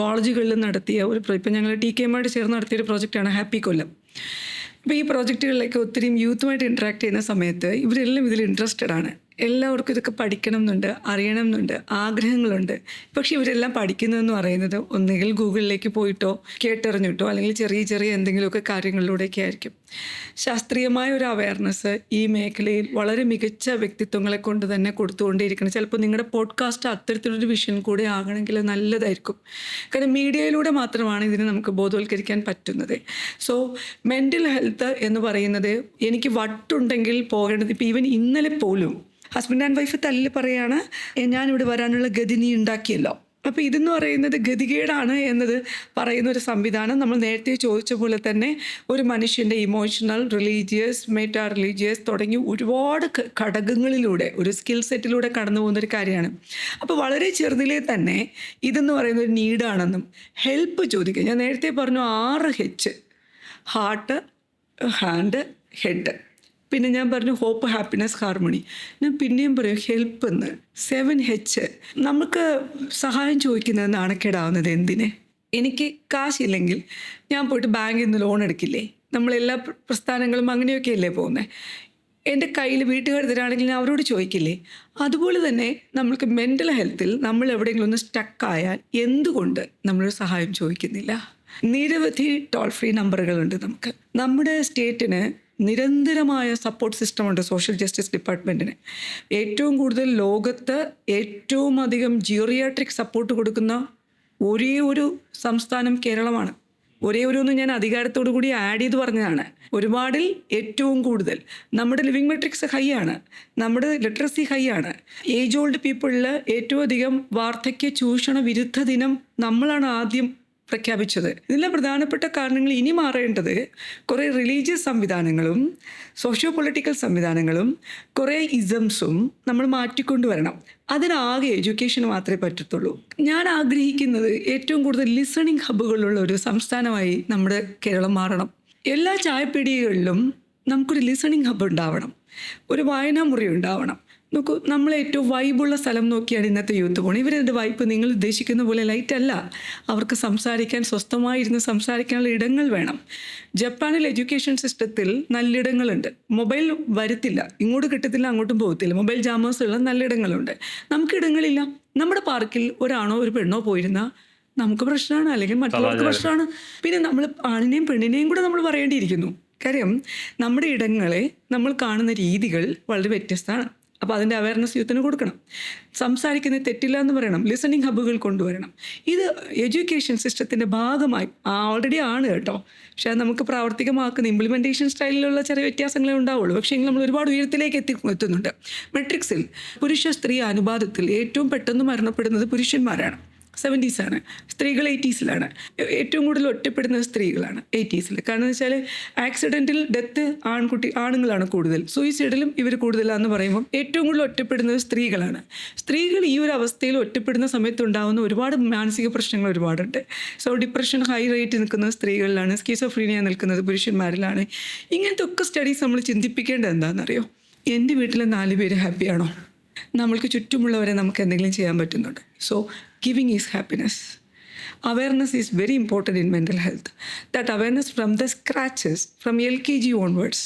കോളേജുകളിലും നടത്തിയ ഇപ്പം ഞങ്ങൾ TKMായിട്ട് ചേർന്ന് നടത്തിയൊരു പ്രോജക്റ്റാണ് ഹാപ്പി കൊല്ലം. അപ്പോൾ ഈ പ്രോജക്റ്റുകളിലേക്ക് ഒത്തിരി യൂത്തുമായിട്ട് ഇൻട്രാക്ട് ചെയ്യുന്ന സമയത്ത് ഇവരെല്ലാം ഇതിൽ ഇൻട്രസ്റ്റഡ് ആണ്. എല്ലാവർക്കും ഇതൊക്കെ പഠിക്കണം എന്നുണ്ട്, അറിയണം എന്നുണ്ട്, ആഗ്രഹങ്ങളുണ്ട്. പക്ഷെ ഇവരെല്ലാം പഠിക്കുന്നതെന്ന് പറയുന്നത് ഒന്നുകിൽ ഗൂഗിളിലേക്ക് പോയിട്ടോ കേട്ടറിഞ്ഞിട്ടോ അല്ലെങ്കിൽ ചെറിയ ചെറിയ എന്തെങ്കിലുമൊക്കെ കാര്യങ്ങളിലൂടെയൊക്കെ ആയിരിക്കും. ശാസ്ത്രീയമായ ഒരു അവയർനെസ് ഈ മേഖലയിൽ വളരെ മികച്ച വ്യക്തിത്വങ്ങളെ കൊണ്ട് തന്നെ കൊടുത്തുകൊണ്ടേയിരിക്കണം. ചിലപ്പോൾ നിങ്ങളുടെ പോഡ്കാസ്റ്റ് അത്തരത്തിലൊരു വിഷയം കൂടെ ആകണമെങ്കിൽ നല്ലതായിരിക്കും. കാരണം മീഡിയയിലൂടെ മാത്രമാണ് ഇതിനെ നമുക്ക് ബോധവൽക്കരിക്കാൻ പറ്റുന്നത്. സോ മെൻ്റൽ ഹെൽത്ത് എന്ന് പറയുന്നത്, എനിക്ക് വട്ടുണ്ടെങ്കിൽ പോകേണ്ടത്, ഇപ്പോൾ ഈവൻ ഇന്നലെ പോലും ഹസ്ബൻഡ് ആൻഡ് വൈഫ് തല്ലിൽ പറയാണ്, ഞാനിവിടെ വരാനുള്ള ഗതി നീ ഉണ്ടാക്കിയല്ലോ. അപ്പോൾ ഇതെന്ന് പറയുന്നത് ഗതികേടാണ് എന്നത് പറയുന്ന ഒരു സംവിധാനം. നമ്മൾ നേരത്തെ ചോദിച്ച പോലെ തന്നെ ഒരു മനുഷ്യൻ്റെ ഇമോഷണൽ, റിലീജിയസ്, മെറ്റാ റിലീജിയസ് തുടങ്ങി ഒരുപാട് ഘടകങ്ങളിലൂടെ ഒരു സ്കിൽ സെറ്റിലൂടെ കടന്നു പോകുന്നൊരു കാര്യമാണ്. അപ്പോൾ വളരെ ചെറുതിലേ തന്നെ ഇതെന്ന് പറയുന്ന ഒരു നീഡാണെന്നും ഹെൽപ്പ് ചോദിക്കുക. ഞാൻ നേരത്തെ പറഞ്ഞു 6 H: ഹാർട്ട്, ഹാൻഡ്, ഹെഡ്. പിന്നെ ഞാൻ പറഞ്ഞു ഹോപ്പ്, ഹാപ്പിനെസ്, ഹാർമണി. ഞാൻ പിന്നെയും പറയും ഹെൽപ്പ് എന്ന്. 7 H. നമുക്ക് സഹായം ചോദിക്കുന്നത് നാണക്കേടാവുന്നത് എന്തിന്? എനിക്ക് കാശില്ലെങ്കിൽ ഞാൻ പോയിട്ട് ബാങ്കിൽ നിന്ന് ലോൺ എടുക്കില്ലേ? നമ്മളെല്ലാ പ്രസ്ഥാനങ്ങളും അങ്ങനെയൊക്കെയല്ലേ പോകുന്നത്. എൻ്റെ കയ്യിൽ വീട്ടുകാർ തരാണെങ്കിൽ ഞാൻ അവരോട് ചോദിക്കില്ലേ? അതുപോലെ തന്നെ നമ്മൾക്ക് മെൻ്റൽ ഹെൽത്തിൽ നമ്മൾ എവിടെയെങ്കിലും ഒന്ന് സ്റ്റക്കായാൽ എന്തുകൊണ്ട് നമ്മളൊരു സഹായം ചോദിക്കുന്നില്ല? നിരവധി ടോൾ ഫ്രീ നമ്പറുകളുണ്ട് നമുക്ക്. നമ്മുടെ സ്റ്റേറ്റിന് നിരന്തരമായ സപ്പോർട്ട് സിസ്റ്റമുണ്ട് സോഷ്യൽ ജസ്റ്റിസ് ഡിപ്പാർട്ട്മെൻറ്റിന്. ഏറ്റവും കൂടുതൽ ലോകത്ത് ഏറ്റവും അധികം ജിയോറിയാട്രിക് സപ്പോർട്ട് കൊടുക്കുന്ന ഒരേ ഒരു സംസ്ഥാനം കേരളമാണ്. ഒരേ ഒരു ഒന്ന് ഞാൻ അധികാരത്തോടു കൂടി ആഡ് ചെയ്ത് പറഞ്ഞതാണ്. ഒരുപാടിൽ ഏറ്റവും കൂടുതൽ. നമ്മുടെ ലിവിങ് മെട്രിക്സ് ഹൈ ആണ്, നമ്മുടെ ലിറ്ററസി ഹൈ ആണ്. ഏജ് ഓൾഡ് പീപ്പിളിൽ ഏറ്റവും അധികം വാർദ്ധക്യ ചൂഷണ വിരുദ്ധ ദിനം നമ്മളാണ് ആദ്യം പ്രഖ്യാപിച്ചത്. ഇതിലെ പ്രധാനപ്പെട്ട കാരണങ്ങൾ ഇനി മാറേണ്ടത് കുറേ റിലീജിയസ് സംവിധാനങ്ങളും സോഷ്യോ പൊളിറ്റിക്കൽ സംവിധാനങ്ങളും കുറേ ഇസംസും നമ്മൾ മാറ്റിക്കൊണ്ടുവരണം. അതിനാകെ എഡ്യൂക്കേഷൻ മാത്രമേ പറ്റത്തുള്ളൂ. ഞാൻ ആഗ്രഹിക്കുന്നത് ഏറ്റവും കൂടുതൽ ലിസണിങ് ഹബ്ബുകളുള്ള ഒരു സംസ്ഥാനമായി നമ്മുടെ കേരളം മാറണം. എല്ലാ ചായപ്പീടികകളിലും നമുക്കൊരു ലിസണിങ് ഹബ്ബ് ഉണ്ടാവണം, ഒരു വായനാ മുറി ഉണ്ടാവണം. നോക്കൂ, നമ്മൾ ഏറ്റവും വൈബുള്ള സ്ഥലം നോക്കിയാണ് ഇന്നത്തെ യൂത്ത് പോകുന്നത്. ഇവരുടെ വൈബ് നിങ്ങൾ ഉദ്ദേശിക്കുന്ന പോലെ ലൈറ്റല്ല. അവർക്ക് സംസാരിക്കാൻ, സ്വസ്ഥമായിരുന്ന് സംസാരിക്കാനുള്ള ഇടങ്ങൾ വേണം. ജപ്പാനിൽ എഡ്യൂക്കേഷൻ സിസ്റ്റത്തിൽ നല്ലിടങ്ങളുണ്ട്. മൊബൈൽ വരത്തില്ല, ഇങ്ങോട്ട് കിട്ടത്തില്ല, അങ്ങോട്ടും പോകത്തില്ല. മൊബൈൽ ജാമേഴ്സുള്ള നല്ലിടങ്ങളുണ്ട്. നമുക്കിടങ്ങളില്ല. നമ്മുടെ പാർക്കിൽ ഒരാണോ ഒരു പെണ്ണോ പോയിരുന്നാൽ നമുക്ക് പ്രശ്നമാണ്, അല്ലെങ്കിൽ മറ്റുള്ളവർക്ക് പ്രശ്നമാണ്. പിന്നെ നമ്മൾ ആണിനെയും പെണ്ണിനെയും കൂടെ നമ്മൾ പറയേണ്ടിയിരിക്കുന്നു. കാര്യം നമ്മുടെ ഇടങ്ങളെ നമ്മൾ കാണുന്ന രീതികൾ വളരെ വ്യത്യസ്തമാണ്. അപ്പോൾ അതിൻ്റെ അവയർനെസ് യൂത്തിന് കൊടുക്കണം. സംസാരിക്കുന്നത് തെറ്റില്ല എന്ന് പറയണം. ലിസണിങ് ഹബ്ബുകൾ കൊണ്ടുവരണം. ഇത് എഡ്യൂക്കേഷൻ സിസ്റ്റത്തിൻ്റെ ഭാഗമായി ഓൾറെഡി ആണ് കേട്ടോ. പക്ഷേ അത് നമുക്ക് പ്രാവർത്തികമാക്കുന്ന ഇംപ്ലിമെൻറ്റേഷൻ സ്റ്റൈലിലുള്ള ചെറിയ വ്യത്യാസങ്ങളേ ഉണ്ടാവുള്ളൂ. പക്ഷേ നമ്മൾ ഒരുപാട് ഉയരത്തിലേക്ക് എത്തുന്നുണ്ട്. മെട്രിക്സിൽ പുരുഷ സ്ത്രീ അനുപാതത്തിൽ ഏറ്റവും പെട്ടെന്ന് മരണപ്പെടുന്നത് പുരുഷന്മാരാണ്. 70s ആണ്. സ്ത്രീകൾ 80s ഏറ്റവും കൂടുതൽ ഒറ്റപ്പെടുന്നത് സ്ത്രീകളാണ് 80s. കാരണം എന്ന് വെച്ചാൽ ആക്സിഡൻറ്റിൽ ഡെത്ത് ആണുങ്ങളാണ് കൂടുതൽ, സൂയിസൈഡിലും ഇവർ കൂടുതലാണെന്ന് പറയുമ്പോൾ ഏറ്റവും കൂടുതൽ ഒറ്റപ്പെടുന്നത് സ്ത്രീകളാണ്. സ്ത്രീകൾ ഈ ഒരു അവസ്ഥയിൽ ഒറ്റപ്പെടുന്ന സമയത്ത് ഉണ്ടാകുന്ന ഒരുപാട് മാനസിക പ്രശ്നങ്ങൾ ഒരുപാടുണ്ട്. സോ ഡിപ്രഷൻ ഹൈ റേറ്റ് നിൽക്കുന്നത് സ്ത്രീകളിലാണ്, സ്കിസോഫ്രീനിയ നിൽക്കുന്നത് പുരുഷന്മാരിലാണ്. ഇങ്ങനത്തെ ഒക്കെ സ്റ്റഡീസ് നമ്മൾ ചിന്തിപ്പിക്കേണ്ടത് എന്താണെന്നറിയോ? എൻ്റെ വീട്ടിലെ 4 പേര് ഹാപ്പിയാണോ? നമ്മൾക്ക് ചുറ്റുമുള്ളവരെ നമുക്ക് എന്തെങ്കിലും ചെയ്യാൻ പറ്റുന്നുണ്ട്. So giving is happiness. Awareness is very important in mental health. That awareness from the scratches, from LKG onwards.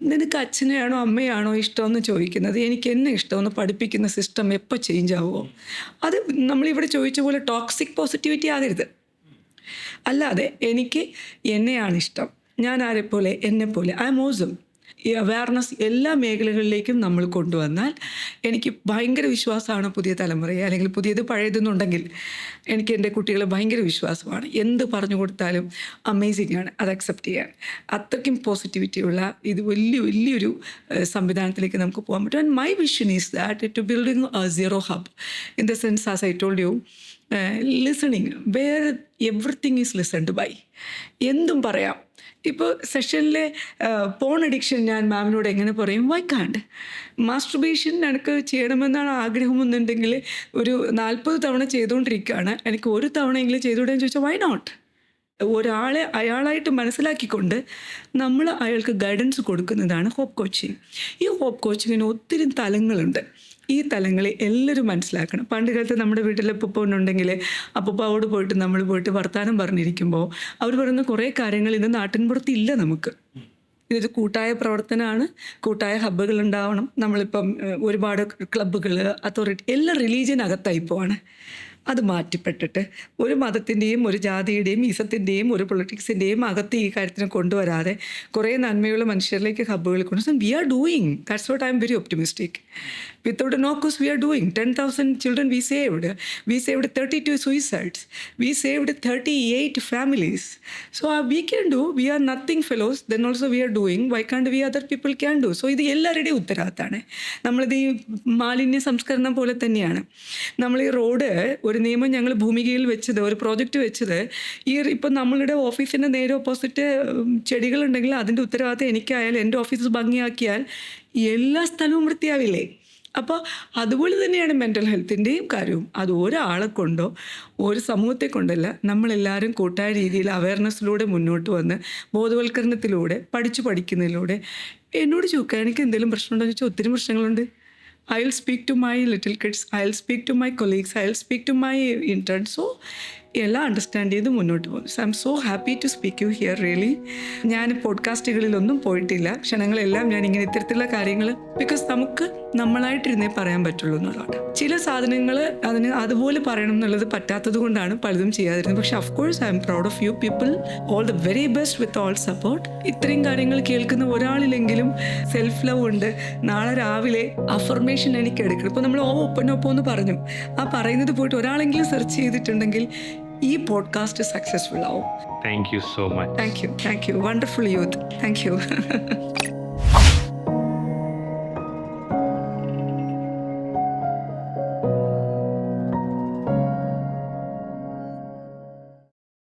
നിനക്ക് അച്ഛനെയാണോ അമ്മയാണോ ഇഷ്ടമെന്ന് ചോദിക്കുന്നത്, എനിക്ക് എന്നെ ഇഷ്ടമെന്ന് പഠിപ്പിക്കുന്ന സിസ്റ്റം എപ്പോൾ ചേഞ്ച് ആവുമോ? അത് നമ്മളിവിടെ ചോദിച്ച പോലെ ടോക്സിക് പോസിറ്റിവിറ്റി ആകരുത്. അല്ലാതെ എനിക്ക് എന്നെയാണ് ഇഷ്ടം, ഞാൻ ആരെപ്പോലെ, എന്നെപ്പോലെ, ഐ എം ഓസം, ഈ അവയർനെസ് എല്ലാ മേഖലകളിലേക്കും നമ്മൾ കൊണ്ടുവന്നാൽ എനിക്ക് ഭയങ്കര വിശ്വാസമാണ് പുതിയ തലമുറയെ, അല്ലെങ്കിൽ പുതിയത് പഴയതെന്നുണ്ടെങ്കിൽ എനിക്ക് എൻ്റെ കുട്ടികളെ ഭയങ്കര വിശ്വാസമാണ്. എന്ത് പറഞ്ഞു കൊടുത്താലും അമേസിംഗ് ആണ് അത് അക്സെപ്റ്റ് ചെയ്യാൻ. അത്രയ്ക്കും പോസിറ്റിവിറ്റിയുള്ള ഇത് വലിയൊരു സംവിധാനത്തിലേക്ക് നമുക്ക് പോകാൻ പറ്റും. And my vision is that to building a zero hub in the sense as I told you, listening where everything is listened by. എന്തും പറയാം. ഇപ്പോൾ സെഷനിലെ പോൺ അഡിക്ഷൻ ഞാൻ മാമിനോട് എങ്ങനെ പറയും? വൈ കാണ്ട് മാസ്റ്റർബേഷൻ എനിക്ക് ചെയ്യണമെന്നാണ് ആഗ്രഹമെന്നുണ്ടെങ്കിൽ ഒരു 40 തവണ ചെയ്തുകൊണ്ടിരിക്കുകയാണ്, എനിക്ക് ഒരു തവണയെങ്കിലും ചെയ്തുകൂടെന്ന് ചോദിച്ചാൽ വൈ നോട്ട്? ഒരാളെ അയാളായിട്ട് മനസ്സിലാക്കിക്കൊണ്ട് നമ്മൾ അയാൾക്ക് ഗൈഡൻസ് കൊടുക്കുന്നതാണ് ഹോപ്പ് കോച്ചിങ്. ഈ ഹോപ്പ് കോച്ചിങ്ങിന് ഒത്തിരി തലങ്ങളുണ്ട്. ഈ തലങ്ങളെ എല്ലാവരും മനസ്സിലാക്കണം. പണ്ട് കാലത്ത് നമ്മുടെ വീട്ടിൽ ഉണ്ടെങ്കിൽ അപ്പൂപ്പാവോട് പോയിട്ട് നമ്മൾ പോയിട്ട് വർത്തമാനം പറഞ്ഞിരിക്കുമ്പോൾ അവർ പറയുന്ന കുറേ കാര്യങ്ങൾ ഇന്ന് നാട്ടിൻപുറത്തില്ല. നമുക്ക് ഇതൊരു കൂട്ടായ പ്രവർത്തനമാണ്, കൂട്ടായ ഹബ്ബുകൾ ഉണ്ടാവണം. നമ്മളിപ്പം ഒരുപാട് ക്ലബ്ബുകൾ, അതോറിറ്റി എല്ലാം റിലീജിയനകത്തായി പോവാണ്. അത് മാറ്റിപ്പെട്ടിട്ട് ഒരു മതത്തിൻ്റെയും ഒരു ജാതിയുടെയും ഈസത്തിൻ്റെയും ഒരു പൊളിറ്റിക്സിൻ്റെയും അകത്ത് ഈ കാര്യത്തിനെ കൊണ്ടുവരാതെ കുറേ നന്മയുള്ള മനുഷ്യരിലേക്ക് ഹബ്ബുകൾ കൊണ്ടുവരും. We are doing, that's what I am very optimistic. Without no cause we are doing. 10,000 children we saved. We saved 32 suicides. We saved 38 families. So we can do. We are nothing fellows. Then also we are doing. Why can't we other people can do? So ഇത് എല്ലാവരുടെയും ഉത്തരവാദിത്തമാണ്. നമ്മളിത് ഈ മാലിന്യ സംസ്കരണം പോലെ തന്നെയാണ്. നമ്മൾ ഈ റോഡ് ഒരു നിയമം ഞങ്ങൾ ഭൂമികയിൽ വെച്ചത്, ഒരു പ്രോജക്റ്റ് വെച്ചത്, ഇപ്പം നമ്മളുടെ ഓഫീസിൻ്റെ നേരെ ഓപ്പോസിറ്റ് ചെടികളുണ്ടെങ്കിൽ അതിൻ്റെ ഉത്തരവാദിത്തം എനിക്കായാലും എൻ്റെ ഓഫീസ് ഭംഗിയാക്കിയാൽ എല്ലാ സ്ഥലവും വൃത്തിയാവില്ലേ? അപ്പോൾ അതുപോലെ തന്നെയാണ് മെൻ്റൽ ഹെൽത്തിൻ്റെയും കാര്യവും. അത് ഒരാളെ കൊണ്ടോ ഒരു സമൂഹത്തെ കൊണ്ടല്ല, നമ്മളെല്ലാവരും കൂട്ടായ രീതിയിൽ അവയർനെസ്സിലൂടെ മുന്നോട്ട് വന്ന് ബോധവൽക്കരണത്തിലൂടെ പഠിക്കുന്നതിലൂടെ. എന്നോട് ചോദിക്കുക എനിക്ക് എന്തെങ്കിലും പ്രശ്നമുണ്ടോ എന്ന് ചോദിച്ചാൽ ഒത്തിരി പ്രശ്നങ്ങളുണ്ട്. I'll speak to my little kids, I'll speak to my colleagues, I'll speak to my interns. So എല്ലാം അണ്ടർസ്റ്റാൻഡ് ചെയ്ത് മുന്നോട്ട് പോകുന്നു. So I am so happy to speak you here really. ഞാൻ പോഡ്കാസ്റ്റുകളിലൊന്നും പോയിട്ടില്ല. ക്ഷണങ്ങളെല്ലാം ഞാൻ ഇങ്ങനെ ഇത്തരത്തിലുള്ള കാര്യങ്ങൾ ബിക്കോസ് നമുക്ക് നമ്മളായിട്ടിരുന്നേ പറയാൻ പറ്റുള്ളൂ എന്നുള്ളതാണ്. ചില സാധനങ്ങൾ അതിന് അതുപോലെ പറയണം എന്നുള്ളത് പറ്റാത്തത് കൊണ്ടാണ് പലതും ചെയ്യാതിരുന്നത്. പക്ഷെ of course I am proud of you people. All the very best with all support. ഇത്രയും കാര്യങ്ങൾ കേൾക്കുന്ന ഒരാളിലെങ്കിലും സെൽഫ് ലവ് ഉണ്ട്. നാളെ രാവിലെ അഫർമേഷൻ എനിക്ക് എടുക്കണം. ഇപ്പോൾ നമ്മൾ ഒപ്പം എന്ന് പറഞ്ഞു, ആ പറയുന്നത് പോയിട്ട് ഒരാളെങ്കിലും സെർച്ച് ചെയ്തിട്ടുണ്ടെങ്കിൽ ഈ പോഡ്കാസ്റ്റ് സക്സസ്ഫുൾ ആവും. Thank you so much. Thank you. Wonderful youth. Thank you.